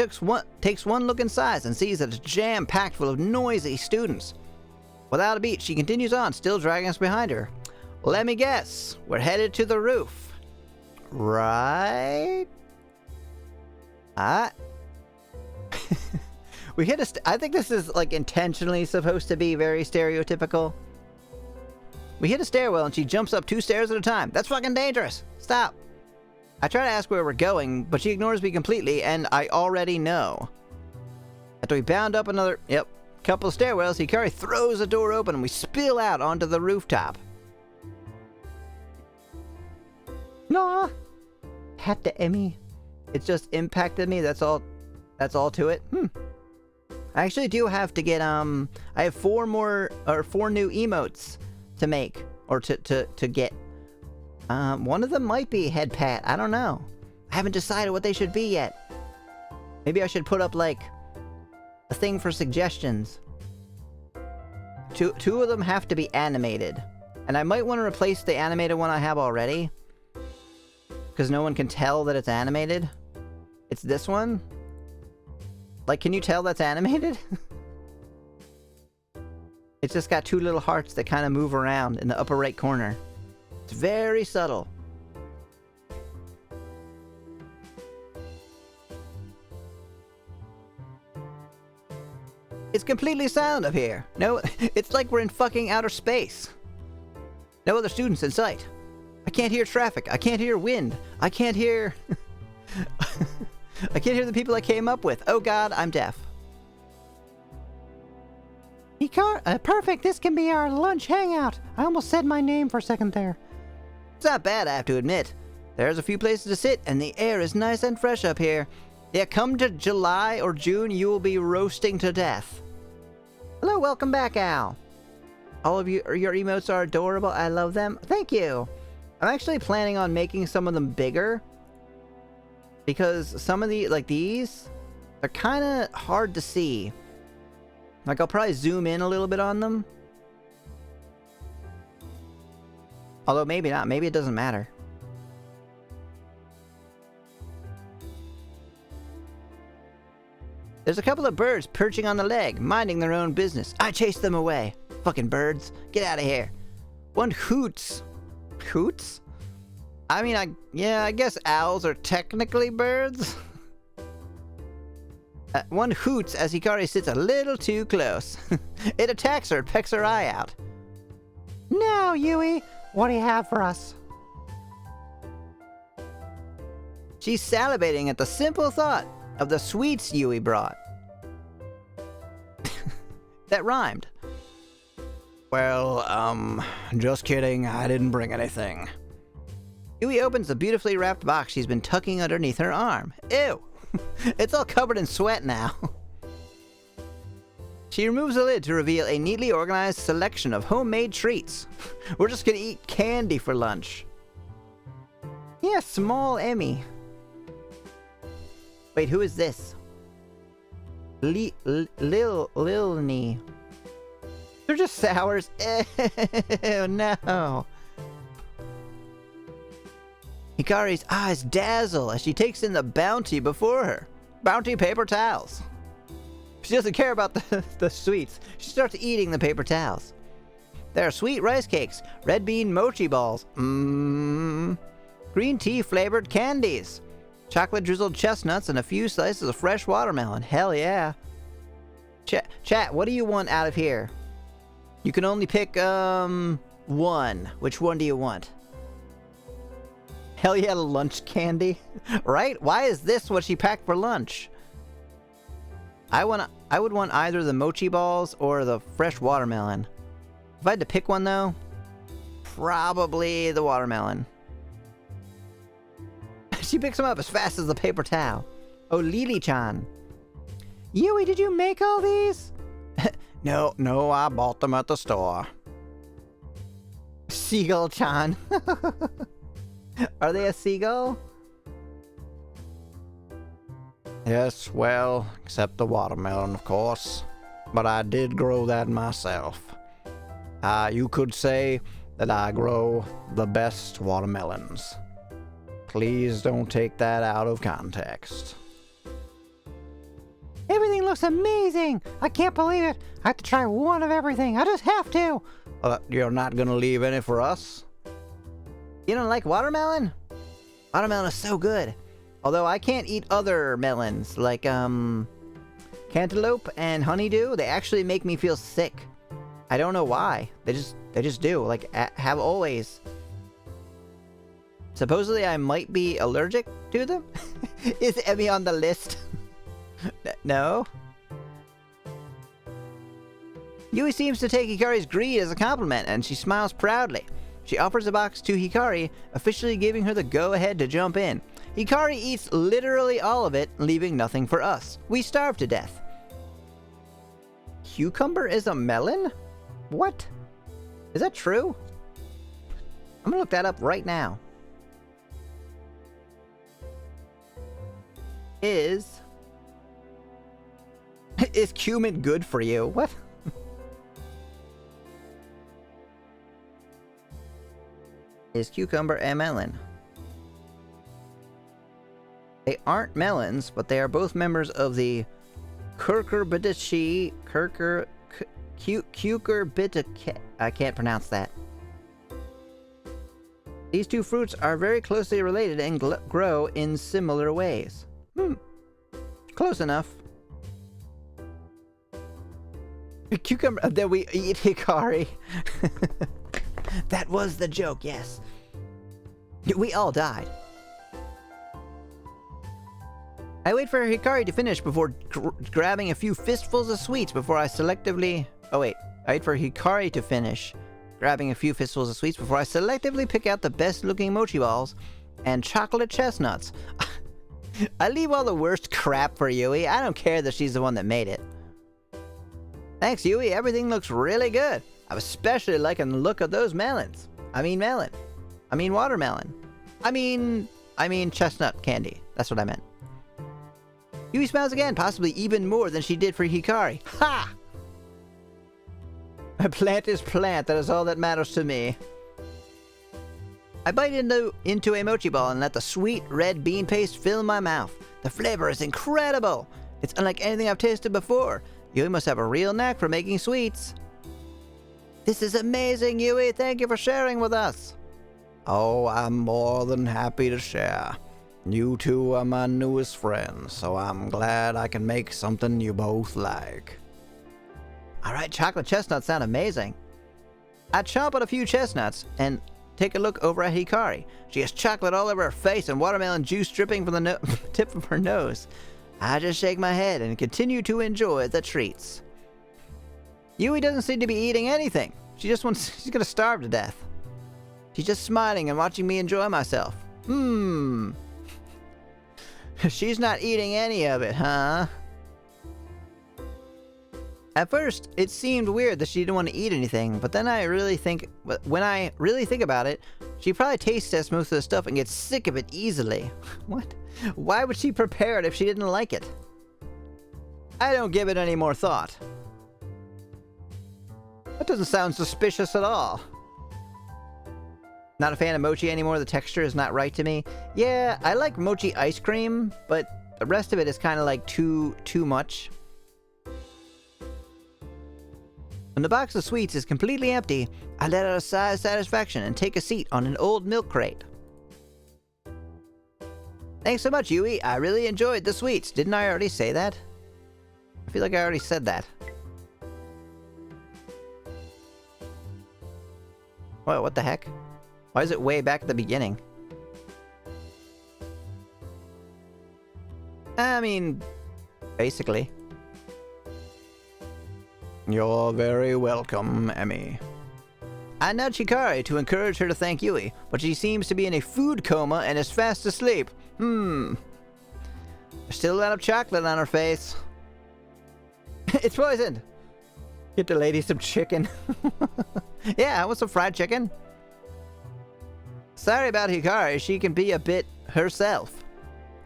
takes one look inside and sees that it's jam-packed full of noisy students. Without a beat, she continues on, still dragging us behind her. Let me guess, we're headed to the roof. Right? We hit I think this is like intentionally supposed to be very stereotypical. We hit a stairwell and she jumps up 2 stairs at a time. That's fucking dangerous. Stop. I try to ask where we're going, but she ignores me completely, and I already know. After we bound up another, couple of stairwells, Hikari throws the door open and we spill out onto the rooftop. No. Hat to Emmy. It's just impacted me, that's all to it. I actually do have to get, I have 4 new emotes to make, or to get. One of them might be head pat. I don't know. I haven't decided what they should be yet. Maybe I should put up, like, a thing for suggestions. Two of them have to be animated. And I might want to replace the animated one I have already. Because no one can tell that it's animated. It's this one. Like, can you tell that's animated? It's just got 2 little hearts that kind of move around in the upper right corner. It's very subtle. It's completely silent up here. No, it's like we're in fucking outer space. No other students in sight. I can't hear traffic. I can't hear wind. I can't hear... I can't hear the people I came up with. Oh god, I'm deaf. Perfect, this can be our lunch hangout. I almost said my name for a second there. It's not bad, I have to admit. There's a few places to sit, and the air is nice and fresh up here. Yeah, come to July or June, you will be roasting to death. Hello, welcome back, Al. All of your emotes are adorable. I love them. Thank you. I'm actually planning on making some of them bigger. Because some of these, they're kind of hard to see. Like, I'll probably zoom in a little bit on them. Although, maybe not. Maybe it doesn't matter. There's a couple of birds perching on the leg, minding their own business. I chased them away. Fucking birds. Get out of here. One hoots. Hoots? I mean, I guess owls are technically birds. One hoots as Hikari sits a little too close. It attacks her and pecks her eye out. Now, Yui, what do you have for us? She's salivating at the simple thought of the sweets Yui brought. That rhymed. Well, just kidding. I didn't bring anything. Yui opens the beautifully wrapped box she's been tucking underneath her arm. Ew! It's all covered in sweat now. She removes the lid to reveal a neatly organized selection of homemade treats. We're just gonna eat candy for lunch. Yeah, small Emmy. Wait, who is this? Lilny. They're just sours. Ew, no. Hikari's eyes dazzle as she takes in the bounty before her. Bounty paper towels. She doesn't care about the sweets. She starts eating the paper towels. There are sweet rice cakes, red bean mochi balls, green tea flavored candies, chocolate drizzled chestnuts, and a few slices of fresh watermelon. Hell yeah. Chat, what do you want out of here? You can only pick, one. Which one do you want? Hell yeah, lunch candy. Right? Why is this what she packed for lunch? I would want either the mochi balls or the fresh watermelon. If I had to pick one though, probably the watermelon. She picks them up as fast as the paper towel. Oh, Lily-chan. Yui, did you make all these? No, I bought them at the store. Seagull-chan. Are they a seagull? Yes, well, except the watermelon, of course. But I did grow that myself. You could say that I grow the best watermelons. Please don't take that out of context. Everything looks amazing! I can't believe it! I have to try one of everything. I just have to! You're not gonna leave any for us? You don't like watermelon? Watermelon is so good. Although I can't eat other melons, like, cantaloupe and honeydew. They actually make me feel sick. I don't know why. They just do. Like, have always. Supposedly I might be allergic to them? Is Emmy on the list? No? Yui seems to take Hikari's greed as a compliment, and she smiles proudly. She offers a box to Hikari, officially giving her the go-ahead to jump in. Hikari eats literally all of it, leaving nothing for us. We starve to death. Cucumber is a melon? What? Is that true? I'm gonna look that up right now. Is cumin good for you? What? Is cucumber a melon? They aren't melons, but they are both members of the Cucurbitaceae. I can't pronounce that. These two fruits are very closely related and grow in similar ways. Close enough. Cucumber. Then we eat Hikari. That was the joke, yes. We all died. I wait for Hikari to finish before grabbing a few fistfuls of sweets before I selectively Oh wait, I wait for Hikari to finish, grabbing a few fistfuls of sweets before I selectively pick out the best looking mochi balls and chocolate chestnuts. I leave all the worst crap for Yui. I don't care that she's the one that made it. Thanks, Yui. Everything looks really good. I'm especially liking the look of those melons. I mean melon. I mean watermelon. I mean chestnut candy. That's what I meant. Yui smiles again, possibly even more than she did for Hikari. Ha! A plant is plant. That is all that matters to me. I bite into a mochi ball and let the sweet red bean paste fill my mouth. The flavor is incredible. It's unlike anything I've tasted before. Yui must have a real knack for making sweets. This is amazing, Yui. Thank you for sharing with us. Oh, I'm more than happy to share. You two are my newest friends, so I'm glad I can make something you both like. Alright, chocolate chestnuts sound amazing. I chomp on a few chestnuts and take a look over at Hikari. She has chocolate all over her face and watermelon juice dripping from the tip of her nose. I just shake my head and continue to enjoy the treats. Yui doesn't seem to be eating anything. She's gonna starve to death. She's just smiling and watching me enjoy myself. She's not eating any of it, huh? At first, it seemed weird that she didn't want to eat anything, but then when I really think about it, she probably taste tests most of the stuff and gets sick of it easily. What? Why would she prepare it if she didn't like it? I don't give it any more thought. That doesn't sound suspicious at all. Not a fan of mochi anymore. The texture is not right to me. Yeah, I like mochi ice cream, but the rest of it is kind of like too much. When the box of sweets is completely empty, I let out a sigh of satisfaction and take a seat on an old milk crate. Thanks so much, Yui. I really enjoyed the sweets. Didn't I already say that? I feel like I already said that. Whoa, what the heck? Why is it way back at the beginning? I mean, basically. You're very welcome, Emmy. I nudge Hikari to encourage her to thank Yui, but she seems to be in a food coma and is fast asleep. There's still a lot of chocolate on her face. It's poisoned! Get the lady some chicken. Yeah, I want some fried chicken. Sorry about Hikari, she can be a bit herself.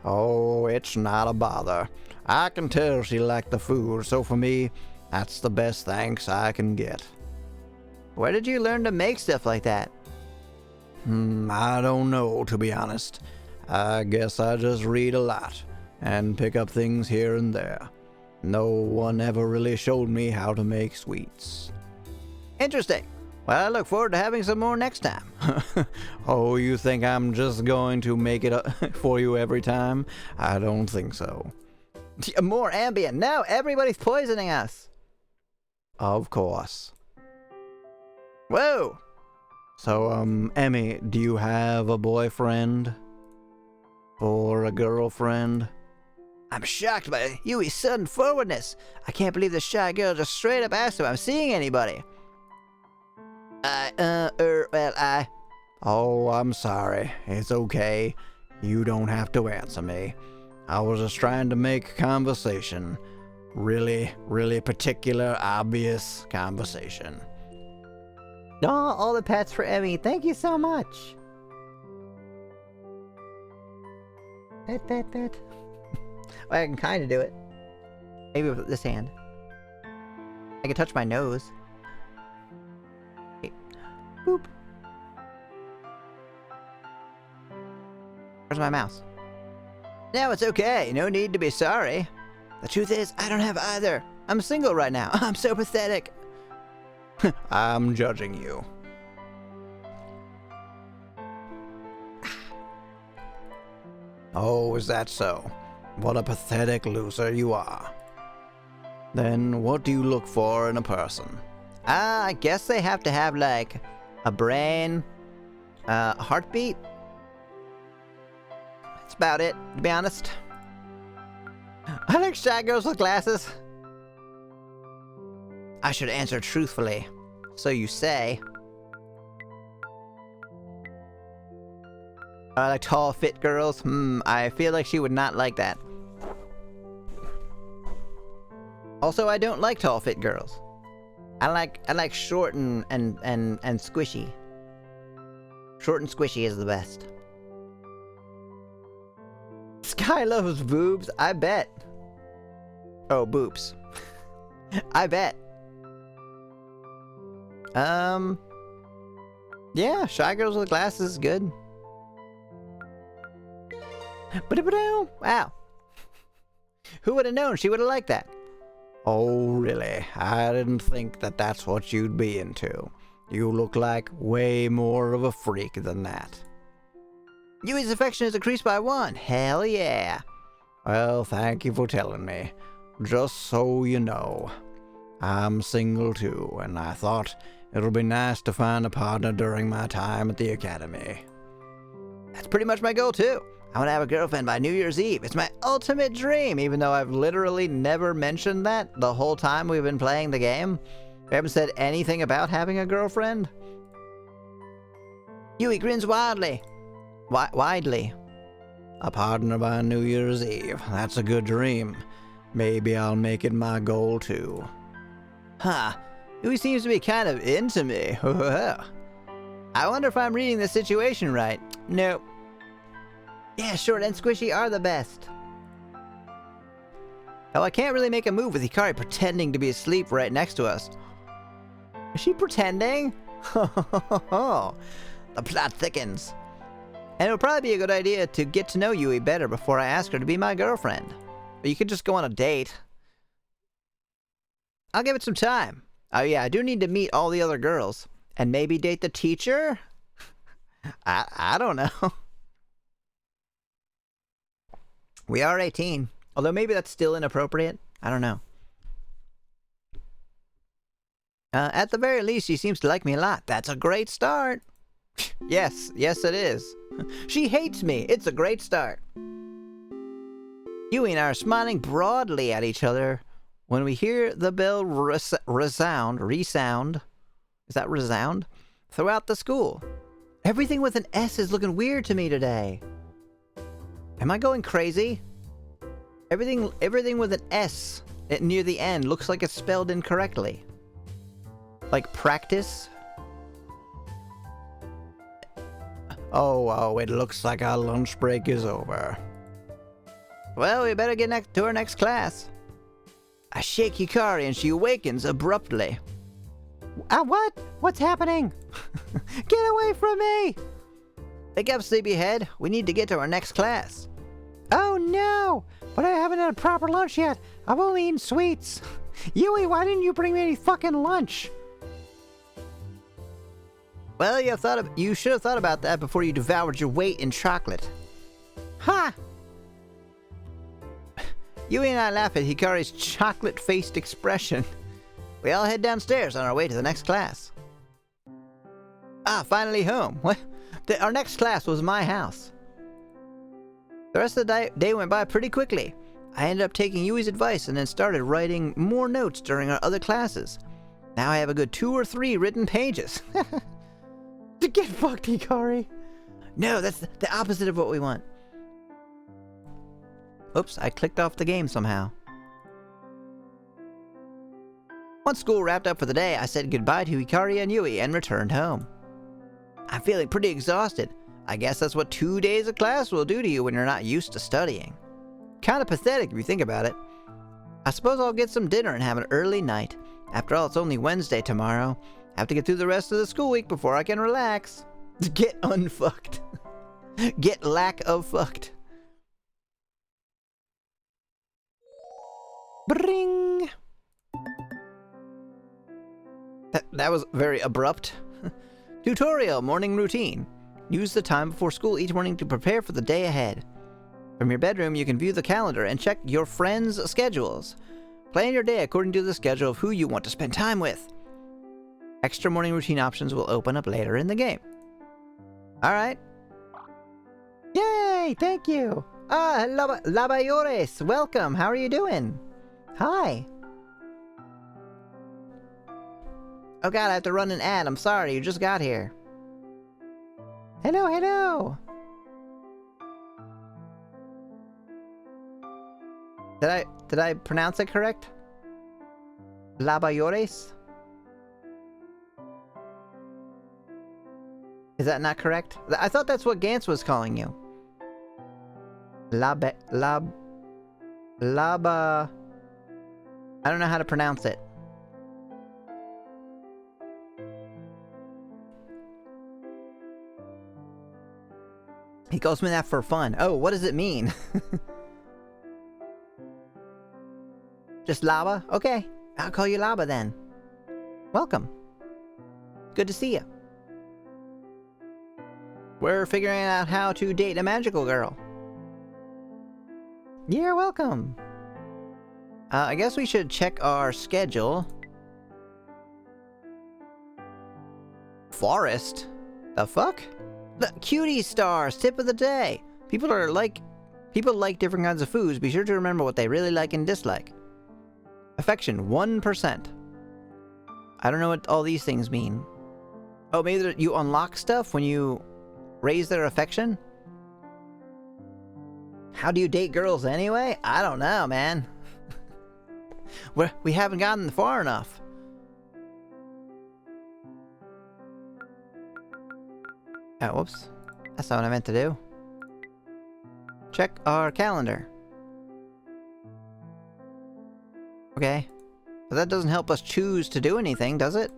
Oh, it's not a bother. I can tell she liked the food, so for me, that's the best thanks I can get. Where did you learn to make stuff like that? I don't know, to be honest. I guess I just read a lot and pick up things here and there. No one ever really showed me how to make sweets. Interesting. Well, I look forward to having some more next time. Oh, you think I'm just going to make it for you every time? I don't think so. More Ambien. No, everybody's poisoning us. Of course. Whoa! So, Emmy, do you have a boyfriend? Or a girlfriend? I'm shocked by Yui's sudden forwardness. I can't believe this shy girl just straight up asked if I'm seeing anybody. Oh, I'm sorry. It's okay. You don't have to answer me. I was just trying to make conversation. Really, really particular, obvious conversation. Oh, all the pets for Emmy. Thank you so much. Pet, pet, pet. Well, I can kind of do it. Maybe with this hand. I can touch my nose. Wait. Boop. Where's my mouse? No, it's okay. No need to be sorry. The truth is, I don't have either. I'm single right now. I'm so pathetic. I'm judging you. Oh, is that so? What a pathetic loser you are. Then what do you look for in a person? I guess they have to have, like, a brain, a heartbeat. That's about it, to be honest. I like shy girls with glasses. I should answer truthfully. So you say. I like tall, fit girls. I feel like she would not like that. Also, I don't like tall, fit girls. I like short and squishy. Short and squishy is the best. Sky loves boobs, I bet. Oh, boobs. I bet. Yeah, shy girls with glasses is good. Wow. Who would have known she would have liked that? Oh, really? I didn't think that that's what you'd be into. You look like way more of a freak than that. Yui's affection is increased by 1. Hell yeah. Well, thank you for telling me. Just so you know, I'm single too, and I thought it'll be nice to find a partner during my time at the academy. That's pretty much my goal too. I want to have a girlfriend by New Year's Eve. It's my ultimate dream, even though I've literally never mentioned that the whole time we've been playing the game. We haven't said anything about having a girlfriend. Yui grins widely. Widely. A partner by New Year's Eve. That's a good dream. Maybe I'll make it my goal too. Huh. Yui seems to be kind of into me. I wonder if I'm reading the situation right. Nope. Yeah, short and squishy are the best. Oh, I can't really make a move with Hikari pretending to be asleep right next to us. Is she pretending? The plot thickens. And it'll probably be a good idea to get to know Yui better before I ask her to be my girlfriend. But you could just go on a date. I'll give it some time. Oh yeah, I do need to meet all the other girls. And maybe date the teacher? I don't know. We are 18. Although maybe that's still inappropriate. I don't know. At the very least, she seems to like me a lot. That's a great start. Yes it is. She hates me. It's a great start. Yui and I are smiling broadly at each other when we hear the bell resound. Is that resound? Throughout the school. Everything with an S is looking weird to me today. Am I going crazy? Everything with an S near the end looks like it's spelled incorrectly. Like practice? Oh, it looks like our lunch break is over. Well, we better get to our next class. I shake Hikari and she awakens abruptly. What? What's happening? Get away from me! Wake up, sleepyhead. We need to get to our next class. Oh no! But I haven't had a proper lunch yet. I've only eaten sweets. Yui, why didn't you bring me any fucking lunch? Well, you should have thought about that before you devoured your weight in chocolate. Ha! Yui and I laugh at Hikari's chocolate-faced expression. We all head downstairs on our way to the next class. Ah, finally home. What? Our next class was my house. The rest of the day went by pretty quickly. I ended up taking Yui's advice and then started writing more notes during our other classes. Now I have a good 2 or 3 written pages. Get fucked, Hikari. No, that's the opposite of what we want. Oops, I clicked off the game somehow. Once school wrapped up for the day, I said goodbye to Hikari and Yui and returned home. I'm feeling pretty exhausted. I guess that's what 2 days of class will do to you when you're not used to studying. Kinda pathetic if you think about it. I suppose I'll get some dinner and have an early night. After all, it's only Wednesday tomorrow. I have to get through the rest of the school week before I can relax. Get unfucked. Get lack of fucked. Bring. That was very abrupt. Tutorial morning routine. Use the time before school each morning to prepare for the day ahead. From your bedroom, you can view the calendar and check your friends' schedules. Plan your day according to the schedule of who you want to spend time with. Extra morning routine options will open up later in the game. Alright. Yay, thank you. Labayores, welcome. How are you doing? Hi. Oh god, I have to run an ad. I'm sorry, you just got here. Hello, hello! Did I pronounce it correct? Labayores? Is that not correct? I thought that's what Gantz was calling you. Laba... I don't know how to pronounce it. He calls me that for fun. Oh, what does it mean? Just Laba? Okay, I'll call you Laba then. Welcome. Good to see you. We're figuring out how to date a magical girl. You're welcome. I guess we should check our schedule. Forest? The fuck? The cutie stars, tip of the day. People like different kinds of foods. Be sure to remember what they really like and dislike. Affection, 1%. I don't know what all these things mean. Oh, maybe you unlock stuff when you raise their affection? How do you date girls anyway? I don't know, man. We haven't gotten far enough. Oh, whoops. That's not what I meant to do. Check our calendar. Okay. But that doesn't help us choose to do anything, does it?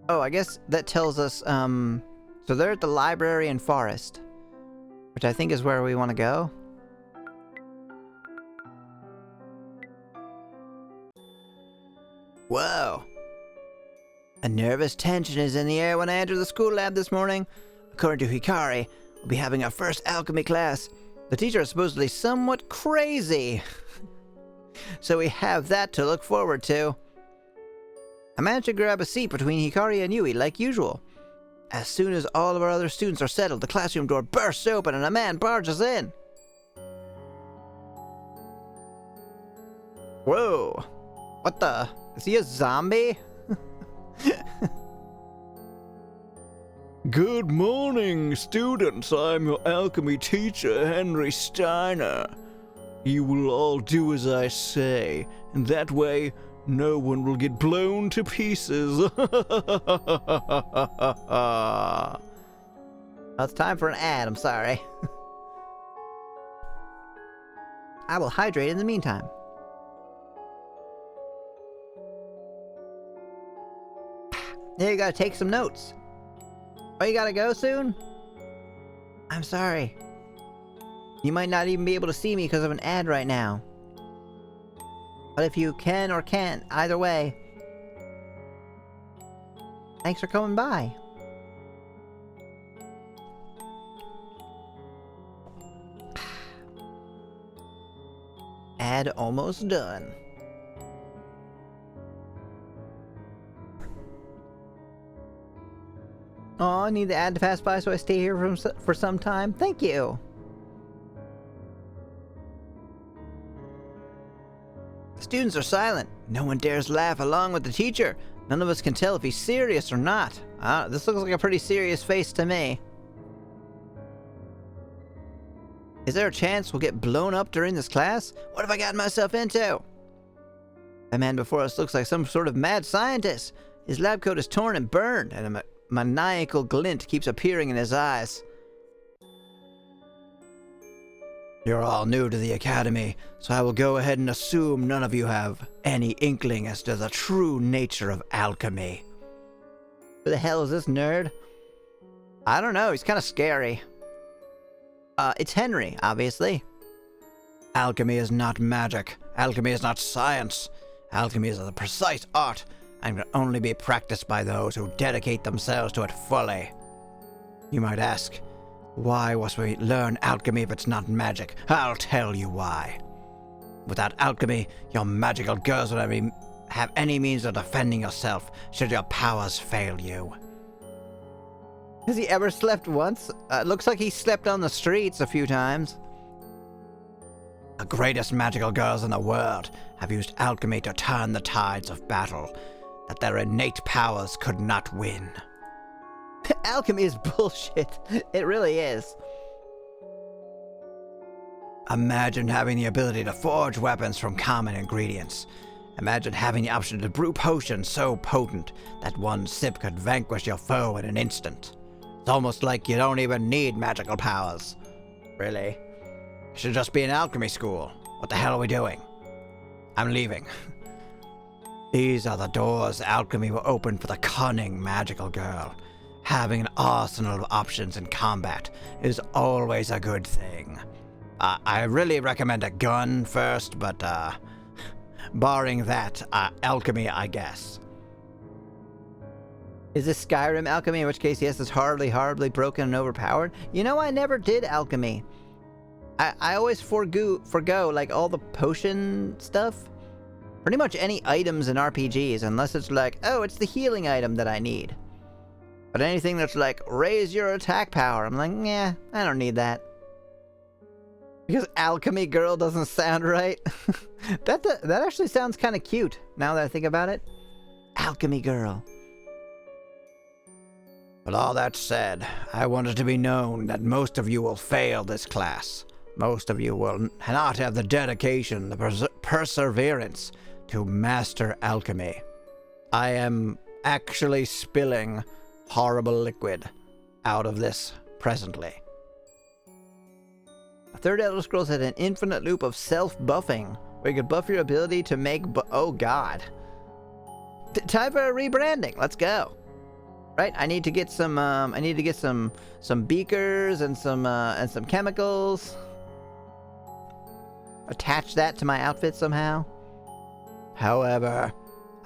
Oh, I guess that tells us, so they're at the library and forest, which I think is where we want to go. Whoa. A nervous tension is in the air when I entered the school lab this morning. According to Hikari, we'll be having our first alchemy class. The teacher is supposedly somewhat crazy. So we have that to look forward to. I managed to grab a seat between Hikari and Yui, like usual. As soon as all of our other students are settled, the classroom door bursts open and a man barges in. Whoa. What the? Is he a zombie? Good morning, students. I'm your alchemy teacher, Henry Steiner. You will all do as I say, and that way, no one will get blown to pieces. It's time for an ad, I'm sorry. I will hydrate in the meantime. Yeah, you gotta take some notes. Oh, you gotta go soon? I'm sorry. You might not even be able to see me because of an ad right now. But if you can or can't, either way, thanks for coming by. Ad almost done. Oh, I need the ad to pass by so I stay here for some time. Thank you. Students are silent. No one dares laugh along with the teacher. None of us can tell if he's serious or not. This looks like a pretty serious face to me. Is there a chance we'll get blown up during this class? What have I gotten myself into? The man before us looks like some sort of mad scientist. His lab coat is torn and burned, and a maniacal glint keeps appearing in his eyes. You're all new to the academy, so I will go ahead and assume none of you have any inkling as to the true nature of alchemy. Who the hell is this nerd? I don't know, he's kind of scary. It's Henry, obviously. Alchemy is not magic. Alchemy is not science. Alchemy is a precise art and can only be practiced by those who dedicate themselves to it fully. You might ask, why must we learn alchemy if it's not magic? I'll tell you why. Without alchemy, your magical girls would have any means of defending yourself should your powers fail you. Has he ever slept once? Looks like he slept on the streets a few times. The greatest magical girls in the world have used alchemy to turn the tides of battle that their innate powers could not win. Alchemy is bullshit. It really is. Imagine having the ability to forge weapons from common ingredients. Imagine having the option to brew potions so potent that one sip could vanquish your foe in an instant. It's almost like you don't even need magical powers. Really? It should just be an alchemy school. What the hell are we doing? I'm leaving. These are the doors alchemy will open for the cunning magical girl. Having an arsenal of options in combat is always a good thing. I really recommend a gun first, but barring that, alchemy, I guess. Is this Skyrim alchemy, in which case, yes, it's horribly broken and overpowered? You know, I never did alchemy. I always forgo, like, all the potion stuff. Pretty much any items in RPGs, unless it's like, oh, it's the healing item that I need. But anything that's like, raise your attack power, I'm like, yeah, I don't need that. Because alchemy girl doesn't sound right. That actually sounds kind of cute, now that I think about it. Alchemy girl. With all that said, I want it to be known that most of you will fail this class. Most of you will not have the dedication, the perseverance to master alchemy. I am actually spilling horrible liquid out of this presently. A third Elder Scrolls had an infinite loop of self-buffing, where you could buff your ability to make oh god. Time for a rebranding, let's go. Right, I need to get some some beakers and some chemicals. Attach that to my outfit somehow. However,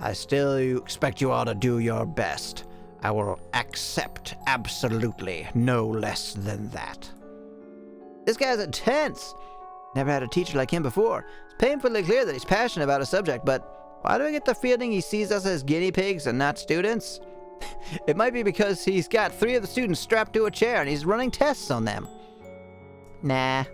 I still expect you all to do your best. I will accept absolutely no less than that. This guy's intense. Never had a teacher like him before. It's painfully clear that he's passionate about a subject, but why do I get the feeling he sees us as guinea pigs and not students? It might be because he's got 3 of the students strapped to a chair and he's running tests on them. Nah.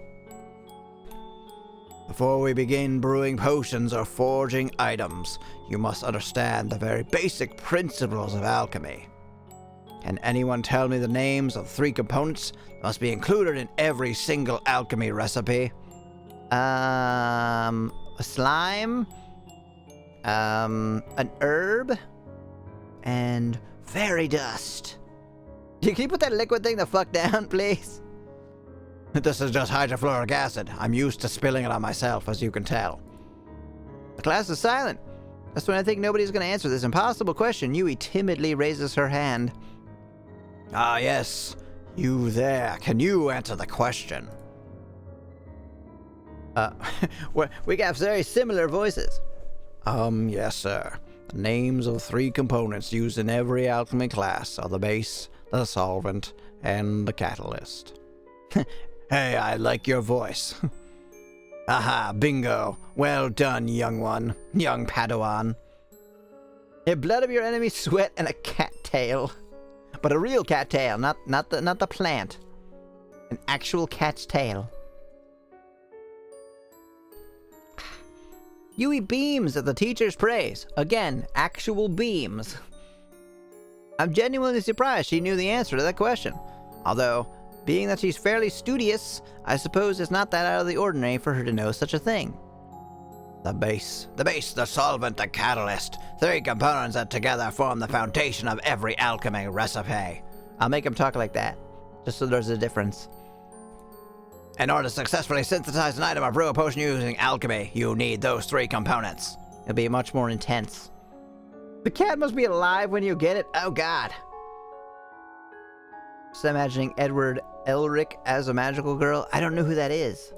Before we begin brewing potions or forging items, you must understand the very basic principles of alchemy. Can anyone tell me the names of 3 components that must be included in every single alchemy recipe? A slime, an herb, and fairy dust. Can you put that liquid thing the fuck down, please? This is just hydrofluoric acid. I'm used to spilling it on myself, as you can tell. The class is silent. That's when I think nobody's going to answer this impossible question. Yui timidly raises her hand. Ah, yes. You there. Can you answer the question? We got very similar voices. Yes, sir. The names of 3 components used in every alchemy class are the base, the solvent, and the catalyst. Hey, I like your voice. Aha, bingo. Well done, young one. Young Padawan. The blood of your enemy's sweat and a cat tail. But a real cat tail, not the plant. An actual cat's tail. Yui beams at the teacher's praise. Again, actual beams. I'm genuinely surprised she knew the answer to that question. Although, being that she's fairly studious, I suppose it's not that out of the ordinary for her to know such a thing. The base, the solvent, the catalyst. 3 components that together form the foundation of every alchemy recipe. I'll make him talk like that, just so there's a difference. In order to successfully synthesize an item or brew a potion using alchemy, you need those 3 components. It'll be much more intense. The cat must be alive when you get it. Oh god. Just imagining Edward Elric as a magical girl. I don't know who that is.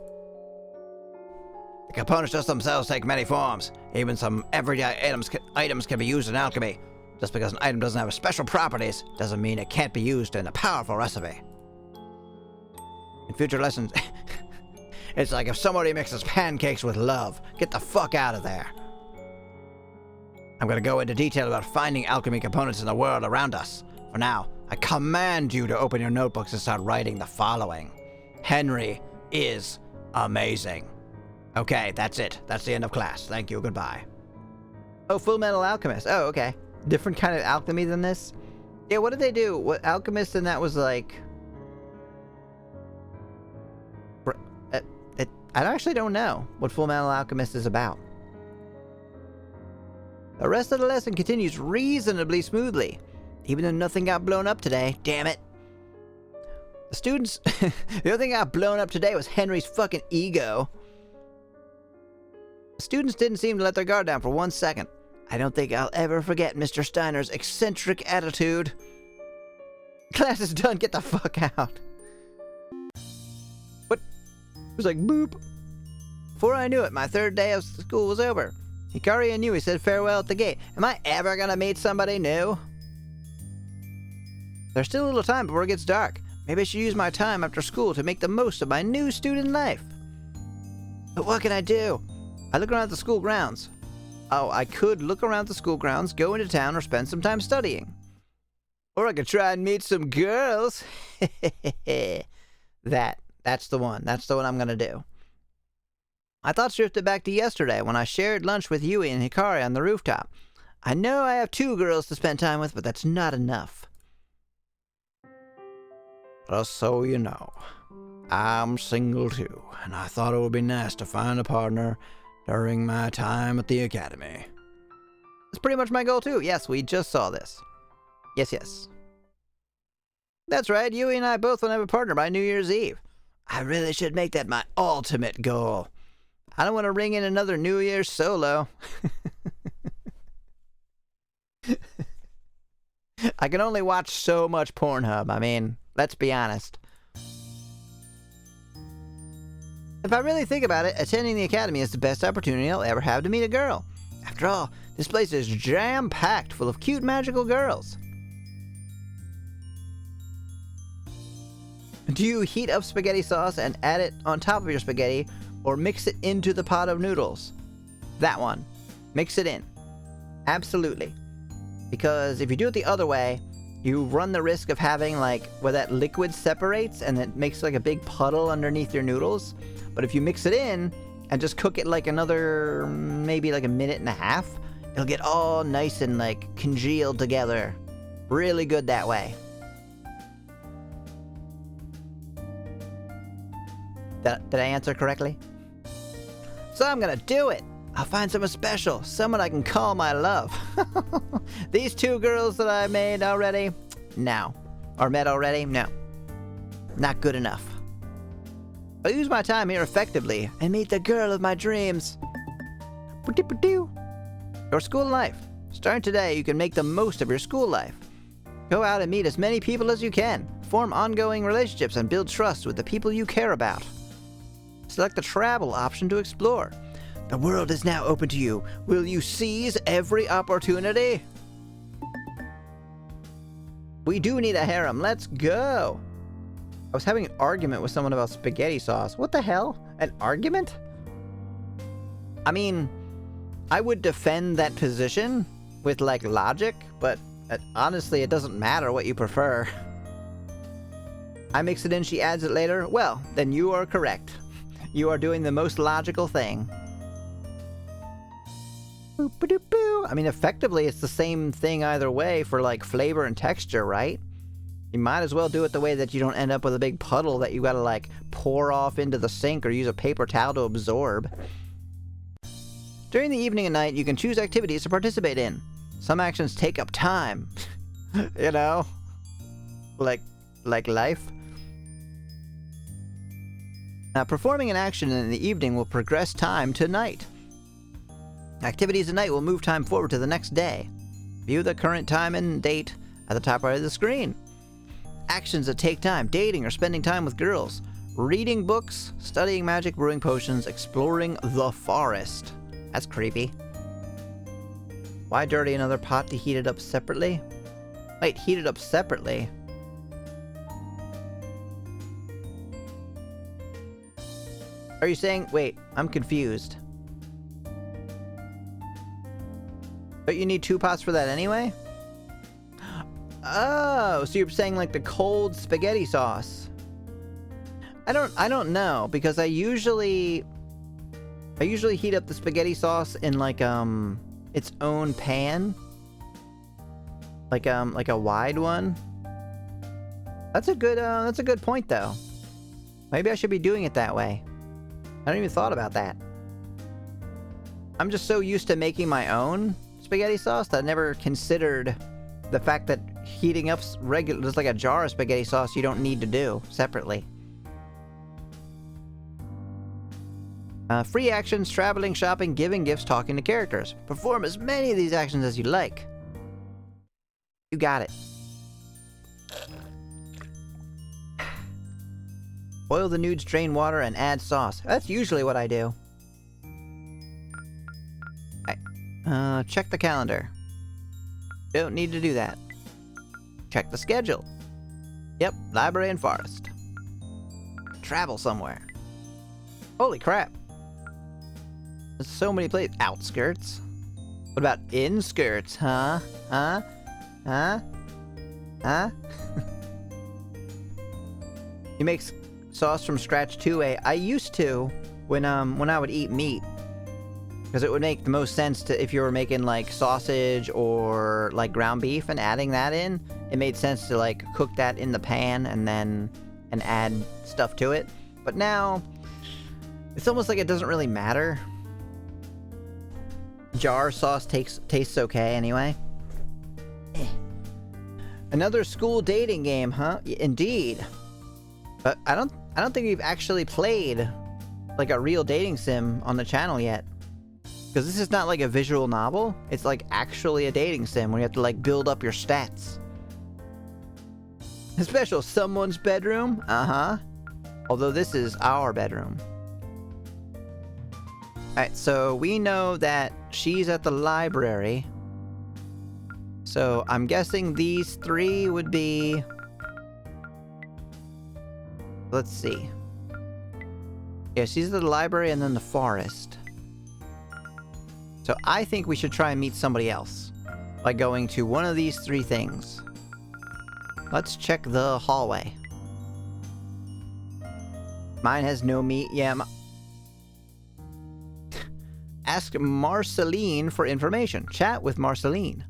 The components just themselves take many forms. Even some everyday items can be used in alchemy. Just because an item doesn't have special properties doesn't mean it can't be used in a powerful recipe. In future lessons, it's like if somebody mixes pancakes with love. Get the fuck out of there. I'm going to go into detail about finding alchemy components in the world around us. For now, I command you to open your notebooks and start writing the following. Henry is amazing. Okay, that's it. That's the end of class. Thank you. Goodbye. Oh, Full Metal Alchemist. Oh, okay. Different kind of alchemy than this? Yeah, what did they do? What Alchemist and that was like... I actually don't know what Full Metal Alchemist is about. The rest of the lesson continues reasonably smoothly, even though nothing got blown up today. Damn it. The students... the only thing that got blown up today was Henry's fucking ego. The students didn't seem to let their guard down for 1 second. I don't think I'll ever forget Mr. Steiner's eccentric attitude. Class is done, get the fuck out. What? It was like, boop. Before I knew it, my third day of school was over. Hikari and Yui said farewell at the gate. Am I ever gonna meet somebody new? There's still a little time before it gets dark. Maybe I should use my time after school to make the most of my new student life. But what can I do? I look around the school grounds. Oh, I could look around the school grounds, go into town, or spend some time studying. Or I could try and meet some girls. That's the one. That's the one I'm gonna do. My thoughts drifted back to yesterday when I shared lunch with Yui and Hikari on the rooftop. I know I have 2 girls to spend time with, but that's not enough. Just so you know, I'm single too, and I thought it would be nice to find a partner during my time at the academy. That's pretty much my goal too. Yes, we just saw this. Yes. That's right, Yui and I both want to have a partner by New Year's Eve. I really should make that my ultimate goal. I don't want to ring in another New Year's solo. I can only watch so much Pornhub. I mean, let's be honest. If I really think about it, attending the academy is the best opportunity I'll ever have to meet a girl. After all, this place is jam-packed full of cute magical girls. Do you heat up spaghetti sauce and add it on top of your spaghetti, or mix it into the pot of noodles? That one. Mix it in. Absolutely. Because if you do it the other way, you run the risk of having, like, where that liquid separates and it makes like a big puddle underneath your noodles. But if you mix it in and just cook it like another, maybe like a minute and a half, it'll get all nice and like congealed together. Really good that way. Did I answer correctly? So I'm gonna do it. I'll find someone special, someone I can call my love. These 2 girls that I made already, no. Or met already, no. Not good enough. I'll use my time here effectively and meet the girl of my dreams. Your school life. Starting today, you can make the most of your school life. Go out and meet as many people as you can. Form ongoing relationships and build trust with the people you care about. Select the travel option to explore. The world is now open to you. Will you seize every opportunity? We do need a harem. Let's go. I was having an argument with someone about spaghetti sauce. What the hell? An argument? I mean, I would defend that position with, like, logic, but honestly, it doesn't matter what you prefer. I mix it in, she adds it later. Well, then you are correct. You are doing the most logical thing. I mean, effectively, it's the same thing either way for, like, flavor and texture, right? You might as well do it the way that you don't end up with a big puddle that you gotta, like, pour off into the sink or use a paper towel to absorb. During the evening and night, you can choose activities to participate in. Some actions take up time. You know? Like life. Now, performing an action in the evening will progress time to night. Activities at night will move time forward to the next day. View the current time and date at the top right of the screen. Actions that take time, dating or spending time with girls, reading books, studying magic, brewing potions, exploring the forest. That's creepy. Why dirty another pot to heat it up separately? Wait, heat it up separately? Are you saying, wait, I'm confused. But you need 2 pots for that anyway? Oh, so you're saying like the cold spaghetti sauce. I don't know, because I usually I usually heat up the spaghetti sauce in like its own pan. Like a wide one. That's a good point though. Maybe I should be doing it that way. I hadn't even thought about that. I'm just so used to making my own spaghetti sauce that I never considered the fact that heating up just like a jar of spaghetti sauce you don't need to do separately. Free actions, traveling, shopping, giving gifts, talking to characters. Perform as many of these actions as you like. You got it. Boil the nudes, drain water, and add sauce. That's usually what I do. Check the calendar. Don't need to do that. Check the schedule. Yep, library and forest. Travel somewhere. Holy crap. There's so many places. Outskirts. What about inskirts, huh? Huh? Huh? Huh? You make sauce from scratch too, eh? I used to when I would eat meat. Because it would make the most sense to, if you were making like sausage or like ground beef and adding that in, it made sense to like cook that in the pan and add stuff to it. But now, it's almost like it doesn't really matter. Jar sauce tastes okay anyway. Another school dating game, huh? Indeed. But I don't think we've actually played like a real dating sim on the channel yet. Because this is not like a visual novel. It's like actually a dating sim where you have to like build up your stats. A special someone's bedroom? Uh-huh. Although this is our bedroom. Alright, so we know that she's at the library. So I'm guessing these three would be... Let's see. Yeah, she's at the library and then the forest. So I think we should try and meet somebody else by going to one of these three things. Let's check the hallway. Mine has no meat. Yeah. Ask Marceline for information. Chat with Marceline.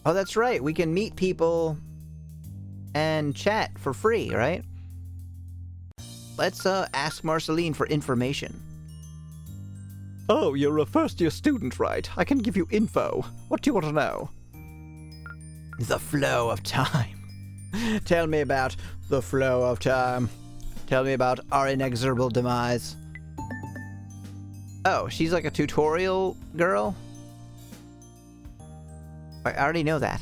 Oh, that's right. We can meet people and chat for free, right? Let's ask Marceline for information. Oh, you're a first-year student, right? I can give you info. What do you want to know? The flow of time. Tell me about the flow of time. Tell me about our inexorable demise. Oh, she's like a tutorial girl? I already know that.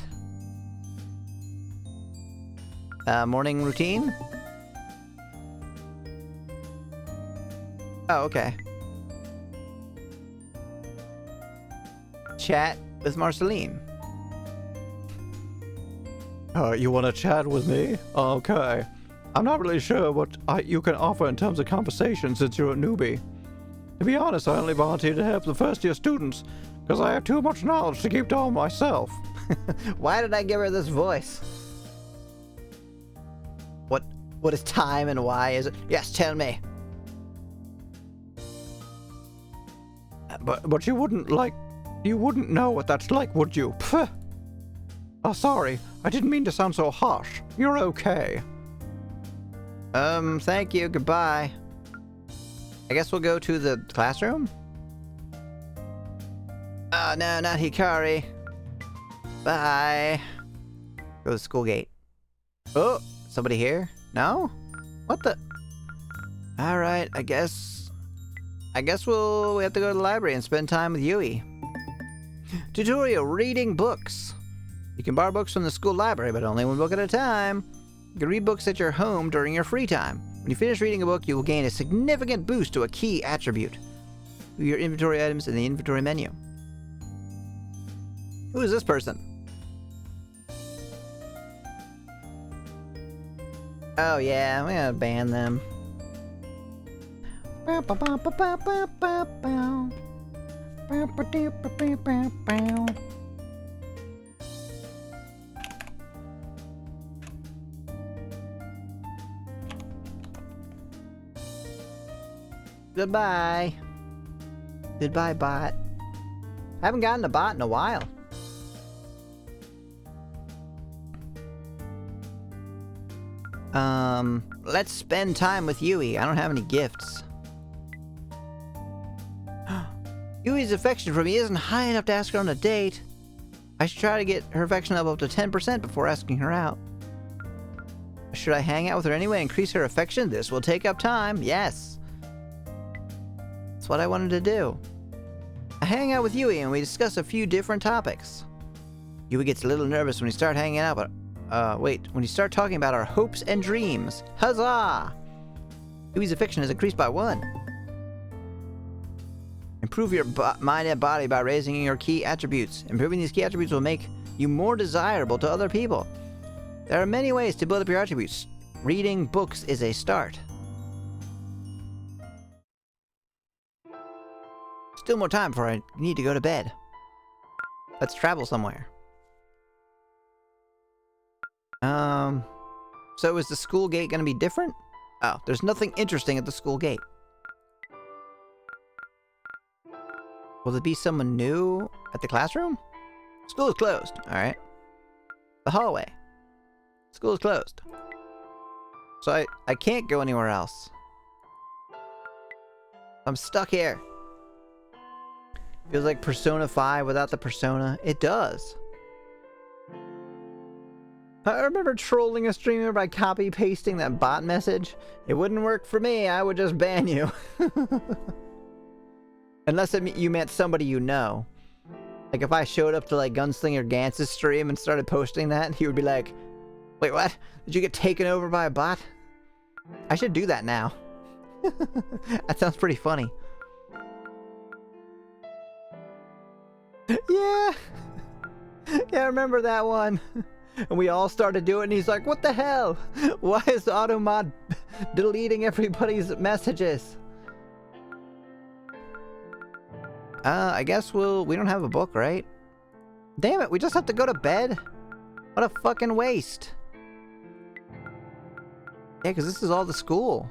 Morning routine? Oh, okay. Chat with Marceline. You want to chat with me? Okay. I'm not really sure what you can offer in terms of conversation since you're a newbie. To be honest, I only volunteered to help the first-year students because I have too much knowledge to keep to all myself. Why did I give her this voice? What is time and why is it? Yes, tell me. But you wouldn't know what that's like, would you? Pfft. Oh, sorry. I didn't mean to sound so harsh. You're okay. Thank you. Goodbye. I guess we'll go to the classroom? Oh, no, not Hikari. Bye. Go to the school gate. Oh, somebody here? No? What the? Alright, I guess we have to go to the library and spend time with Yui. Tutorial, reading books. You can borrow books from the school library, but only one book at a time. You can read books at your home during your free time. When you finish reading a book, you will gain a significant boost to a key attribute. View your inventory items in the inventory menu. Who is this person? Oh yeah, I'm gonna ban them. Goodbye. Goodbye, bot. I haven't gotten a bot in a while. Let's spend time with Yui. I don't have any gifts. Yui's affection for me isn't high enough to ask her on a date. I should try to get her affection up to 10% before asking her out. Should I hang out with her anyway and increase her affection? This will take up time. Yes. That's what I wanted to do. I hang out with Yui and we discuss a few different topics. Yui gets a little nervous when we start hanging out, but when you start talking about our hopes and dreams. Huzzah! Yui's affection has increased by 1. Improve your mind and body by raising your key attributes. Improving these key attributes will make you more desirable to other people. There are many ways to build up your attributes. Reading books is a start. Still more time before I need to go to bed. Let's travel somewhere. So is the school gate gonna be different? Oh, there's nothing interesting at the school gate. Will there be someone new at the classroom? School is closed. Alright. The hallway. School is closed. So I can't go anywhere else. I'm stuck here. Feels like Persona 5 without the persona. It does. I remember trolling a streamer by copy-pasting that bot message. It wouldn't work for me. I would just ban you. Unless you meant somebody you know. Like if I showed up to like Gunslinger Gant's stream and started posting that, he would be like, wait, what? Did you get taken over by a bot? I should do that now. That sounds pretty funny. Yeah. Yeah, I remember that one. And we all started doing it, and he's like, what the hell? Why is Automod deleting everybody's messages? I guess we don't have a book, right? Damn it, we just have to go to bed? What a fucking waste. Yeah, because this is all the school.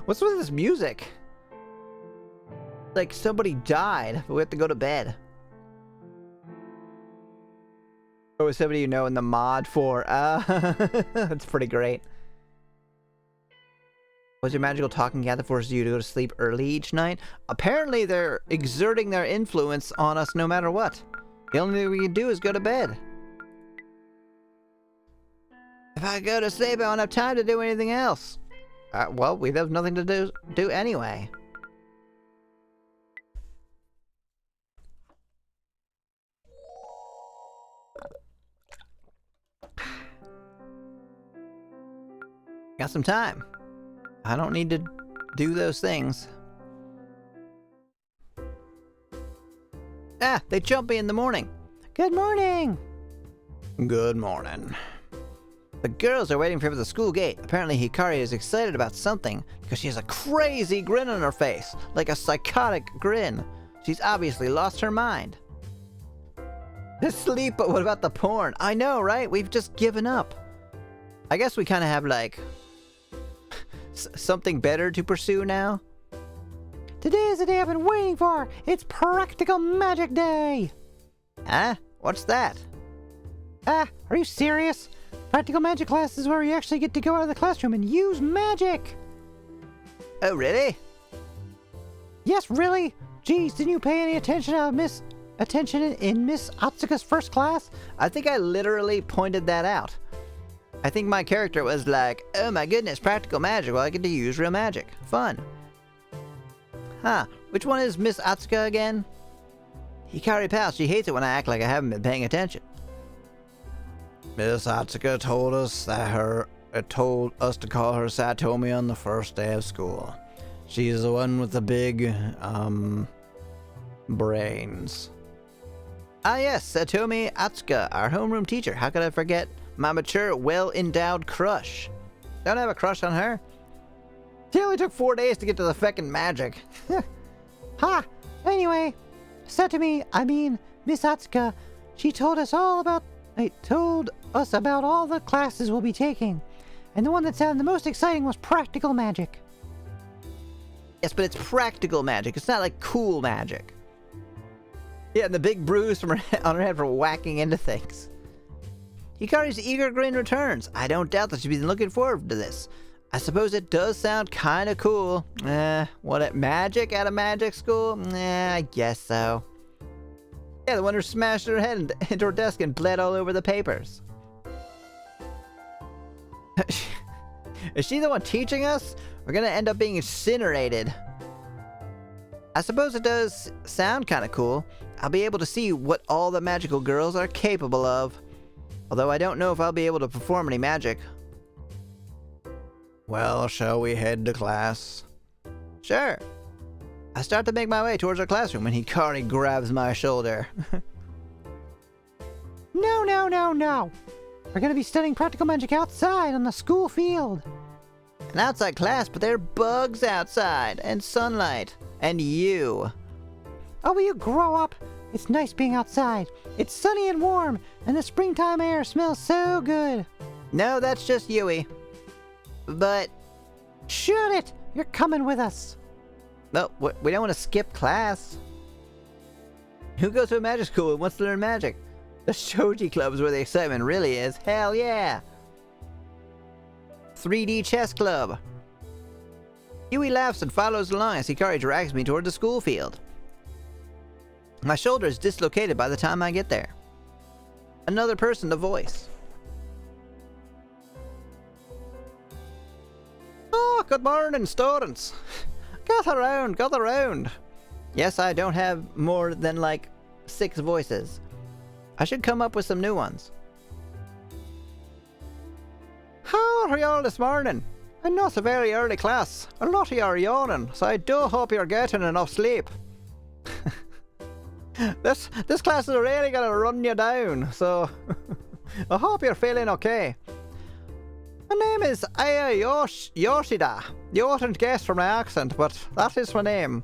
What's with this music? Like somebody died, but we have to go to bed. Oh, somebody you know in the mod for. That's pretty great. Was your magical talking cat that forces you to go to sleep early each night? Apparently they're exerting their influence on us no matter what. The only thing we can do is go to bed. If I go to sleep, I won't have time to do anything else. Well, we have nothing to do anyway. Got some time. I don't need to do those things. Ah, they jump me in the morning. Good morning. Good morning. The girls are waiting for him at the school gate. Apparently Hikari is excited about something because she has a crazy grin on her face, like a psychotic grin. She's obviously lost her mind. Sleep, but what about the porn? I know, right? We've just given up. I guess we kind of have like something better to pursue now. Today is the day I've been waiting for. It's Practical Magic Day. Huh? What's that? Are you serious? Practical Magic class is where you actually get to go out of the classroom and use magic. Oh, really? Yes, really? Geez, didn't you pay any attention in Miss Atsuka's first class? I think I literally pointed that out. I think my character was like, oh my goodness, practical magic. Well, I get to use real magic. Fun. Huh. Which one is Miss Atsuka again? Hikari pal, she hates it when I act like I haven't been paying attention. Miss Atsuka told us to call her Satomi on the first day of school. She's the one with the big, brains. Ah yes, Satomi Atsuka, our homeroom teacher. How could I forget my mature, well-endowed crush? Don't have a crush on her. She only took 4 days to get to the feckin' magic. Ha! Anyway, Miss Atsuka, she told us about all the classes we'll be taking. And the one that sounded the most exciting was practical magic. Yes, but it's practical magic. It's not like cool magic. Yeah, and the big bruise from on her head for whacking into things. Hikari's eager grin returns. I don't doubt that she's been looking forward to this. I suppose it does sound kind of cool. What, magic at a magic school? I guess so. Yeah, the one who smashed her head into her desk and bled all over the papers. Is she the one teaching us? We're gonna end up being incinerated. I suppose it does sound kind of cool. I'll be able to see what all the magical girls are capable of. Although I don't know if I'll be able to perform any magic. Well, shall we head to class? Sure. I start to make my way towards our classroom when Hikari grabs my shoulder. No, no, no, no. We're gonna be studying practical magic outside on the school field. An outside class, but there are bugs outside, and sunlight, and you. Oh, will you grow up? It's nice being outside. It's sunny and warm, and the springtime air smells so good. No, that's just Yui. But, Shut it! You're coming with us. no, we don't want to skip class. Who goes to a magic school and wants to learn magic? The Shoji Club is where the excitement really is. Hell yeah! 3D Chess Club. Yui laughs and follows along as Hikari drags me toward the school field. My shoulder is dislocated by the time I get there. Another person to voice. Oh, good morning, students. Gather round, gather round. Yes, I don't have more than like 6 voices. I should come up with some new ones. How are y'all this morning? I know it's a very early class. A lot of you are yawning, so I do hope you're getting enough sleep. This class is really gonna run you down, so I hope you're feeling okay. My name is Aya Yoshida. You wouldn't guess from my accent, but that is my name.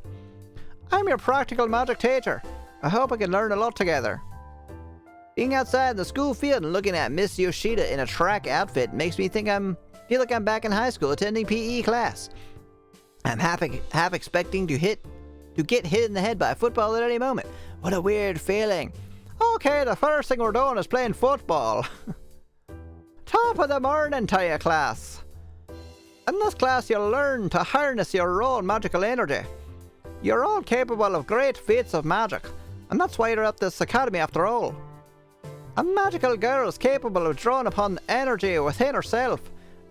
I'm your practical magic teacher. I hope we can learn a lot together. Being outside in the school field and looking at Miss Yoshida in a track outfit makes me feel like I'm back in high school attending PE class. I'm half expecting to get hit in the head by a football at any moment. What a weird feeling. Okay, the first thing we're doing is playing football. Top of the morning to you, class. In this class, you'll learn to harness your own magical energy. You're all capable of great feats of magic, and that's why you're at this academy after all. A magical girl is capable of drawing upon energy within herself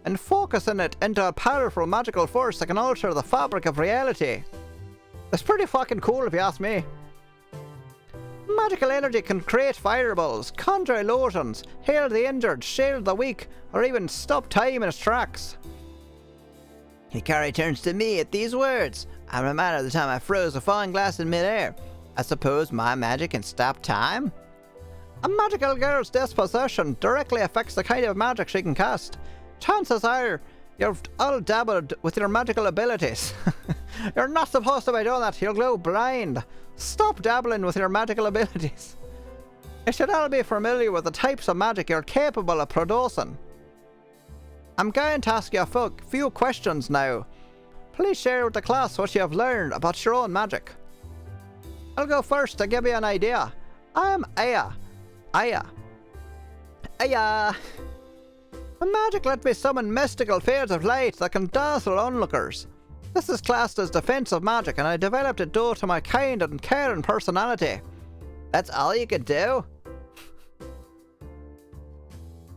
and focusing it into a powerful magical force that can alter the fabric of reality. It's pretty fucking cool if you ask me. Magical energy can create fireballs, conjure illusions, heal the injured, shield the weak, or even stop time in its tracks. Hikari turns to me at these words. I'm reminded of the time I froze a falling glass in midair. I suppose my magic can stop time? A magical girl's disposition directly affects the kind of magic she can cast. Chances are you've all dabbled with your magical abilities. You're not supposed to be doing that. You'll go blind. Stop dabbling with your magical abilities. You should all be familiar with the types of magic you're capable of producing. I'm going to ask you a few questions now. Please share with the class what you have learned about your own magic. I'll go first to give you an idea. I am Aya. Aya. My magic let me summon mystical fields of light that can dazzle onlookers. This is classed as defensive magic, and I developed it due to my kind and caring personality. That's all you could do?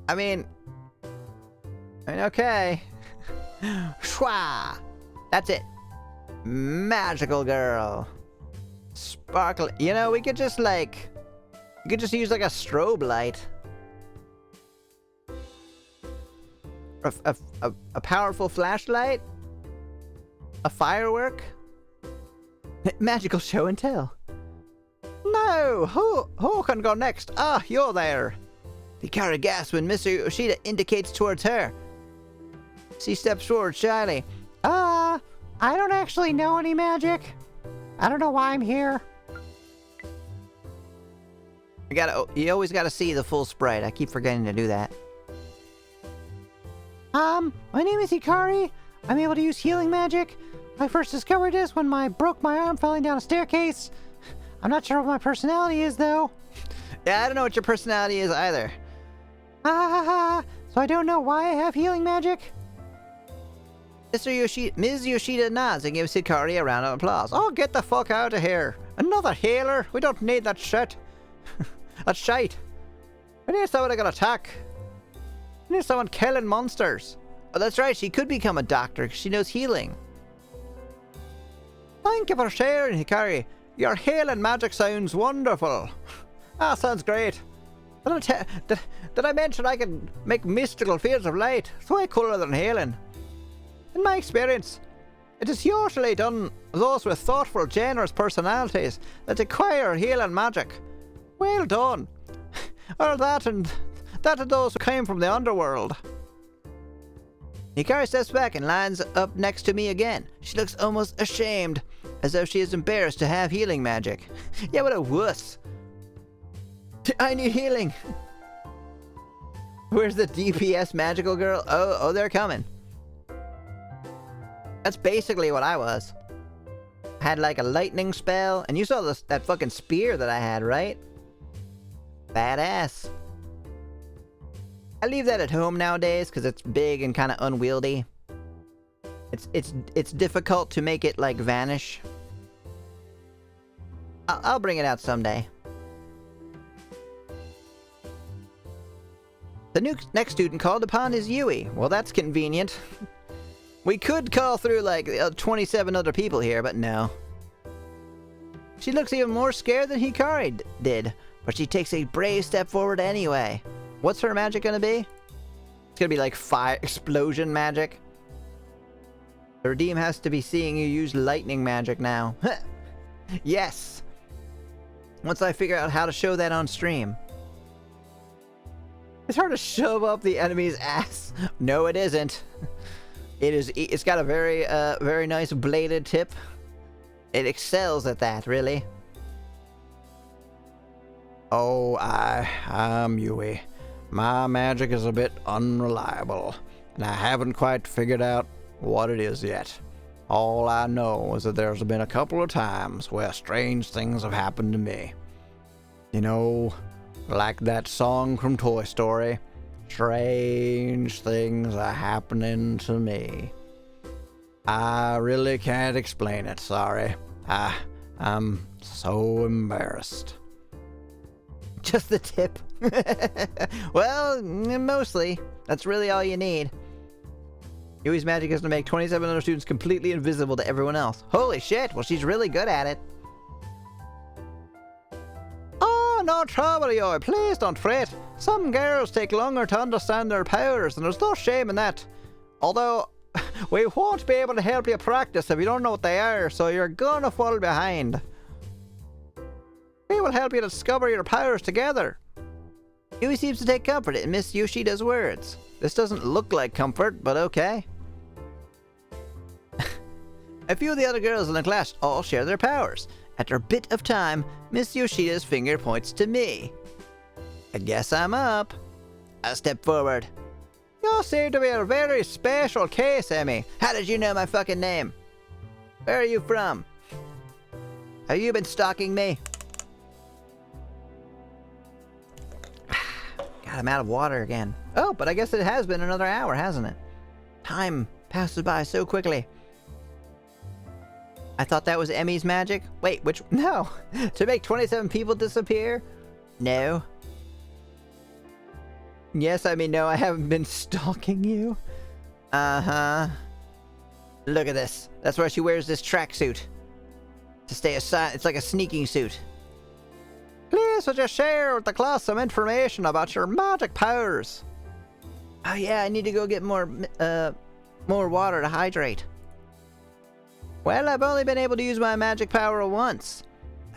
I mean, okay. Shwa! That's it. Magical girl. Sparkle. You know, we could just use like a strobe light. A powerful flashlight? A firework? Magical show and tell. No! Who can go next? Ah, you're there. Hikari gasps when Mr. Yoshida indicates towards her. She steps forward shyly. I don't actually know any magic. I don't know why I'm here. You always gotta see the full sprite. I keep forgetting to do that. My name is Hikari. I'm able to use healing magic. I first discovered this when I broke my arm falling down a staircase. I'm not sure what my personality is, though. Yeah, I don't know what your personality is either. So I don't know why I have healing magic? Ms. Yoshida nods and gives Hikari a round of applause. Oh, get the fuck out of here. Another healer? We don't need that shit. That's shite. We need someone that can attack. We need someone killing monsters. Oh, that's right. She could become a doctor because she knows healing. Thank you for sharing, Hikari. Your healing magic sounds wonderful. Ah, sounds great. Did I mention I can make mystical fields of light? It's way cooler than healing. In my experience, it is usually done those with thoughtful, generous personalities that acquire healing magic. Well done. Or that and those who came from the underworld. Hikari steps back and lines up next to me again. She looks almost ashamed, as though she is embarrassed to have healing magic. Yeah, what a wuss. I need healing. Where's the DPS magical girl? Oh, they're coming. That's basically what I was. I had like a lightning spell, and you saw that fucking spear that I had, right? Badass. I leave that at home nowadays because it's big and kind of unwieldy. It's difficult to make it like vanish. I'll bring it out someday. The next student called upon is Yui. Well, that's convenient. We could call through like 27 other people here, but no. She looks even more scared than Hikari did, but she takes a brave step forward anyway. What's her magic gonna be? It's gonna be like fire explosion magic. The Redeem has to be seeing you use lightning magic now. Yes! Once I figure out how to show that on stream. It's hard to shove up the enemy's ass. No, it isn't. It's got a very nice bladed tip. It excels at that, really. Oh, I'm Yui. My magic is a bit unreliable, and I haven't quite figured out what it is yet. All I know is that there's been a couple of times where strange things have happened to me. You know, like that song from Toy Story, strange things are happening to me. I really can't explain it, sorry. I'm so embarrassed. Just the tip. Well, mostly. That's really all you need. Yui's magic is to make 27 other students completely invisible to everyone else. Holy shit, well she's really good at it. Oh, no trouble, Yui. Please don't fret. Some girls take longer to understand their powers, and there's no shame in that. Although, we won't be able to help you practice if you don't know what they are, so you're gonna fall behind. We will help you discover your powers together. Yui seems to take comfort in Miss Yoshida's words. This doesn't look like comfort, but okay. A few of the other girls in the class all share their powers. After a bit of time, Miss Yoshida's finger points to me. I guess I'm up. I step forward. You seem to be a very special case, Emmy. How did you know my fucking name? Where are you from? Have you been stalking me? God, I'm out of water again. Oh, but I guess it has been another hour, hasn't it? Time passes by so quickly. I thought that was Emmy's magic. Wait, which? No. To make 27 people disappear? No. Yes, I mean, no, I haven't been stalking you. Uh-huh. Look at this. That's why she wears this tracksuit. To stay aside. It's like a sneaking suit. Please would you share with the class some information about your magic powers? Oh yeah, I need to go get more water to hydrate. Well, I've only been able to use my magic power once.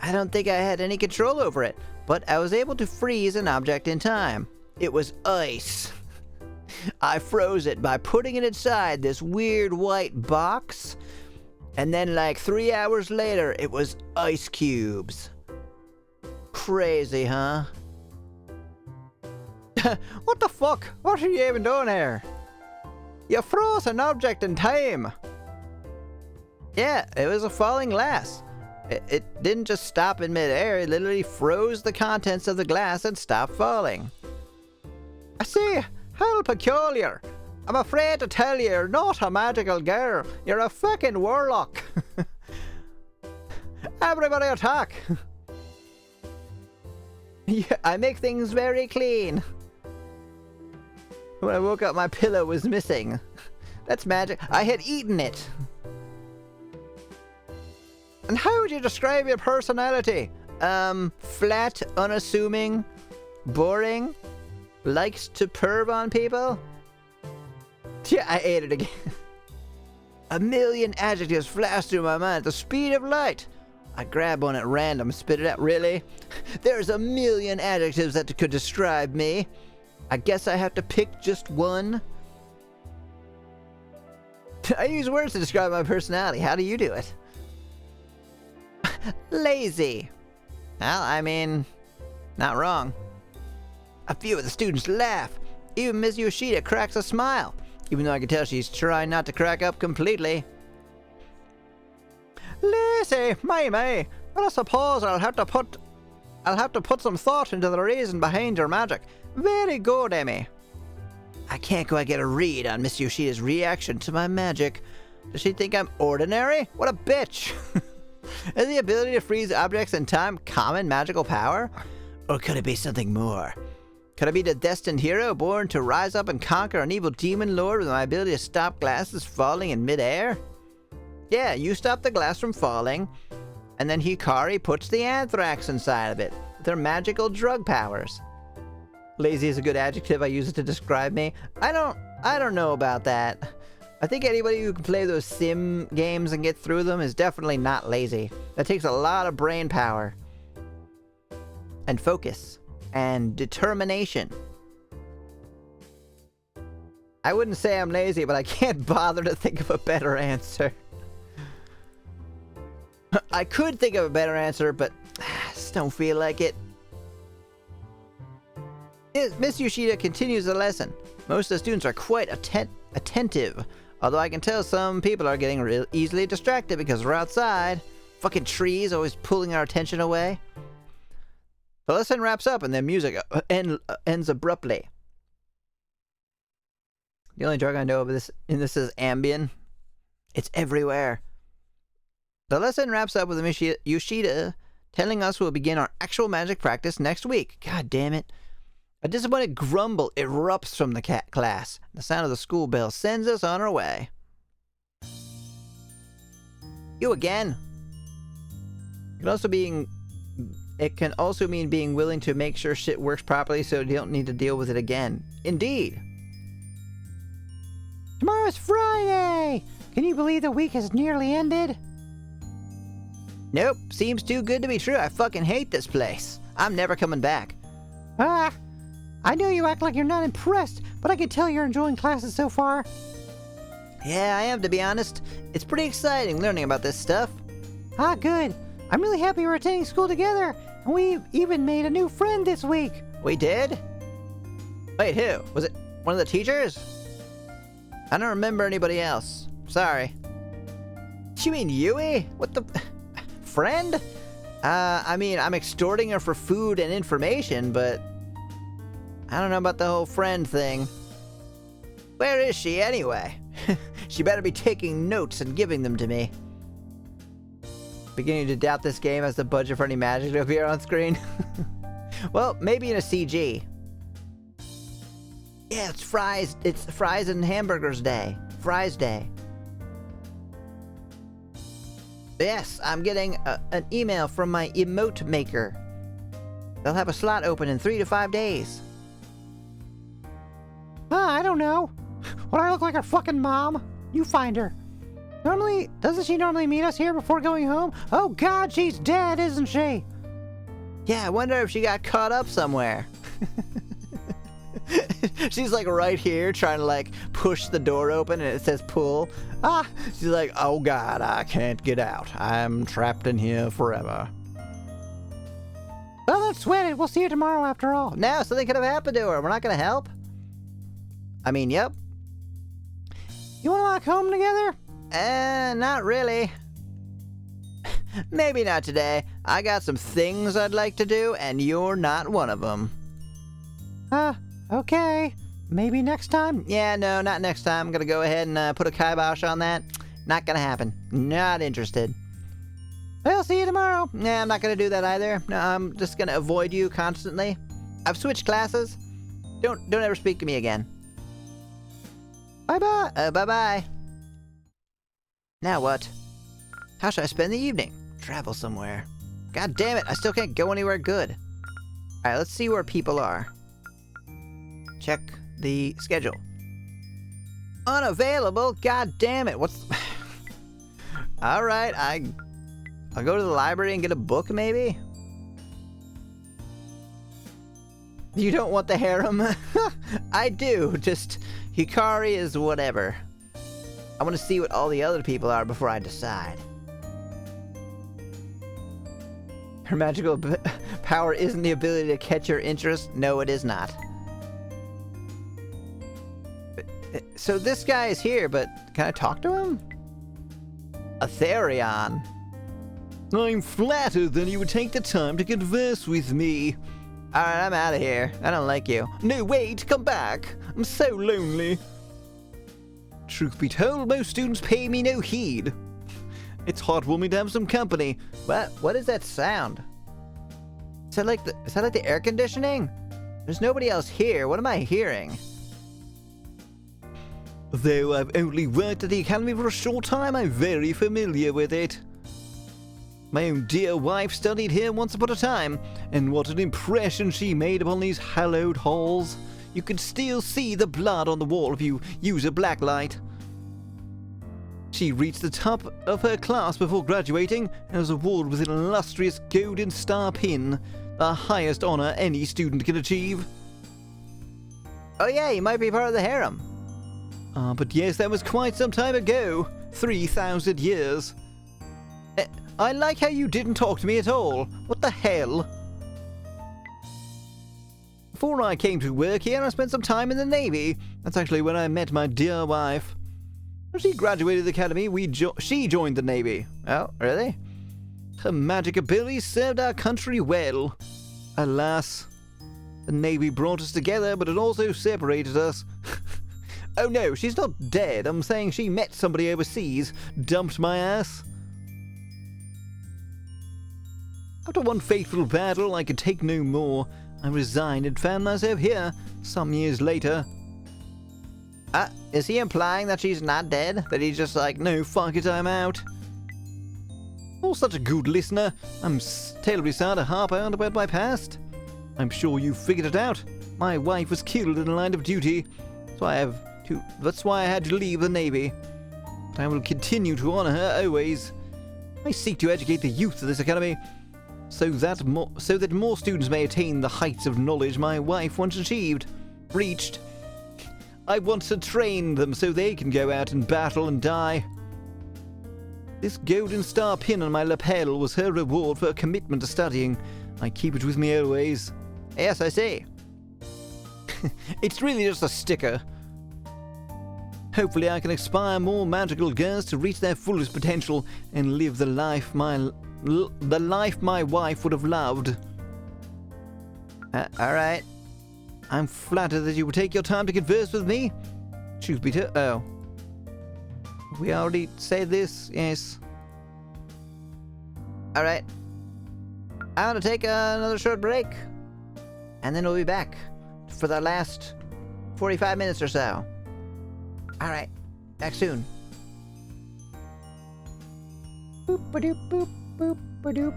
I don't think I had any control over it, but I was able to freeze an object in time. It was ice. I froze it by putting it inside this weird white box, and then like 3 hours later, it was ice cubes. Crazy, huh? What the fuck? What are you even doing here? You froze an object in time. Yeah, it was a falling glass. It didn't just stop in midair, it literally froze the contents of the glass and stopped falling. I see. How peculiar. I'm afraid to tell you, you're not a magical girl. You're a fucking warlock. Everybody attack. Yeah, I make things very clean. When I woke up, my pillow was missing. That's magic. I had eaten it. And how would you describe your personality? Flat, unassuming, boring, likes to perv on people? Yeah, I ate it again. A million adjectives flash through my mind at the speed of light. I grab one at random, spit it out. Really? There's a million adjectives that could describe me. I guess I have to pick just one. I use words to describe my personality. How do you do it? Lazy. Well, I mean, not wrong. A few of the students laugh. Even Miss Yoshida cracks a smile, even though I can tell she's trying not to crack up completely. Lazy, my. Well, I suppose I'll have to put some thought into the reason behind your magic. Very good, Emmy. I can't quite get a read on Miss Yoshida's reaction to my magic. Does she think I'm ordinary? What a bitch! Is the ability to freeze objects in time common magical power? Or could it be something more? Could I be the destined hero born to rise up and conquer an evil demon lord with my ability to stop glasses falling in midair? Yeah, you stop the glass from falling, and then Hikari puts the anthrax inside of it with her magical drug powers. Lazy is a good adjective. I use it to describe me. I don't know about that. I think anybody who can play those sim games and get through them is definitely not lazy. That takes a lot of brain power. And focus. And determination. I wouldn't say I'm lazy, but I can't bother to think of a better answer. I could think of a better answer, but I just don't feel like it. Miss Yoshida continues the lesson. Most of the students are quite attentive, although I can tell some people are getting real easily distracted because we're outside. Fucking trees always pulling our attention away. The lesson wraps up and the music ends abruptly. The only drug I know of this is Ambien. It's everywhere. The lesson wraps up with Miss Yoshida telling us we'll begin our actual magic practice next week. God damn it. A disappointed grumble erupts from the class. The sound of the school bell sends us on our way. You again? It can also mean being willing to make sure shit works properly so you don't need to deal with it again. Indeed. Tomorrow's Friday! Can you believe the week has nearly ended? Nope, seems too good to be true. I fucking hate this place. I'm never coming back. I know you act like you're not impressed, but I can tell you're enjoying classes so far. Yeah, I am, to be honest. It's pretty exciting learning about this stuff. Good. I'm really happy we're attending school together, and we even made a new friend this week. We did? Wait, who? Was it one of the teachers? I don't remember anybody else. Sorry. You mean Yui? What the... friend? I mean, I'm extorting her for food and information, but... I don't know about the whole friend thing. Where is she, anyway? She better be taking notes and giving them to me. Beginning to doubt this game has the budget for any magic to appear on screen. Well, maybe in a CG. Yeah, it's fries and hamburgers day. Fries day. Yes, I'm getting an email from my emote maker. They'll have a slot open in 3 to 5 days. I don't know. Would I look like her fucking mom? You find her. Doesn't she normally meet us here before going home? Oh god, she's dead, isn't she? Yeah, I wonder if she got caught up somewhere. She's like right here trying to like push the door open and it says pull. She's like, oh god, I can't get out. I'm trapped in here forever. Well, let's sweat it. We'll see you tomorrow after all. Now, something could have happened to her. We're not gonna help. I mean, yep. You wanna walk home together? Not really. Maybe not today. I got some things I'd like to do, and you're not one of them. Okay. Maybe next time. Yeah, no, not next time. I'm gonna go ahead and put a kibosh on that. Not gonna happen. Not interested. Well, see you tomorrow. Nah, I'm not gonna do that either. No, I'm just gonna avoid you constantly. I've switched classes. Don't ever speak to me again. Bye-bye. Bye-bye. Now what? How should I spend the evening? Travel somewhere. God damn it, I still can't go anywhere good. Alright, let's see where people are. Check the schedule. Unavailable? God damn it, what's... Alright, I'll go to the library and get a book, maybe? You don't want the harem? I do, just... Hikari is whatever. I want to see what all the other people are before I decide. Her magical power isn't the ability to catch your interest. No, it is not. So this guy is here, but can I talk to him? Aetherion. I'm flattered that you would take the time to converse with me. Alright, I'm out of here. I don't like you. No, wait, come back. I'm so lonely. Truth be told, most students pay me no heed. It's heartwarming to have some company. What is that sound? Is that like the air conditioning? There's nobody else here. What am I hearing? Though I've only worked at the academy for a short time, I'm very familiar with it. My own dear wife studied here once upon a time, and what an impression she made upon these hallowed halls. You can still see the blood on the wall if you use a blacklight. She reached the top of her class before graduating and was awarded with an illustrious Golden Star Pin, the highest honor any student can achieve. Oh yeah, you might be part of the harem. But yes, that was quite some time ago. 3,000 years. I like how you didn't talk to me at all. What the hell? Before I came to work here, I spent some time in the Navy. That's actually when I met my dear wife. When she graduated the academy, she joined the Navy. Oh, really? Her magic abilities served our country well. Alas, the Navy brought us together, but it also separated us. Oh no, she's not dead. I'm saying she met somebody overseas, dumped my ass. After one fateful battle, I could take no more. I resigned and found myself here, some years later. Is he implying that she's not dead? That he's just like, no, fuck it, I'm out? Oh, such a good listener. I'm terribly sad to harp on about my past. I'm sure you figured it out. My wife was killed in the line of duty, so that's why I had to leave the Navy. But I will continue to honor her always. I seek to educate the youth of this academy, so that more students may attain the heights of knowledge my wife once reached. I want to train them so they can go out and battle and die. This golden star pin on my lapel was her reward for her commitment to studying. I keep it with me always. Yes, I see. It's really just a sticker. Hopefully I can inspire more magical girls to reach their fullest potential and live the life my wife would have loved. Alright. I'm flattered that you would take your time to converse with me. Truth be told... Oh. We already said this? Yes. Alright. I'm gonna take another short break. And then we'll be back for the last 45 minutes or so. Alright. Back soon. Boop-a-doop, boop, boop-a-doop.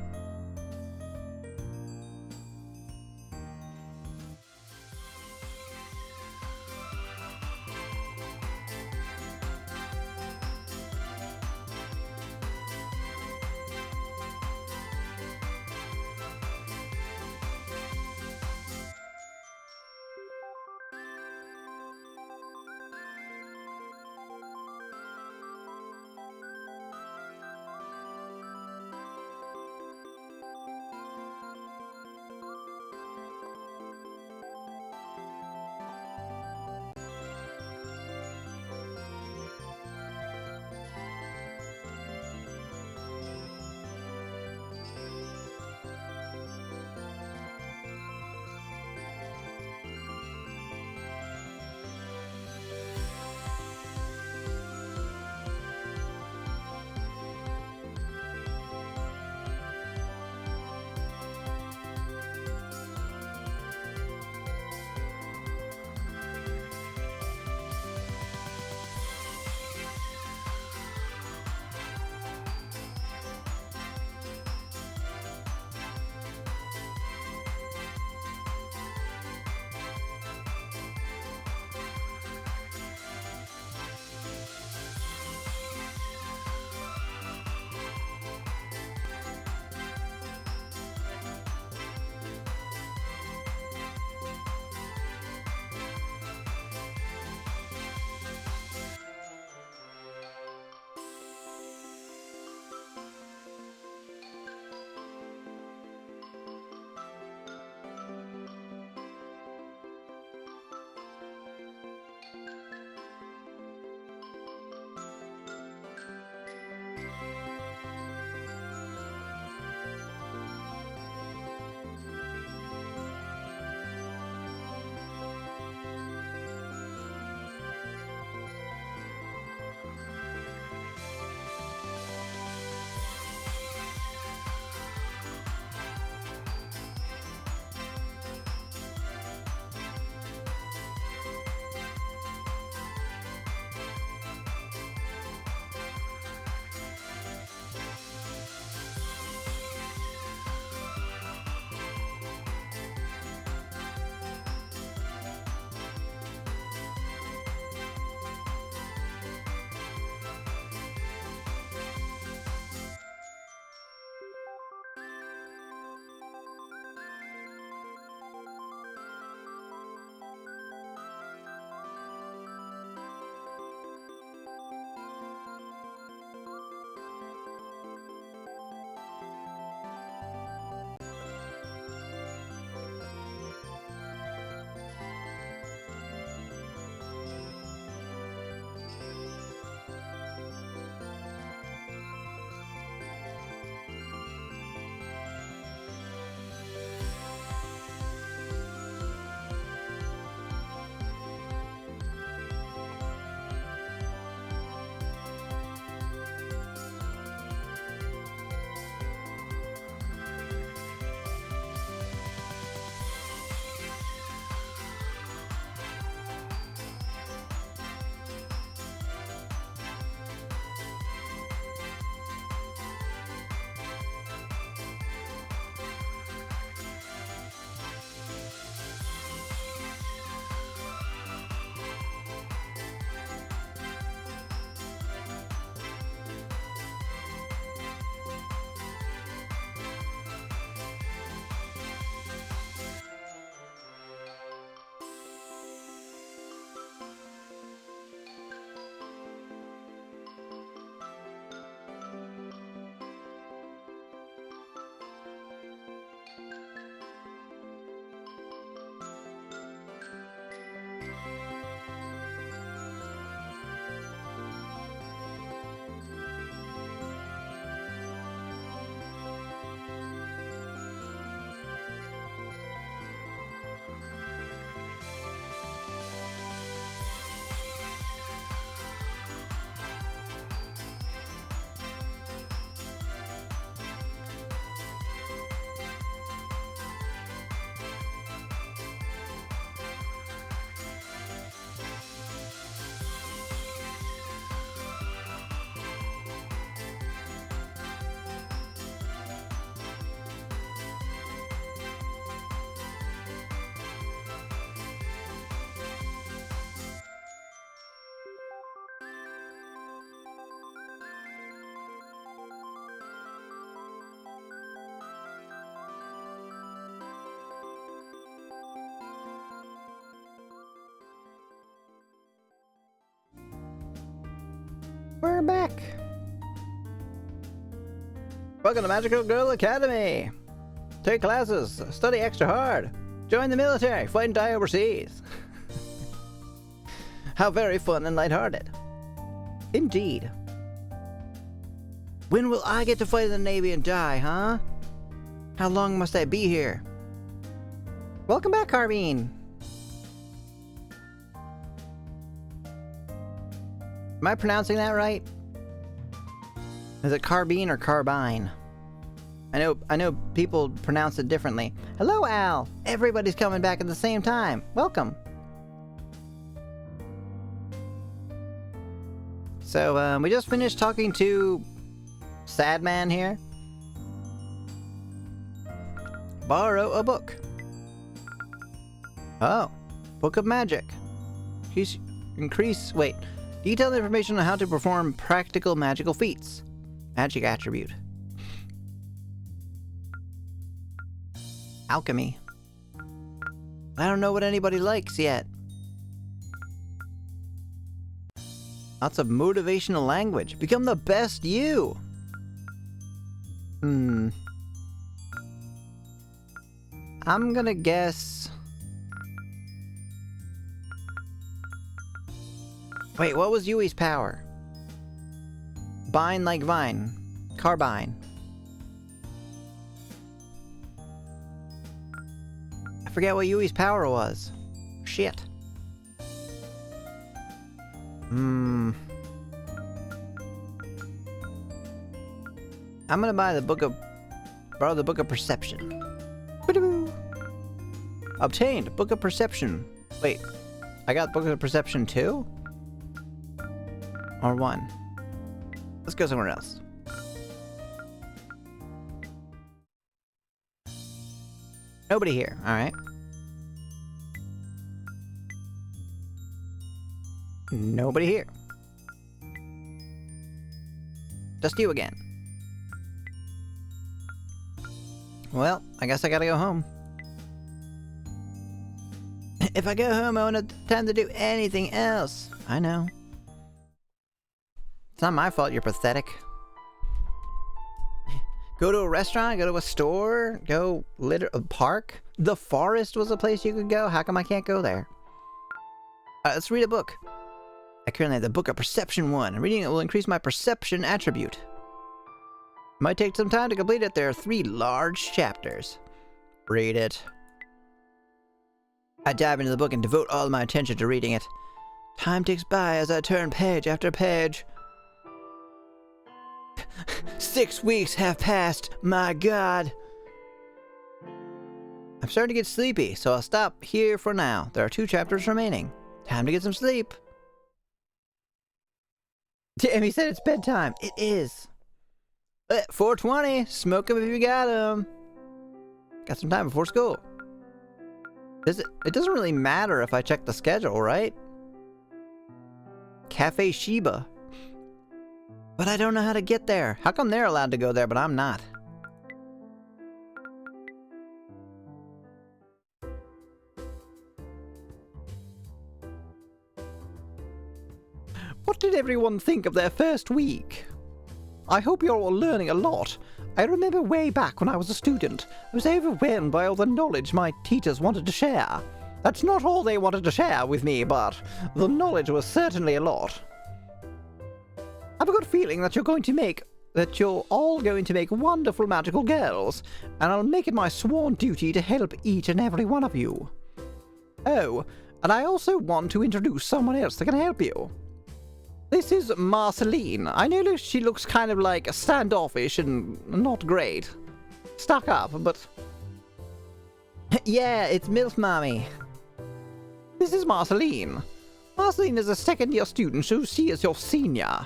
We're back. Welcome to Magical Girl Academy. Take classes, study extra hard, join the military, fight and die overseas. How very fun and lighthearted. Indeed. When will I get to fight in the Navy and die, huh? How long must I be here? Welcome back, Carbine. Am I pronouncing that right? Is it carbine or carbine? I know people pronounce it differently. Hello, Al. Everybody's coming back at the same time. Welcome. So, we just finished talking to Sad Man here. Borrow a book. Oh, Book of Magic. Wait. Detailed information on how to perform practical magical feats. Magic attribute. Alchemy. I don't know what anybody likes yet. Lots of motivational language. Become the best you. I'm gonna guess... Wait, what was Yui's power? Bind like vine. Carbine. I forget what Yui's power was. Shit. I'm gonna borrow the Book of Perception. Ba-doo. Obtained Book of Perception. Wait, I got Book of Perception 2? Or 1? Let's go somewhere else. Nobody here, alright. Nobody here. Just you again. Well, I guess I gotta go home. If I go home, I won't have time to do anything else. I know. It's not my fault you're pathetic. Go to a restaurant, go to a store, go a park. The forest was a place you could go. How come I can't go there? Let's read a book. I currently have the Book of Perception 1. Reading it will increase my perception attribute. Might take some time to complete it. There are 3 large chapters. Read it. I dive into the book and devote all my attention to reading it. Time ticks by as I turn page after page. 6 weeks have passed, my God. I'm starting to get sleepy, so I'll stop here for now. There are 2 chapters remaining. Time to get some sleep. Damn, he said it's bedtime. It is. 4:20. Smoke 'em if you got 'em. Got some time before school. It doesn't really matter if I check the schedule, right? Cafe Shiba. But I don't know how to get there. How come they're allowed to go there, but I'm not? What did everyone think of their first week? I hope you're all learning a lot. I remember way back when I was a student, I was overwhelmed by all the knowledge my teachers wanted to share. That's not all they wanted to share with me, but the knowledge was certainly a lot. I've a good feeling that you're all going to make wonderful magical girls, and I'll make it my sworn duty to help each and every one of you. Oh, and I also want to introduce someone else that can help you. This is Marceline. I know she looks kind of like standoffish and not great. Stuck up, but... Yeah, it's MILF Mommy. This is Marceline. Marceline is a second-year student, so she is your senior.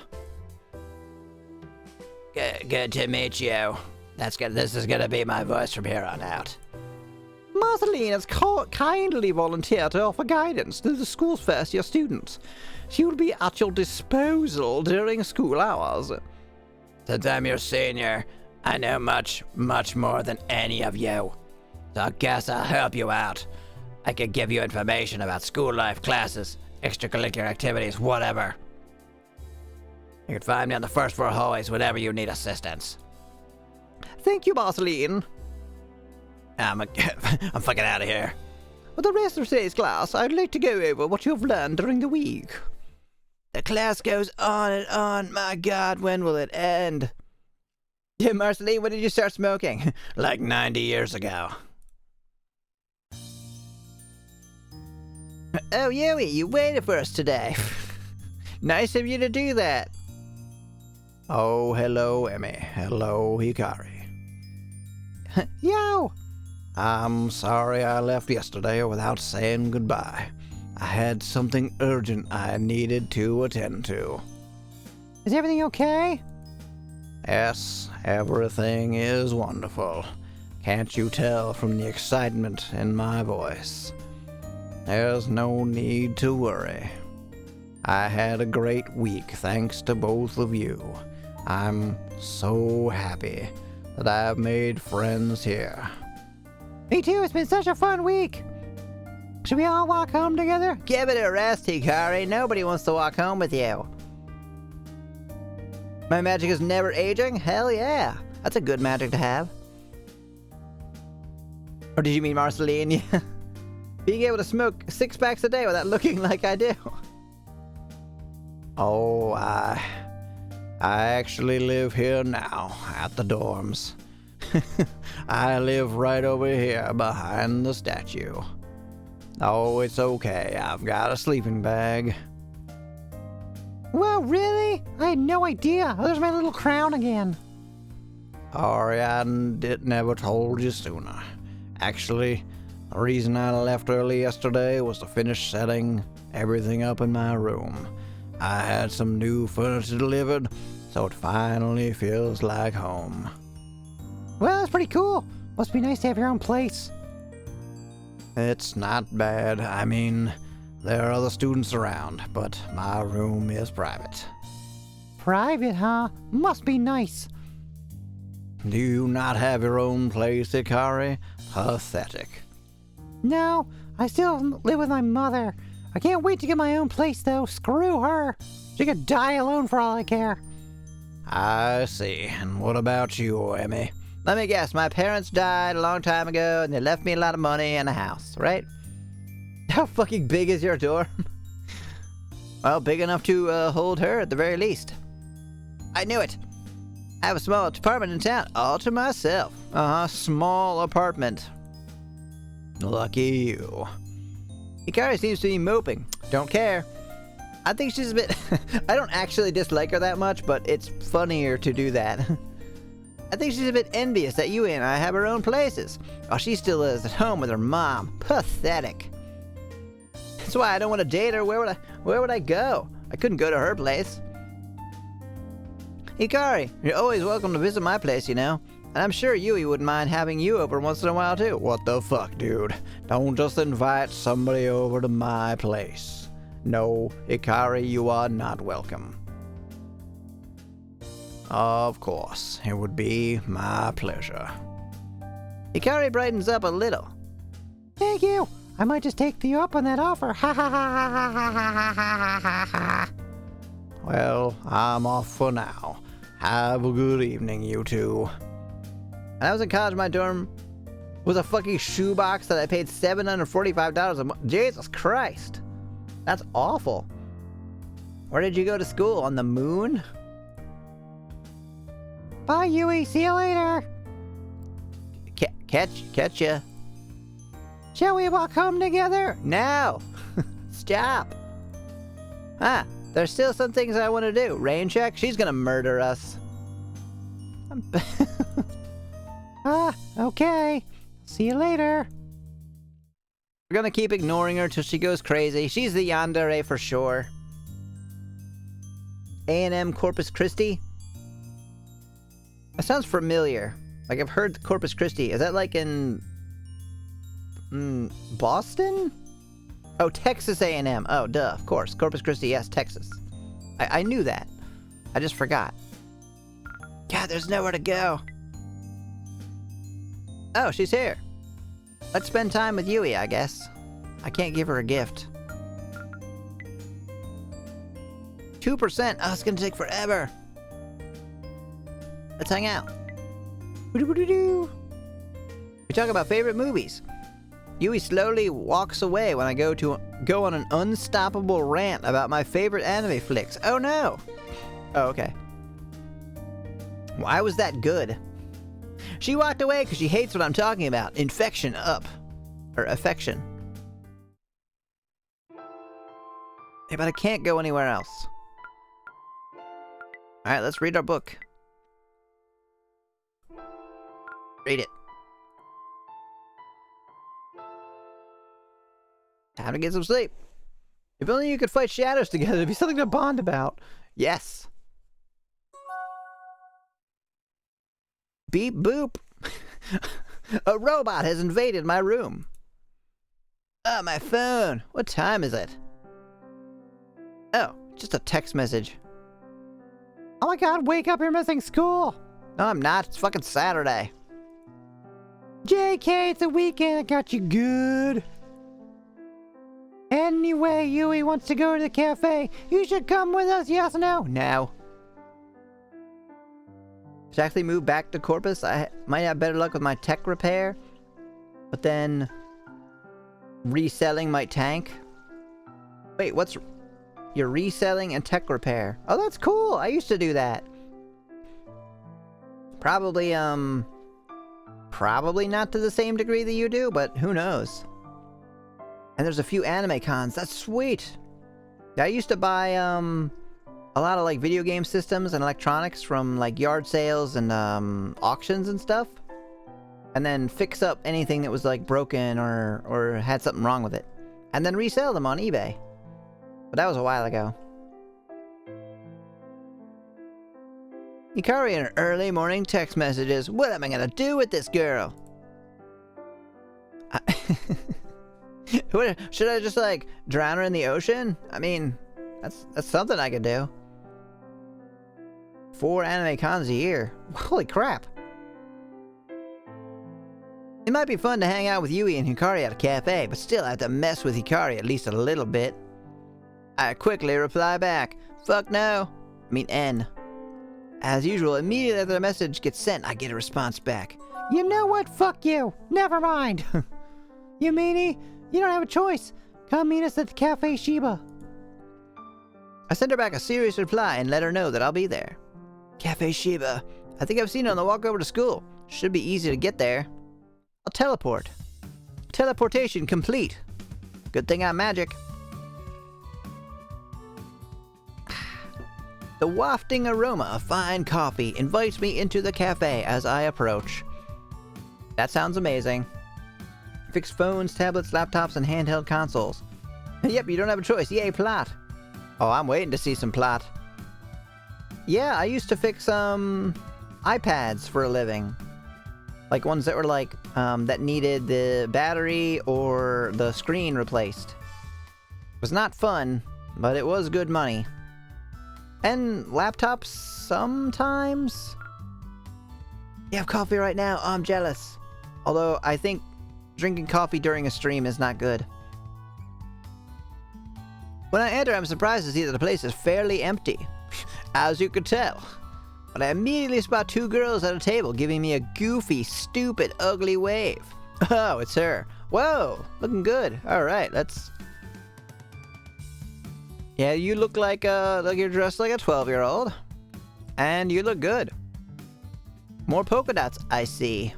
Good to meet you. This is gonna be my voice from here on out. Marceline has kindly volunteered to offer guidance to the school's first-year students. She will be at your disposal during school hours. Since I'm your senior, I know much, much more than any of you. So I guess I'll help you out. I can give you information about school life, classes, extracurricular activities, whatever. You can find me on the first floor hallways whenever you need assistance. Thank you, Marceline. I'm fucking out of here. For the rest of today's class, I'd like to go over what you've learned during the week. The class goes on and on. My God, when will it end? Yeah, Marceline, when did you start smoking? Like 90 years ago. Oh, Yui, you waited for us today. Nice of you to do that. Oh, hello, Emmy. Hello, Hikari. Yo! I'm sorry I left yesterday without saying goodbye. I had something urgent I needed to attend to. Is everything okay? Yes, everything is wonderful. Can't you tell from the excitement in my voice? There's no need to worry. I had a great week thanks to both of you. I'm so happy that I've made friends here. Me too, it's been such a fun week. Should we all walk home together? Give it a rest, Hikari. Nobody wants to walk home with you. My magic is never aging? Hell yeah. That's a good magic to have. Or did you mean Marceline? Being able to smoke 6 packs a day without looking like I do. Oh, I actually live here now, at the dorms. I live right over here behind the statue. Oh, it's okay. I've got a sleeping bag. Well, really? I had no idea. Oh, there's my little crown again. Sorry, I never told you sooner. Actually, the reason I left early yesterday was to finish setting everything up in my room. I had some new furniture delivered, so it finally feels like home. Well, that's pretty cool. Must be nice to have your own place. It's not bad. I mean, there are other students around, but my room is private. Private, huh? Must be nice. Do you not have your own place, Hikari? Pathetic. No, I still live with my mother. I can't wait to get my own place, though. Screw her. She could die alone for all I care. I see. And what about you, Emmy? Let me guess, my parents died a long time ago and they left me a lot of money and a house, right? How fucking big is your dorm? Well, big enough to hold her at the very least. I knew it. I have a small apartment in town, all to myself. Small apartment. Lucky you. Hikari seems to be moping. Don't care. I think she's a bit... I don't actually dislike her that much, but it's funnier to do that. I think she's a bit envious that you and I have our own places, while she still is at home with her mom. Pathetic. That's why I don't want to date her. Where would I go? I couldn't go to her place. Hikari, you're always welcome to visit my place, you know. And I'm sure Yui wouldn't mind having you over once in a while, too. What the fuck, dude? Don't just invite somebody over to my place. No, Hikari, you are not welcome. Of course, it would be my pleasure. Hikari brightens up a little. Thank you. I might just take you up on that offer. Ha ha ha ha ha ha ha ha ha. Well, I'm off for now. Have a good evening, you two. When I was in college, my dorm was a fucking shoebox that I paid $745 a month. Jesus Christ. That's awful. Where did you go to school? On the moon? Bye, Yui. See you later. Catch ya. Shall we walk home together? No. Stop. There's still some things I want to do. Rain check? She's gonna murder us. Okay. See you later. We're gonna keep ignoring her till she goes crazy. She's the yandere for sure. A&M Corpus Christi? That sounds familiar. Like I've heard Corpus Christi. Is that like in... Boston? Oh, Texas A&M. Oh, duh, of course. Corpus Christi, yes, Texas. I knew that. I just forgot. God, there's nowhere to go. Oh, she's here. Let's spend time with Yui, I guess. I can't give her a gift. 2%. Oh, it's gonna take forever. Let's hang out. We talk about favorite movies. Yui slowly walks away when I go on an unstoppable rant about my favorite anime flicks. Oh no! Oh, okay. Why was that good? She walked away because she hates what I'm talking about. Infection up. Or affection. Yeah, but I can't go anywhere else. Alright, let's read our book. Read it. Time to get some sleep. If only you could fight shadows together, it'd be something to bond about. Yes. Beep boop. A robot has invaded my room. Oh, my phone. What time is it? Oh, just a text message. Oh my god, wake up, you're missing school! No, I'm not. It's fucking Saturday. JK, it's a weekend, I got you good. Anyway, Yui wants to go to the cafe. You should come with us, yes or no? No. Should I actually move back to Corpus? I might have better luck with my tech repair. But then... reselling might tank. Wait, what's... You're reselling and tech repair. Oh, that's cool. I used to do that. Probably not to the same degree that you do, but who knows. And there's a few anime cons. That's sweet. I used to buy, a lot of, like, video game systems and electronics from, like, yard sales and, auctions and stuff. And then fix up anything that was, like, broken or had something wrong with it. And then resell them on eBay. But that was a while ago. Hikari in her early morning text messages. What am I gonna do with this girl? Should I just, like, drown her in the ocean? I mean, that's something I could do. 4 anime cons a year. Holy crap. It might be fun to hang out with Yui and Hikari at a cafe, but still I have to mess with Hikari at least a little bit. I quickly reply back. Fuck no. I mean N. As usual, immediately after the message gets sent, I get a response back. You know what? Fuck you. Never mind. You meanie? You don't have a choice. Come meet us at the Cafe Shiba. I send her back a serious reply and let her know that I'll be there. Cafe Shiba. I think I've seen it on the walk over to school. Should be easy to get there. I'll teleport. Teleportation complete. Good thing I'm magic. The wafting aroma of fine coffee invites me into the cafe as I approach. That sounds amazing. Fix phones, tablets, laptops, and handheld consoles. Yep, you don't have a choice. Yay, plot. Oh, I'm waiting to see some plot. Yeah, I used to fix, iPads for a living. Like ones that were like, that needed the battery or the screen replaced. It was not fun, but it was good money. And laptops sometimes? You have coffee right now? Oh, I'm jealous. Although, I think drinking coffee during a stream is not good. When I enter, I'm surprised to see that the place is fairly empty. As you could tell. But I immediately spot 2 girls at a table giving me a goofy, stupid, ugly wave. Oh, it's her. Whoa, looking good. Alright, let's... Yeah, you look like you're dressed like a 12-year-old. And you look good. More polka dots, I see.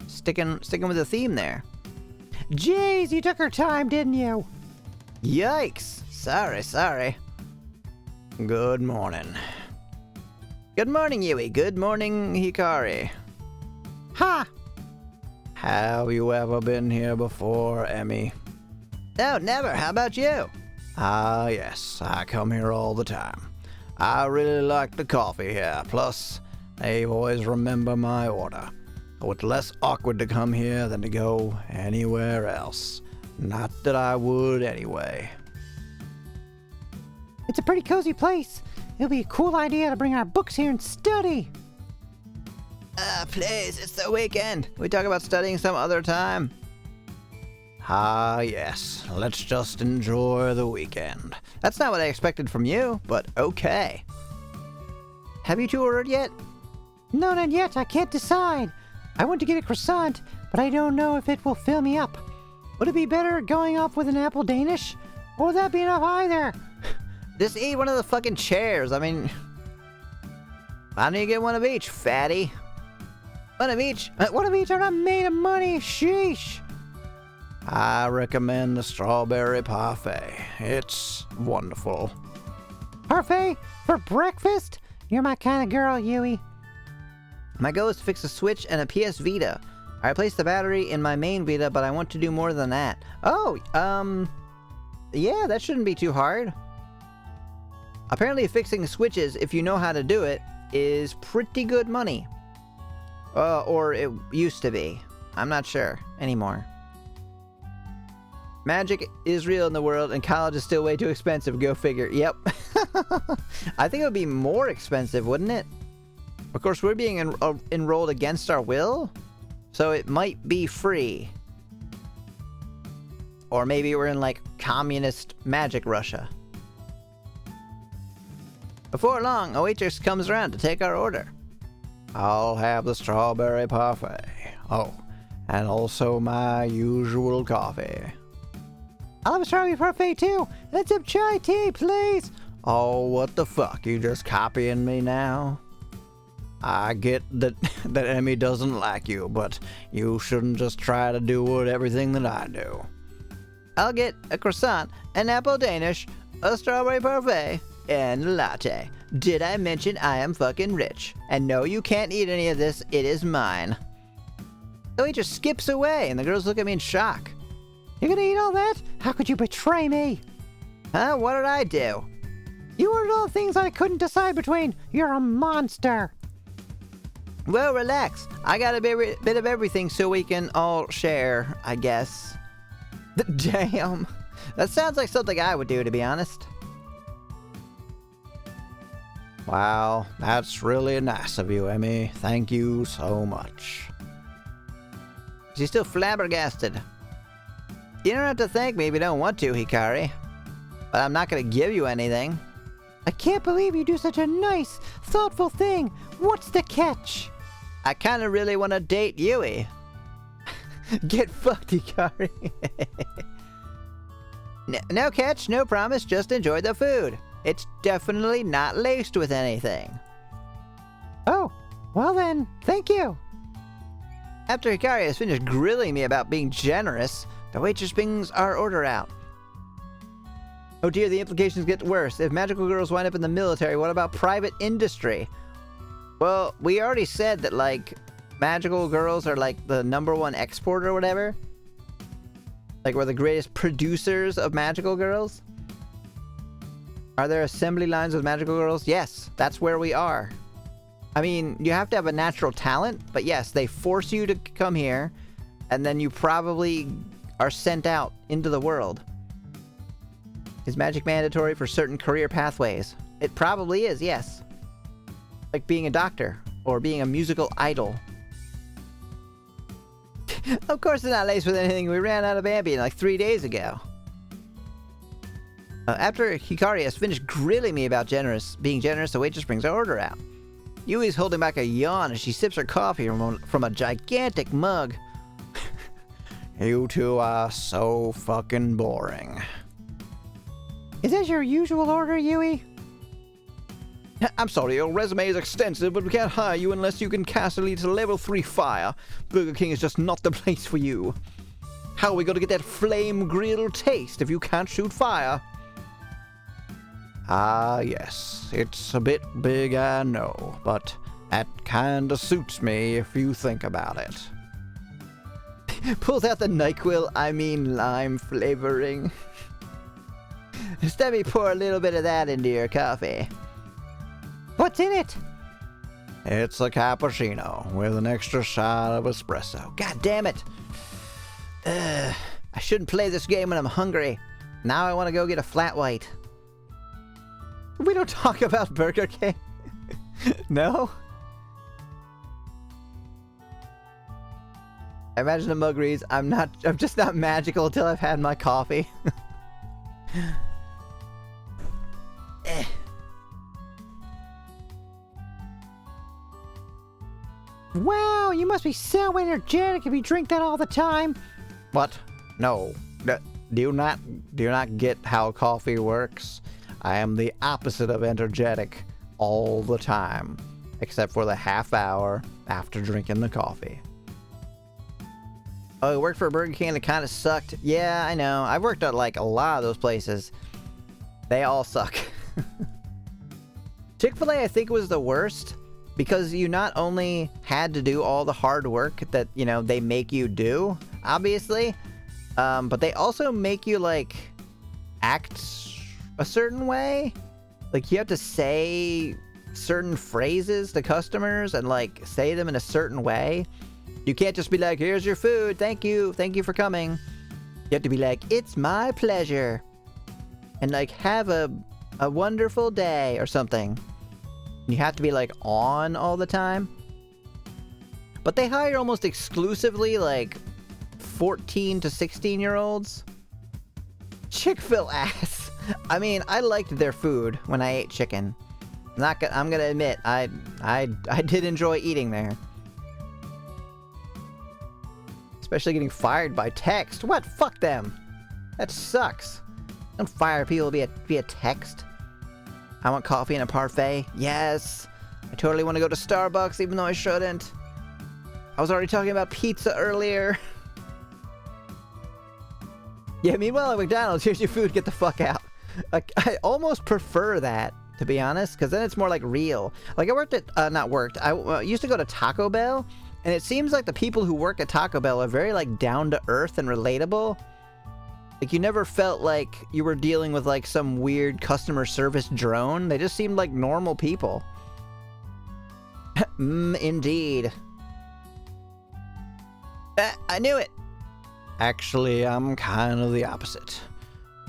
Sticking with the theme there. Jeez, you took her time, didn't you? Yikes. Sorry. Good morning. Good morning, Yui. Good morning, Hikari. Ha! Have you ever been here before, Emmy? No, never. How about you? Ah, yes. I come here all the time. I really like the coffee here. Plus, I always remember my order. So it's less awkward to come here than to go anywhere else. Not that I would anyway. It's a pretty cozy place. It'll be a cool idea to bring our books here and study. Please, it's the weekend. We talk about studying some other time. Ah, yes. Let's just enjoy the weekend. That's not what I expected from you, but okay. Have you two ordered yet? No, not yet. I can't decide. I want to get a croissant, but I don't know if it will fill me up. Would it be better going off with an apple Danish? Or would that be enough either? Just eat one of the fucking chairs. I mean, why don't you get one of each, fatty? One of each. One of each are not made of money. Sheesh. I recommend the strawberry parfait. It's wonderful. Parfait for breakfast? You're my kind of girl, Yui. My goal is to fix a Switch and a PS Vita. I replaced the battery in my main Vita, but I want to do more than that. Oh, yeah, that shouldn't be too hard. Apparently fixing switches, if you know how to do it, is pretty good money. Or it used to be. I'm not sure anymore. Magic is real in the world, and college is still way too expensive. Go figure. Yep. I think it would be more expensive, wouldn't it? Of course, we're being enrolled against our will, so it might be free. Or maybe we're in, like, communist magic Russia. Before long, a waitress comes around to take our order. I'll have the strawberry parfait. Oh, and also my usual coffee. I'll have a strawberry parfait too. And some chai tea, please. Oh, what the fuck? You just copying me now? I get that that Emmy doesn't like you, but you shouldn't just try to do everything that I do. I'll get a croissant, an apple Danish, a strawberry parfait, and a latte. Did I mention I am fucking rich? And no, you can't eat any of this. It is mine. So he just skips away, and the girls look at me in shock. You're gonna eat all that? How could you betray me? Huh? What did I do? You ordered all the things I couldn't decide between. You're a monster. Well, relax. I got a bit of everything so we can all share, I guess. Damn. That sounds like something I would do, to be honest. Wow, that's really nice of you, Emmy. Thank you so much. She's still flabbergasted. You don't have to thank me if you don't want to, Hikari. But I'm not gonna give you anything. I can't believe you do such a nice, thoughtful thing. What's the catch? I kinda really wanna date Yui. Get fucked, Hikari. No catch, no promise, just enjoy the food. It's definitely not laced with anything. Oh, well then, thank you. After Hikari has finished grilling me about being generous, the waitress brings our order out. Oh dear, the implications get worse. If magical girls wind up in the military, what about private industry? Well, we already said that, like, magical girls are, like, the #1 export or whatever. Like, we're the greatest producers of magical girls. Are there assembly lines with magical girls? Yes, that's where we are. I mean, you have to have a natural talent, but yes, they force you to come here, and then you probably are sent out into the world. Is magic mandatory for certain career pathways? It probably is, yes. Like being a doctor, or being a musical idol. Of course it's not laced with anything. We ran out of Ambien like 3 days ago. After Hikari has finished grilling me about being generous, the waitress brings our order out. Yui's holding back a yawn as she sips her coffee from a gigantic mug. You two are so fucking boring. Is that your usual order, Yui? I'm sorry, your resume is extensive, but we can't hire you unless you can cast a lead to level 3 fire. Burger King is just not the place for you. How are we going to get that flame grill taste if you can't shoot fire? Ah, yes, it's a bit big, I know, but that kinda suits me if you think about it. Pulls out the NyQuil, I mean lime flavoring. Just let me pour a little bit of that into your coffee. What's in it? It's a cappuccino with an extra shot of espresso. God damn it! I shouldn't play this game when I'm hungry. Now I want to go get a flat white. We don't talk about Burger King. No? I imagine a mug reads, I'm just not magical until I've had my coffee. Eh. Wow, you must be so energetic if you drink that all the time. What? No. Do you not get how coffee works? I am the opposite of energetic all the time, except for the half hour after drinking the coffee. Oh, I worked for a Burger King and it kind of sucked. Yeah, I know. I've worked at like a lot of those places. They all suck. Chick-fil-A, I think, was the worst because you not only had to do all the hard work that, you know, they make you do, obviously, but they also make you, like, act a certain way. Like, you have to say certain phrases to customers and, like, say them in a certain way. You can't just be like, here's your food, thank you for coming. You have to be like, it's my pleasure. And, like, have a wonderful day or something. You have to be, like, on all the time. But they hire almost exclusively, like, 14 to 16-year-olds. Chick-fil-A. I mean, I liked their food when I ate chicken. I'm gonna admit, I did enjoy eating there. Especially getting fired by text. What? Fuck them. That sucks. Don't fire people via text. I want coffee and a parfait. Yes. I totally want to go to Starbucks even though I shouldn't. I was already talking about pizza earlier. Yeah, meanwhile at McDonald's, here's your food, get the fuck out. Like, I almost prefer that, to be honest, because then it's more like real. Like, I worked at, I used to go to Taco Bell, and it seems like the people who work at Taco Bell are very, like, down to earth and relatable. Like, you never felt like you were dealing with, like, some weird customer service drone. They just seemed like normal people. Indeed. I knew it! Actually, I'm kind of the opposite.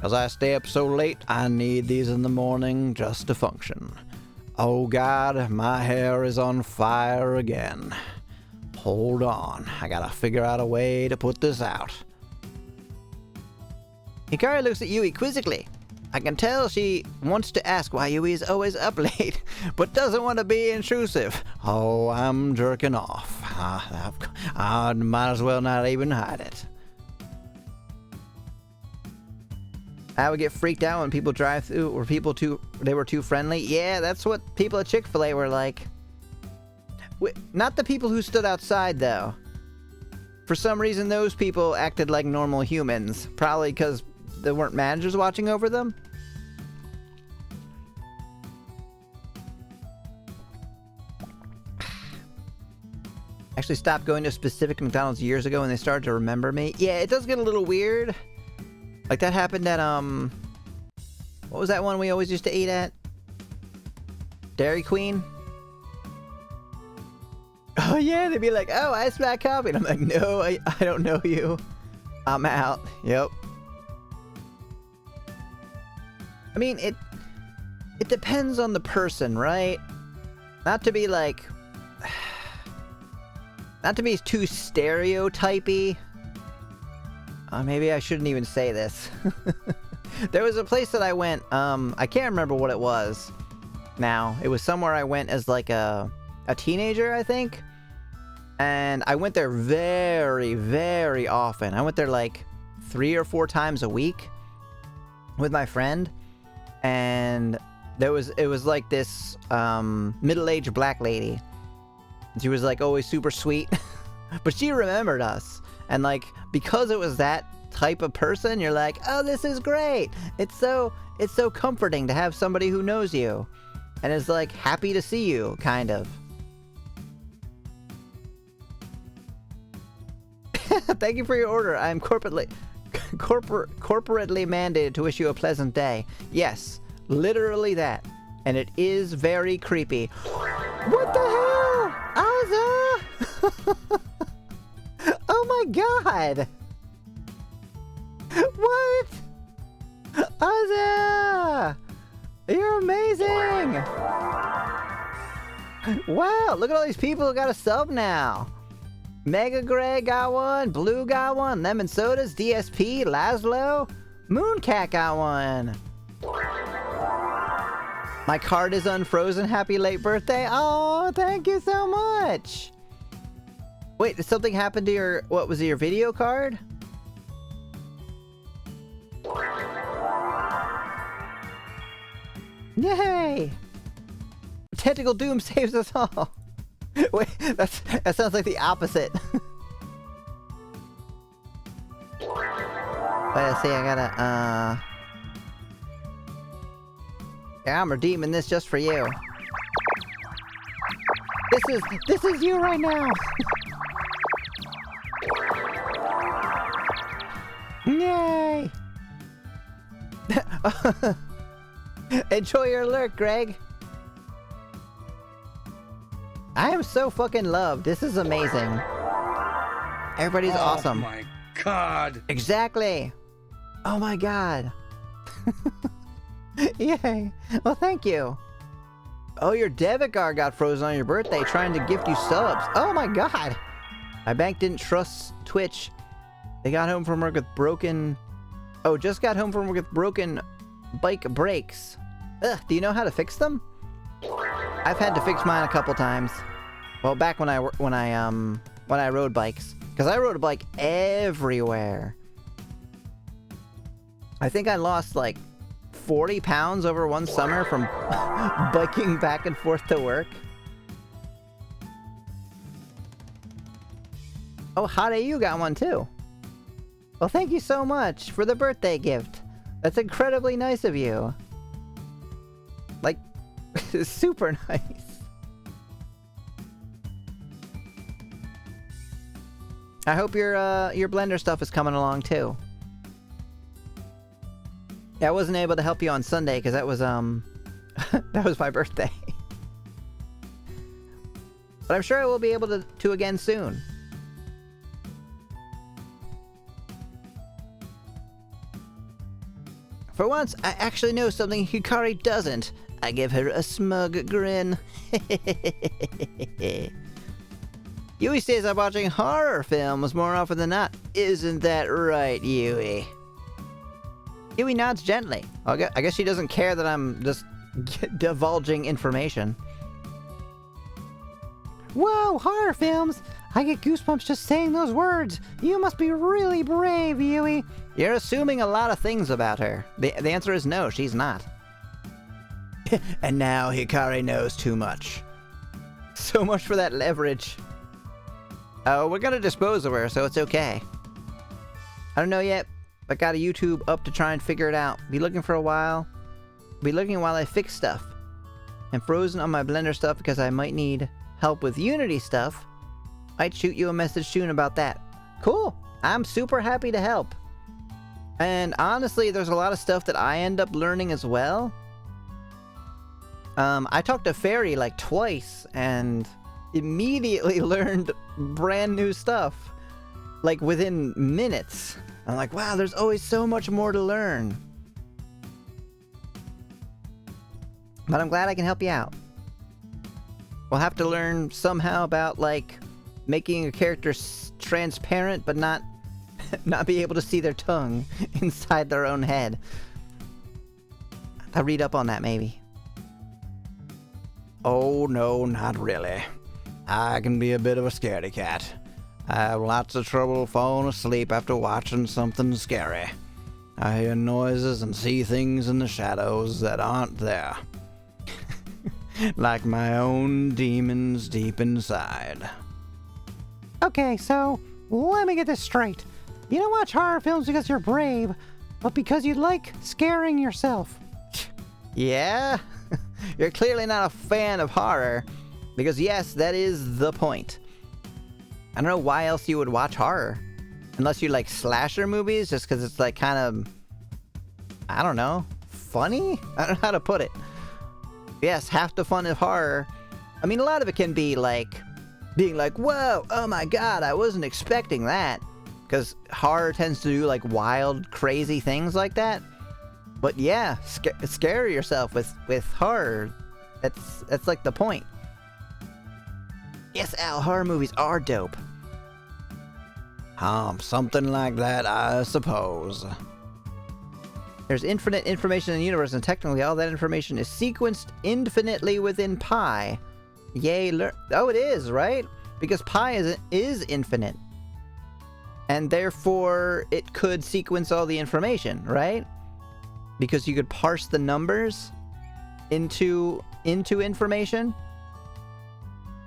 As I stay up so late, I need these in the morning just to function. Oh God, my hair is on fire again. Hold on, I gotta figure out a way to put this out. Hikari looks at Yui quizzically. I can tell she wants to ask why Yui is always up late, but doesn't want to be intrusive. Oh, I'm jerking off. I might as well not even hide it. I would get freaked out when people drive through, or they were too friendly. Yeah, that's what people at Chick-fil-A were like. Not the people who stood outside, though. For some reason, those people acted like normal humans. Probably because there weren't managers watching over them. Actually stopped going to a specific McDonald's years ago and they started to remember me. Yeah, it does get a little weird. Like that happened at, what was that one we always used to eat at? Dairy Queen? Oh yeah, they'd be like, oh, ice black coffee. And I'm like, no, I don't know you. I'm out. Yep. I mean, it depends on the person, right? Not to be like... Not to be too stereotypy. Maybe I shouldn't even say this. There was a place that I went, I can't remember what it was now. It was somewhere I went as like a teenager, I think. And I went there very, very often. I went there like 3 or 4 times a week with my friend. And it was like this middle-aged black lady. She was like always super sweet. But she remembered us. And like, because it was that type of person, you're like, oh, this is great. It's so comforting to have somebody who knows you. And is like happy to see you, kind of. Thank you for your order. I'm corporately mandated to wish you a pleasant day. Yes, literally that. And it is very creepy. What the hell? Ozza! Oh my god! What? Ozza! You're amazing! Wow, look at all these people who got a sub now. Mega Greg got one. Blue got one. Lemon Sodas, DSP, Laszlo, Mooncat got one. My card is unfrozen. Happy late birthday. Oh, thank you so much. Wait, did something happen to your, what was it, your video card? Yay! Tentacle Doom saves us all. Wait, that sounds like the opposite. Let's see, I gotta, yeah, I'm redeeming this just for you. This is you right now. Yay! Enjoy your lurk, Greg. I am so fucking loved. This is amazing. Everybody's awesome. Oh my god. Exactly. Oh my god. Yay. Well, thank you. Oh, your debit card got frozen on your birthday trying to gift you subs. Oh my god. My bank didn't trust Twitch. They got home from work with broken... Oh, just got home from work with broken bike brakes. Ugh, do you know how to fix them? I've had to fix mine a couple times. Well, back when I rode bikes. Because I rode a bike everywhere. I think I lost like 40 pounds over one summer from biking back and forth to work. Oh, Hade, you got one too. Well, thank you so much for the birthday gift. That's incredibly nice of you. Like, super nice. I hope your Blender stuff is coming along too. Yeah, I wasn't able to help you on Sunday because that was that was my birthday. But I'm sure I will be able to again soon. For once, I actually know something Hikari doesn't. I give her a smug grin. Yui says I'm watching horror films more often than not. Isn't that right, Yui? Yui nods gently. I guess she doesn't care that I'm just divulging information. Whoa, horror films! I get goosebumps just saying those words. You must be really brave, Yui. You're assuming a lot of things about her. The answer is no, she's not. And now Hikari knows too much. So much for that leverage. Oh, we're gonna dispose of her, so it's okay. I don't know yet, but got a YouTube up to try and figure it out. Be looking for a while. Be looking while I fix stuff. I'm frozen on my Blender stuff because I might need help with Unity stuff. Might shoot you a message soon about that. Cool. I'm super happy to help. And honestly, there's a lot of stuff that I end up learning as well. I talked to Fairy like twice and immediately learned brand new stuff. Like within minutes. I'm like, wow, there's always so much more to learn. But I'm glad I can help you out. We'll have to learn somehow about like making a character transparent but not be able to see their tongue inside their own head. I'll read up on that maybe. Oh, no, not really. I can be a bit of a scaredy cat. I have lots of trouble falling asleep after watching something scary. I hear noises and see things in the shadows that aren't there. Like my own demons deep inside. Okay, so let me get this straight. You don't watch horror films because you're brave, but because you like scaring yourself. Yeah? You're clearly not a fan of horror, because yes, that is the point. I don't know why else you would watch horror. Unless you like slasher movies, just because it's like kind of, I don't know, funny? I don't know how to put it. Yes, half the fun of horror. I mean, a lot of it can be like, being like, whoa, oh my god, I wasn't expecting that. Because horror tends to do like wild, crazy things like that. But yeah, scare yourself with horror. That's like the point. Yes, Al, horror movies are dope. Something like that, I suppose. There's infinite information in the universe, and technically all that information is sequenced infinitely within pi. Yay, oh, it is, right? Because pi is infinite. And therefore, it could sequence all the information, right? Because you could parse the numbers into information.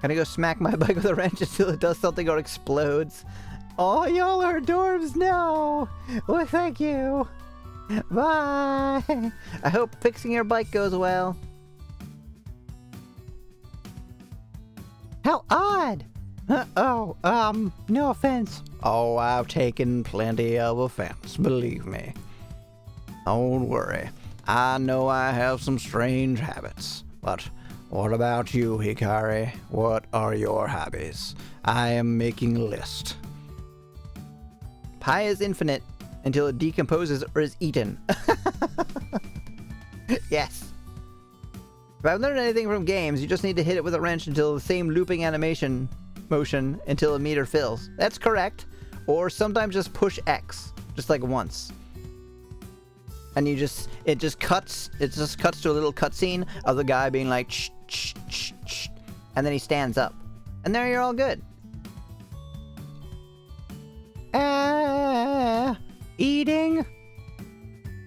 Gonna go smack my bike with a wrench until it does something or explodes. Oh, y'all are dwarves now! Well, thank you! Bye! I hope fixing your bike goes well. How odd! No offense. Oh, I've taken plenty of offense, believe me. Don't worry. I know I have some strange habits, but what about you, Hikari? What are your hobbies? I am making a list. Pi is infinite until it decomposes or is eaten. Yes. If I've learned anything from games, you just need to hit it with a wrench until the same looping animation motion until a meter fills. That's correct. Or sometimes just push X, just like once. And it just cuts to a little cutscene of the guy being like, shh, shh, shh, shh, and then he stands up. And there you're all good. Eating.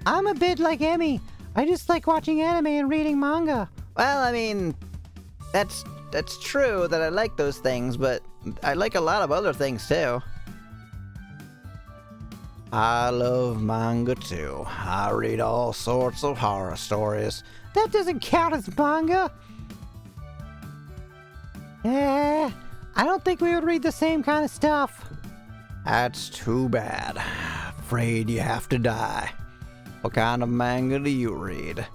I'm a bit like Emmy. I just like watching anime and reading manga. Well, I mean, that's true that I like those things, but I like a lot of other things too. I love manga too. I read all sorts of horror stories. That doesn't count as manga. I don't think we would read the same kind of stuff. That's too bad. Afraid you have to die. What kind of manga do you read?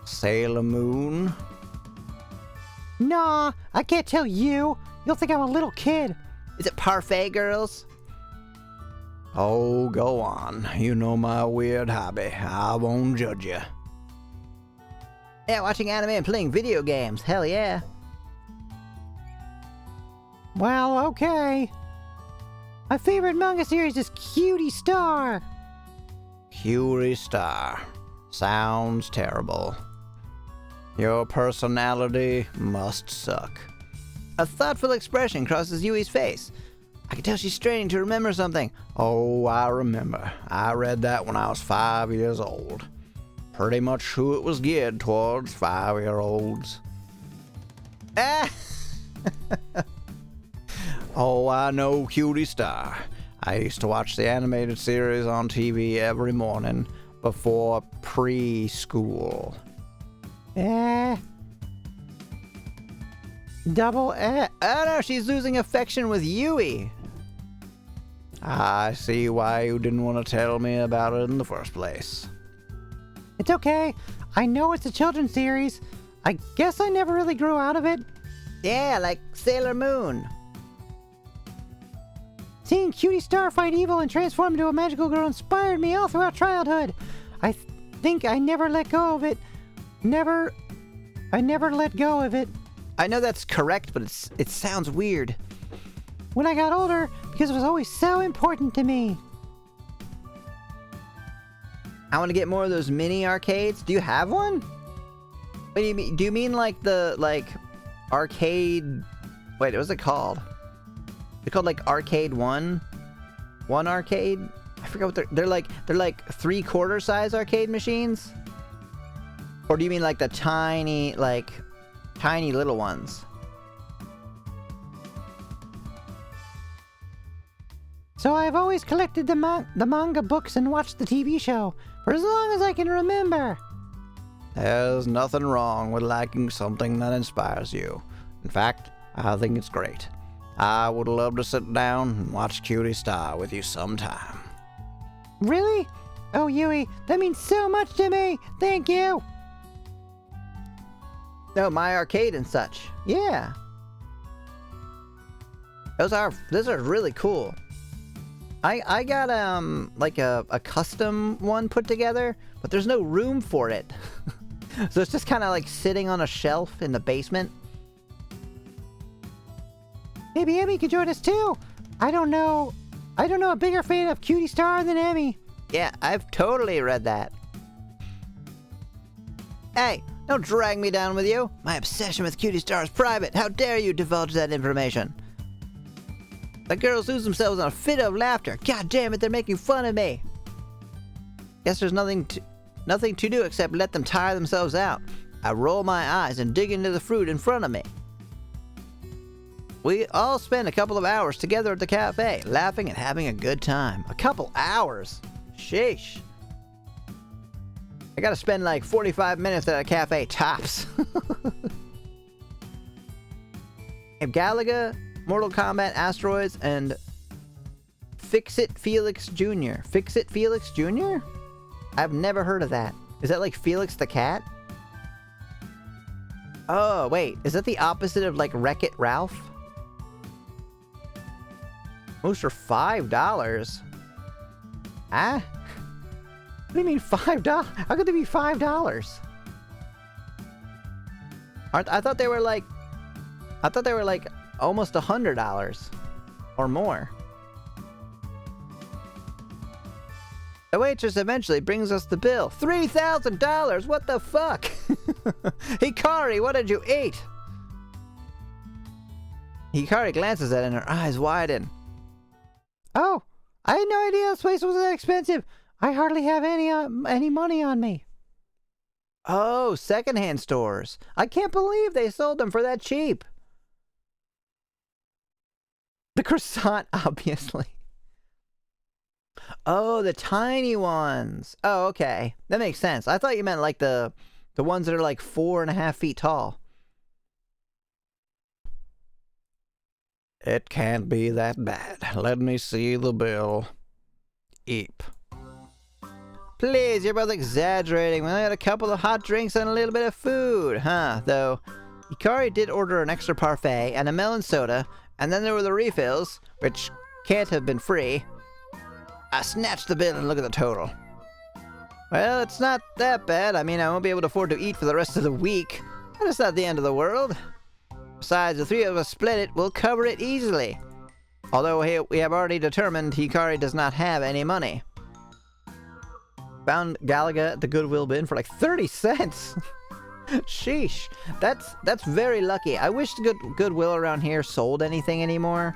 Sailor Moon? Nah, I can't tell you. You'll think I'm a little kid. Is it Parfait Girls? Oh, go on. You know my weird hobby. I won't judge you. Yeah, watching anime and playing video games. Hell yeah. Well, okay. My favorite manga series is Cutie Star. Cutie Star. Sounds terrible. Your personality must suck. A thoughtful expression crosses Yui's face. I can tell she's straining to remember something. Oh, I remember. I read that when I was 5 years old. Pretty much who it was geared towards, 5-year-olds. Ah! Oh, I know Cutie Star. I used to watch the animated series on TV every morning before preschool. Double Oh no, she's losing affection with Yui. I see why you didn't want to tell me about it in the first place. It's okay. I know it's a children's series. I guess I never really grew out of it. Yeah, like Sailor Moon. Seeing Cutie Star fight evil and transform into a magical girl inspired me all throughout childhood. I think I never let go of it. I never let go of it. I know that's correct, but it sounds weird. When I got older, because it was always so important to me. I want to get more of those mini arcades. Do you have one? What do you mean? Do you mean like the arcade? Wait, what's it called? They're called like Arcade One. One Arcade. I forgot what they're like. They're like 3/4 size arcade machines. Or do you mean like the tiny little ones? So I've always collected the manga books and watched the TV show for as long as I can remember. There's nothing wrong with liking something that inspires you. In fact, I think it's great. I would love to sit down and watch Cutie Star with you sometime. Really? Oh, Yui, that means so much to me. Thank you. No, My Arcade and such. Yeah. Those are really cool. I got like a custom one put together, but there's no room for it. So it's just kind of like sitting on a shelf in the basement. Maybe Emmy could join us too. I don't know I don't know a bigger fan of Cutie Star than Emmy. Yeah, I've totally read that. Hey, don't drag me down with you. My obsession with Cutie Star is private. How dare you divulge that information? The girls lose themselves in a fit of laughter. God damn it, they're making fun of me. Guess there's nothing to do except let them tire themselves out. I roll my eyes and dig into the fruit in front of me. We all spend a couple of hours together at the cafe, laughing and having a good time. A couple hours? Sheesh. I gotta spend like 45 minutes at a cafe tops. If Galaga, Mortal Kombat Asteroids, and Fix-It Felix Jr. Fix-It Felix Jr.? I've never heard of that. Is that like Felix the Cat? Oh, wait. Is that the opposite of like Wreck-It Ralph? Most for $5. Huh? What do you mean $5? How could they be $5? I thought they were like almost $100 or more. The waitress eventually brings us the bill. $3,000! What the fuck? Hikari, what did you eat? Hikari glances at it and her eyes widen. Oh, I had no idea this place was that expensive. I hardly have any money on me. Oh, secondhand stores. I can't believe they sold them for that cheap. The croissant, obviously. Oh, the tiny ones. Oh, okay. That makes sense. I thought you meant like the ones that are like 4.5 feet tall. It can't be that bad. Let me see the bill. Eep. Please, you're both exaggerating. We only had a couple of hot drinks and a little bit of food, huh? Though, Hikari did order an extra parfait and a melon soda, and then there were the refills, which can't have been free. I snatched the bill and look at the total. Well, it's not that bad. I mean, I won't be able to afford to eat for the rest of the week, but it's not the end of the world. Besides, the three of us split it, we'll cover it easily. Although we have already determined Hikari does not have any money. Found Galaga at the Goodwill bin for like 30 cents. Sheesh. That's very lucky. I wish the Goodwill around here sold anything anymore.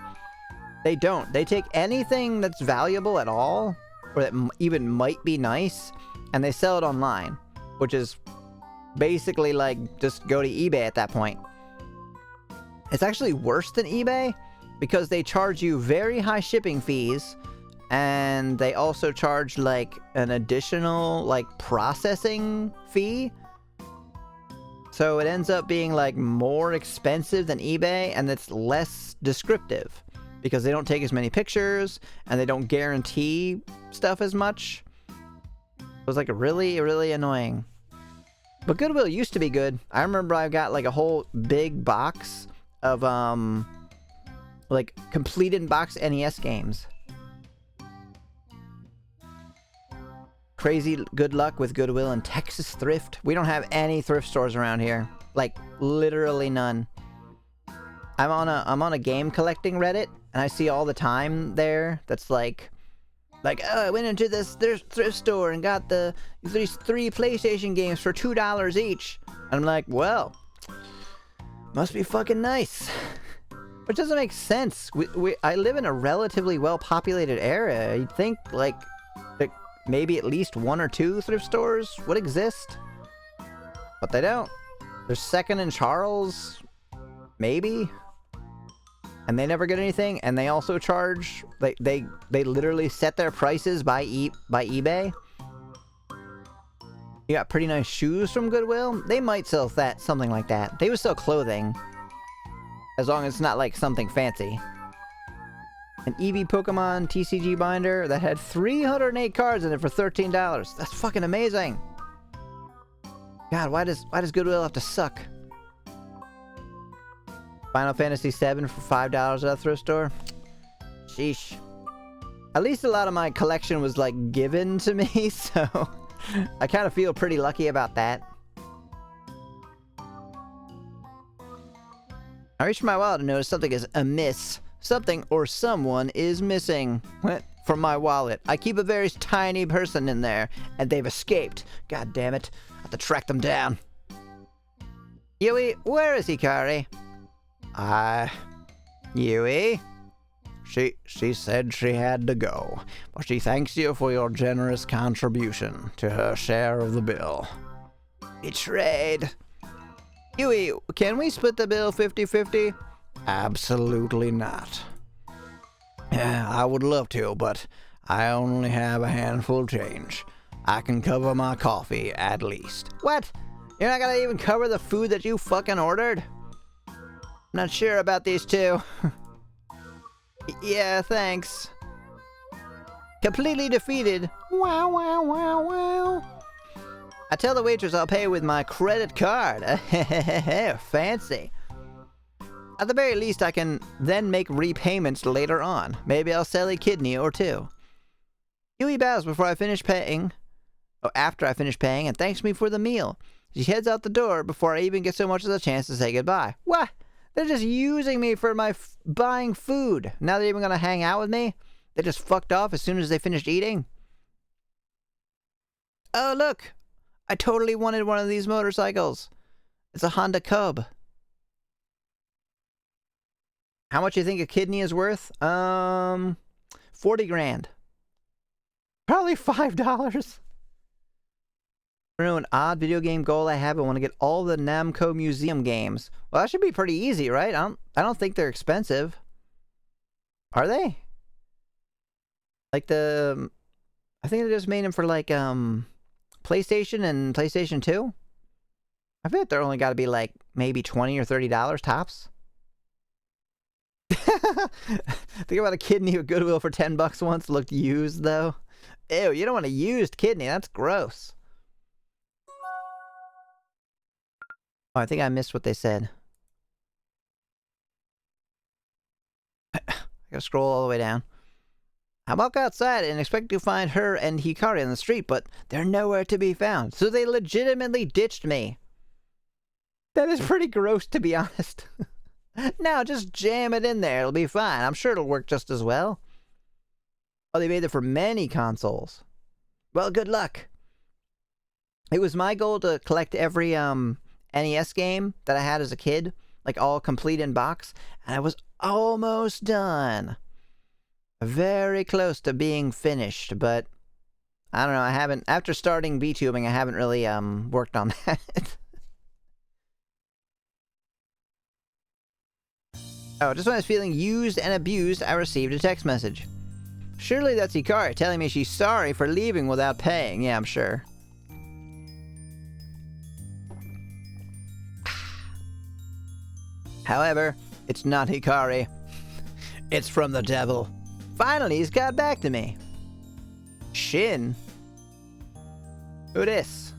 They don't. They take anything that's valuable at all, or that even might be nice, and they sell it online, which is basically like just go to eBay at that point. It's actually worse than eBay because they charge you very high shipping fees, and they also charge like an additional like processing fee. So it ends up being like more expensive than eBay, and it's less descriptive because they don't take as many pictures and they don't guarantee stuff as much. It was like really, really annoying. But Goodwill used to be good. I remember I got like a whole big box of like completed box NES games. Crazy good luck with Goodwill and Texas Thrift. We don't have any thrift stores around here. Like literally none. I'm on a game collecting Reddit and I see all the time there that's like oh, I went into this thrift store and got these 3 PlayStation games for $2 each. And I'm like, well, must be fucking nice. Which doesn't make sense. I live in a relatively well-populated area. You'd think like maybe at least 1 or 2 thrift stores would exist, but they don't. There's Second and Charles, maybe, and they never get anything. And they also charge they literally set their prices by eBay. You got pretty nice shoes from Goodwill. They might sell something like that. They would sell clothing, as long as it's not like something fancy. An Eevee Pokemon TCG binder that had 308 cards in it for $13. That's fucking amazing. God, why does Goodwill have to suck? Final Fantasy VII for $5 at a thrift store. Sheesh. At least a lot of my collection was like given to me, so I kind of feel pretty lucky about that. I reached for my wallet and noticed something is amiss. Something or someone is missing from my wallet. I keep a very tiny person in there, and they've escaped. God damn it. I have to track them down. Yui, where is Hikari? Yui? She said she had to go, but she thanks you for your generous contribution to her share of the bill. Betrayed. Yui, can we split the bill 50-50? Absolutely not. Yeah, I would love to, but I only have a handful of change. I can cover my coffee, at least. What? You're not gonna even cover the food that you fucking ordered? Not sure about these two. Yeah, thanks. Completely defeated. Wow, wow, wow, wow. I tell the waitress I'll pay with my credit card. Fancy. At the very least, I can then make repayments later on. Maybe I'll sell a kidney or two. Yui bows before I finish paying. Oh, after I finish paying, and thanks me for the meal. She heads out the door before I even get so much as a chance to say goodbye. What? They're just using me for my buying food. Now they're even gonna hang out with me? They just fucked off as soon as they finished eating? Oh, look! I totally wanted one of these motorcycles. It's a Honda Cub. How much do you think a kidney is worth? 40 grand. Probably $5. An odd video game goal I have. I want to get all the Namco Museum games. Well, that should be pretty easy, right? I don't think they're expensive. Are they? Like I think they just made them for like PlayStation and PlayStation 2. I bet they're only got to be like maybe $20 or $30 tops. Think about a kidney at Goodwill for $10 once. Looked used though. Ew, you don't want a used kidney. That's gross. Oh, I think I missed what they said. I gotta scroll all the way down. I walk outside and expect to find her and Hikari on the street, but they're nowhere to be found. So they legitimately ditched me. That is pretty gross, to be honest. No, just jam it in there. It'll be fine. I'm sure it'll work just as well. Oh, they made it for many consoles. Well, good luck. It was my goal to collect every NES game that I had as a kid, like all complete in box, and I was almost done. Very close to being finished, but I don't know, I haven't, after starting VTubing, I haven't really worked on that. Oh, just when I was feeling used and abused, I received a text message. Surely that's Hikari telling me she's sorry for leaving without paying. Yeah, I'm sure. However, it's not Hikari. It's from the devil. Finally, he's got back to me. Shin? Who this?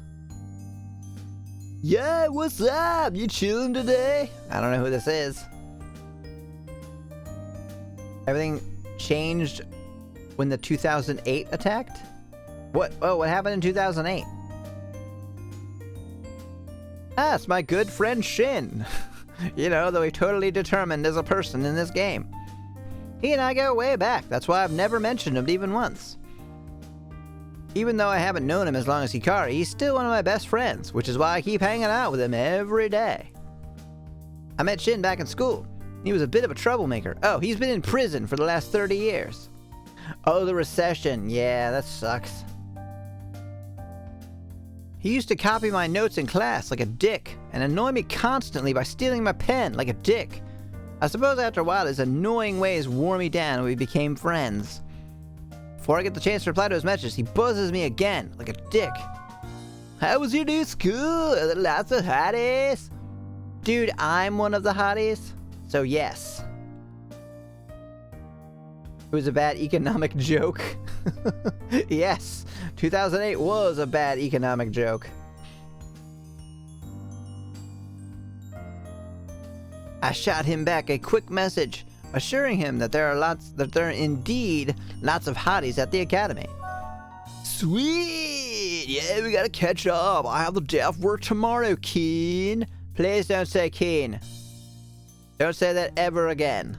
Yeah, what's up? You chilling today? I don't know who this is. Everything changed when the 2008 attacked? What? Oh, what happened in 2008? Ah, it's my good friend Shin. You know, though he's totally determined as a person in this game. He and I go way back. That's why I've never mentioned him even once. Even though I haven't known him as long as Hikari, he's still one of my best friends, which is why I keep hanging out with him every day. I met Shin back in school. He was a bit of a troublemaker. Oh, he's been in prison for the last 30 years. Oh, the recession. Yeah, that sucks. He used to copy my notes in class like a dick and annoy me constantly by stealing my pen like a dick. I suppose after a while his annoying ways wore me down and we became friends. Before I get the chance to reply to his message, he buzzes me again like a dick. How was your new school? Are there lots of hotties? Dude, I'm one of the hotties. So yes. It was a bad economic joke. Yes, 2008 was a bad economic joke. I shot him back a quick message, assuring him that there are indeed lots of hotties at the academy. Sweet! Yeah, we gotta catch up. I have the day off work tomorrow, Keen. Please don't say Keen. Don't say that ever again.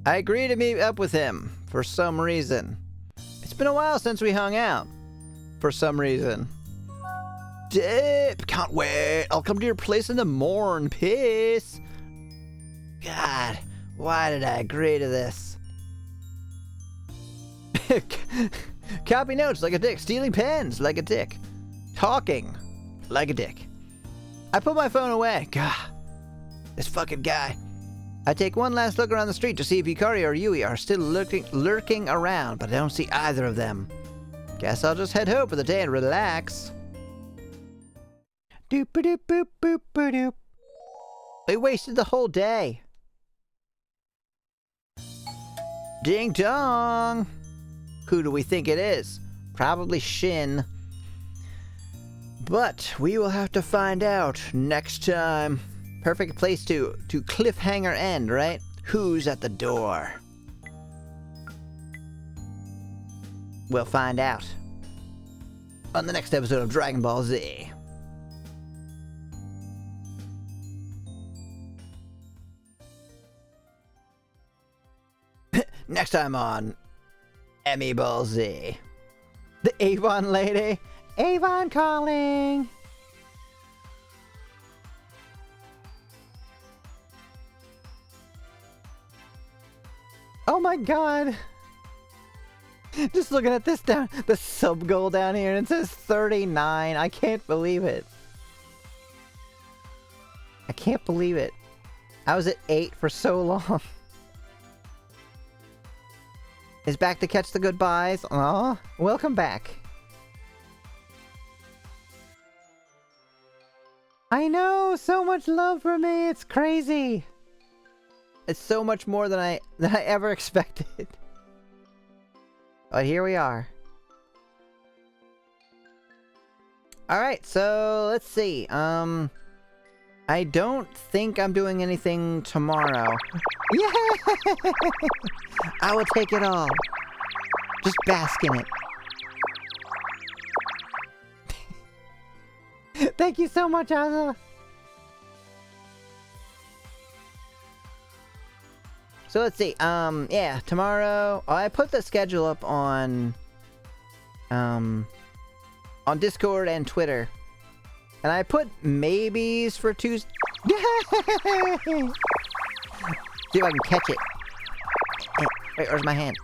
I agree to meet up with him for some reason. It's been a while since we hung out. For some reason. Dip! Can't wait. I'll come to your place in the morn. Peace. God, why did I agree to this? Copy notes like a dick. Stealing pens like a dick. Talking like a dick. I put my phone away. God, this fucking guy. I take one last look around the street to see if Hikari or Yui are still lurking around, but I don't see either of them. Guess I'll just head home for the day and relax. Doop a doop boop boop a doop. We wasted the whole day. Ding dong! Who do we think it is? Probably Shin. But we will have to find out next time. Perfect place to cliffhanger end, right? Who's at the door? We'll find out on the next episode of Dragon Ball Z. Next time on Emmy Ball Z. The Avon lady. Avon calling. Oh my god. Just looking at this down, the sub goal down here, and it says 39. I can't believe it. I can't believe it. I was at 8 for so long. Is back to catch the goodbyes. Aw, welcome back. I know, so much love for me. It's crazy. It's so much more than I ever expected. But here we are. Alright, so let's see. I don't think I'm doing anything tomorrow. Yeah! I will take it all. Just bask in it. Thank you so much, Azza. So let's see. Yeah, tomorrow. Oh, I put the schedule up on Discord and Twitter. And I put maybes for Tuesday. See if I can catch it. Wait, where's my hand?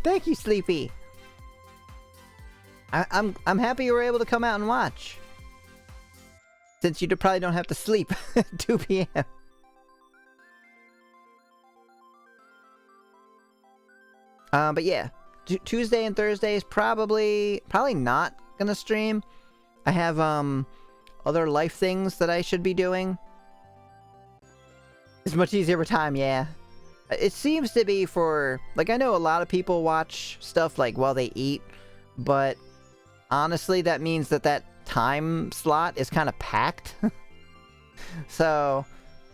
Thank you, Sleepy. I'm happy you were able to come out and watch. Since you probably don't have to sleep at 2 p.m. But yeah, Tuesday and Thursday is probably not gonna stream. I have other life things that I should be doing. It's much easier with time, yeah. It seems to be for, like, I know a lot of people watch stuff like while they eat, but honestly that means that time slot is kind of packed. So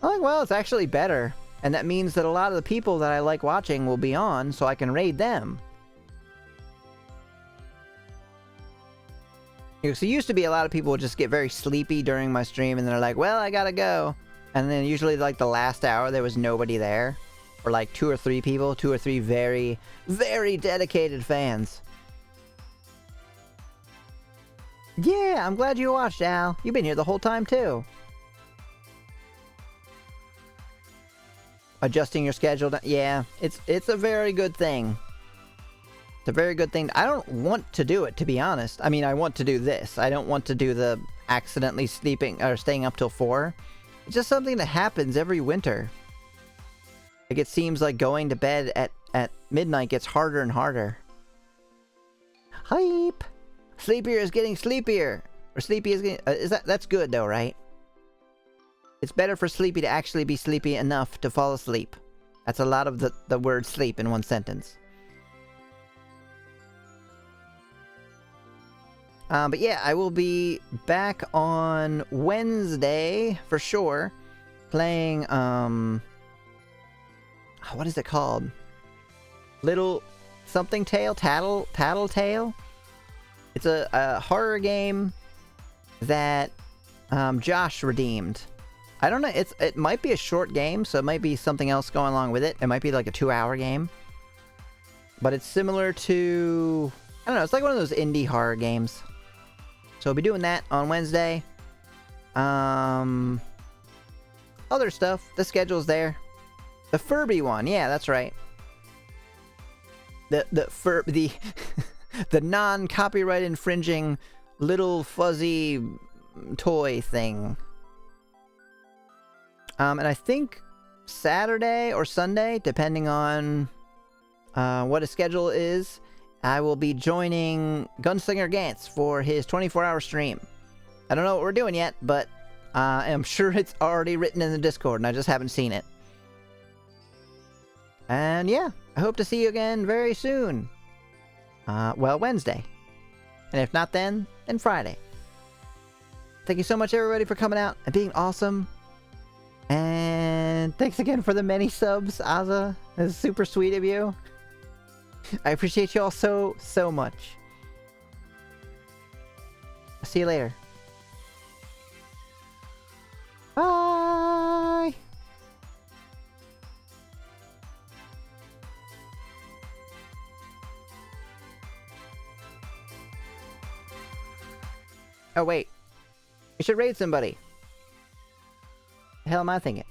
I'm like, well, it's actually better. And that means that a lot of the people that I like watching will be on, so I can raid them. So it used to be a lot of people would just get very sleepy during my stream, and they're like, well, I gotta go. And then usually, like, the last hour, there was nobody there. Or, like, 2 or 3 people. 2 or 3 very, very dedicated fans. Yeah, I'm glad you watched, Al. You've been here the whole time, too. Adjusting your schedule. Yeah, it's a very good thing. It's a very good thing. I don't want to do it, to be honest. I mean, I want to do this. I don't want to do the accidentally sleeping or staying up till 4. It's just something that happens every winter. Like, it seems like going to bed at midnight gets harder and harder. Hype! Sleepier is getting sleepier. Or Sleepy is getting... that's good, though, right? It's better for Sleepy to actually be sleepy enough to fall asleep. That's a lot of the word sleep in one sentence. But yeah, I will be back on Wednesday, for sure, playing, what is it called? Little something tale? Tattletale? It's a horror game that, Josh redeemed. I don't know. It might be a short game, so it might be something else going along with it. It might be like a 2-hour game. But it's similar to... I don't know. It's like one of those indie horror games. So we'll be doing that on Wednesday. Other stuff. The schedule's there. The Furby one. Yeah, that's right. The the non-copyright infringing little fuzzy toy thing. And I think Saturday or Sunday, depending on what his schedule is, I will be joining Gunslinger Gantz for his 24-hour stream. I don't know what we're doing yet, but I'm sure it's already written in the Discord, and I just haven't seen it. And yeah, I hope to see you again very soon. Well, Wednesday. And if not then Friday. Thank you so much, everybody, for coming out and being awesome. And thanks again for the many subs, Aza. It's super sweet of you. I appreciate you all so much. I'll see you later. Bye! Oh, wait. We should raid somebody. The hell am I thinking?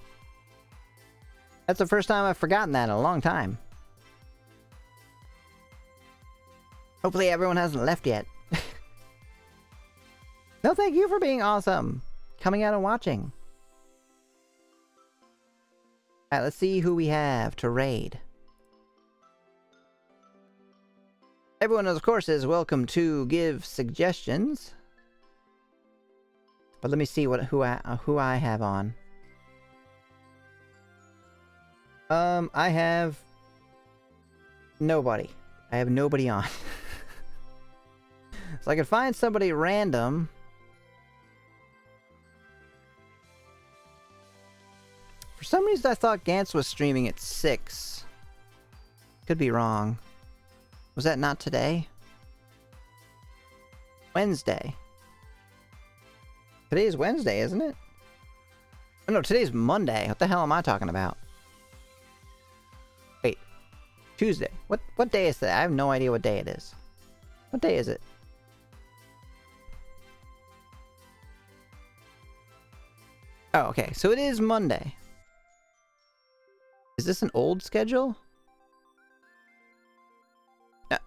That's the first time I've forgotten that in a long time. Hopefully everyone hasn't left yet. No, thank you for being awesome. Coming out and watching. Alright, let's see who we have to raid. Everyone, of course, is welcome to give suggestions. But let me see who I have on. I have nobody. I have nobody on. So I can find somebody random. For some reason I thought Gantz was streaming at 6. Could be wrong. Was that not today? Wednesday. Today's Wednesday, isn't it? Oh no, today's Monday. What the hell am I talking about? Wait. Tuesday. What day is that? I have no idea what day it is. What day is it? Oh, okay. So it is Monday. Is this an old schedule?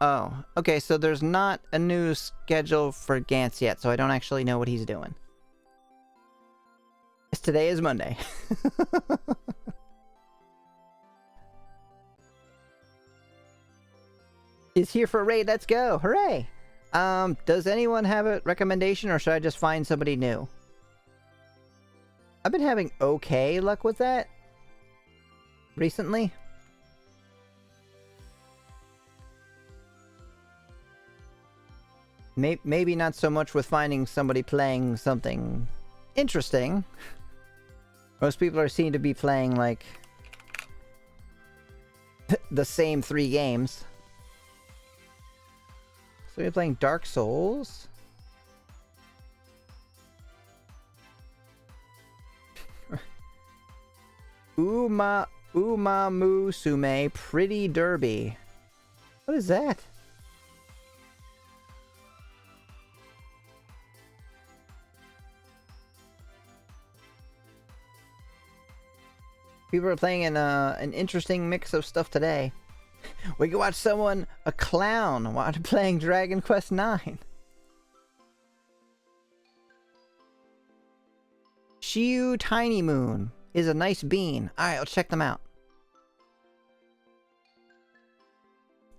Oh. Okay, so there's not a new schedule for Gantz yet, so I don't actually know what he's doing. Yes, today is Monday. He's here for a raid. Let's go. Hooray. Does anyone have a recommendation, or should I just find somebody new? I've been having okay luck with that recently. Maybe not so much with finding somebody playing something interesting. Most people seem to be playing, like, the same 3 games. So you're playing Dark Souls? Umamusume Pretty Derby. What is that? People are playing an interesting mix of stuff today. We can watch a clown, playing Dragon Quest IX. Shiu Tiny Moon is a nice bean. Alright, let's check them out.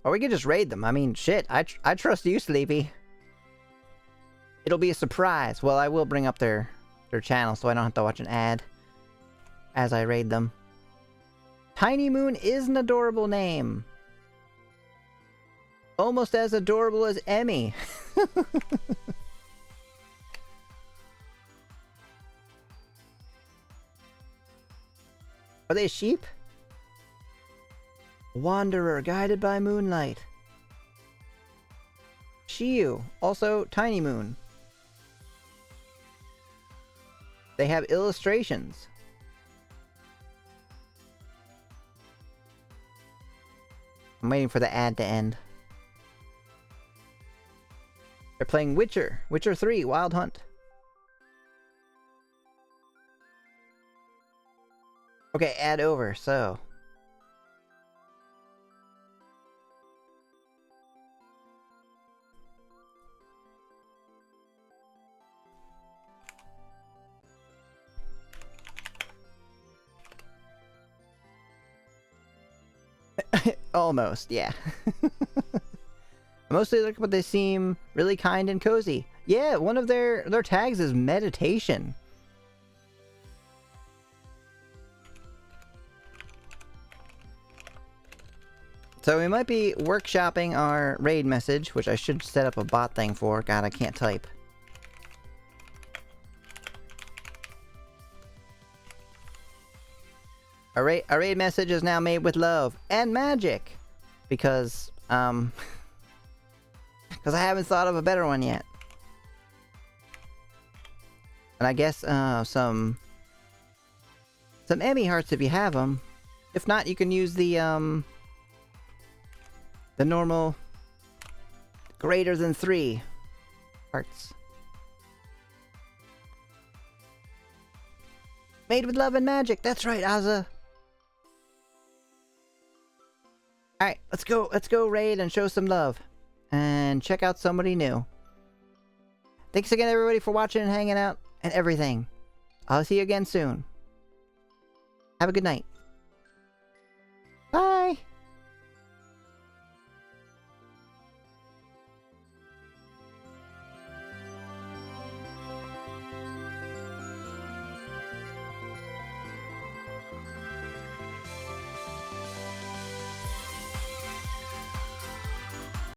Or we could just raid them. I mean, shit, I trust you, Sleepy. It'll be a surprise. Well, I will bring up their channel so I don't have to watch an ad as I raid them. Tiny Moon is an adorable name. Almost as adorable as Emmy. Are they sheep? Wanderer guided by moonlight. Shiu, also Tiny Moon. They have illustrations. I'm waiting for the ad to end. They're playing Witcher. Witcher 3, Wild Hunt. Okay, ad over, so. Almost, yeah. Mostly look, but they seem really kind and cozy. Yeah, one of their tags is meditation. So we might be workshopping our raid message, which I should set up a bot thing for. God, I can't type. Our raid message is now made with love and magic. Because I haven't thought of a better one yet. And I guess some Emmy hearts if you have them. If not, you can use the normal greater than 3 hearts. Made with love and magic. That's right, Azza. Alright, let's go raid and show some love. And check out somebody new. Thanks again, everybody, for watching and hanging out and everything. I'll see you again soon. Have a good night. Bye!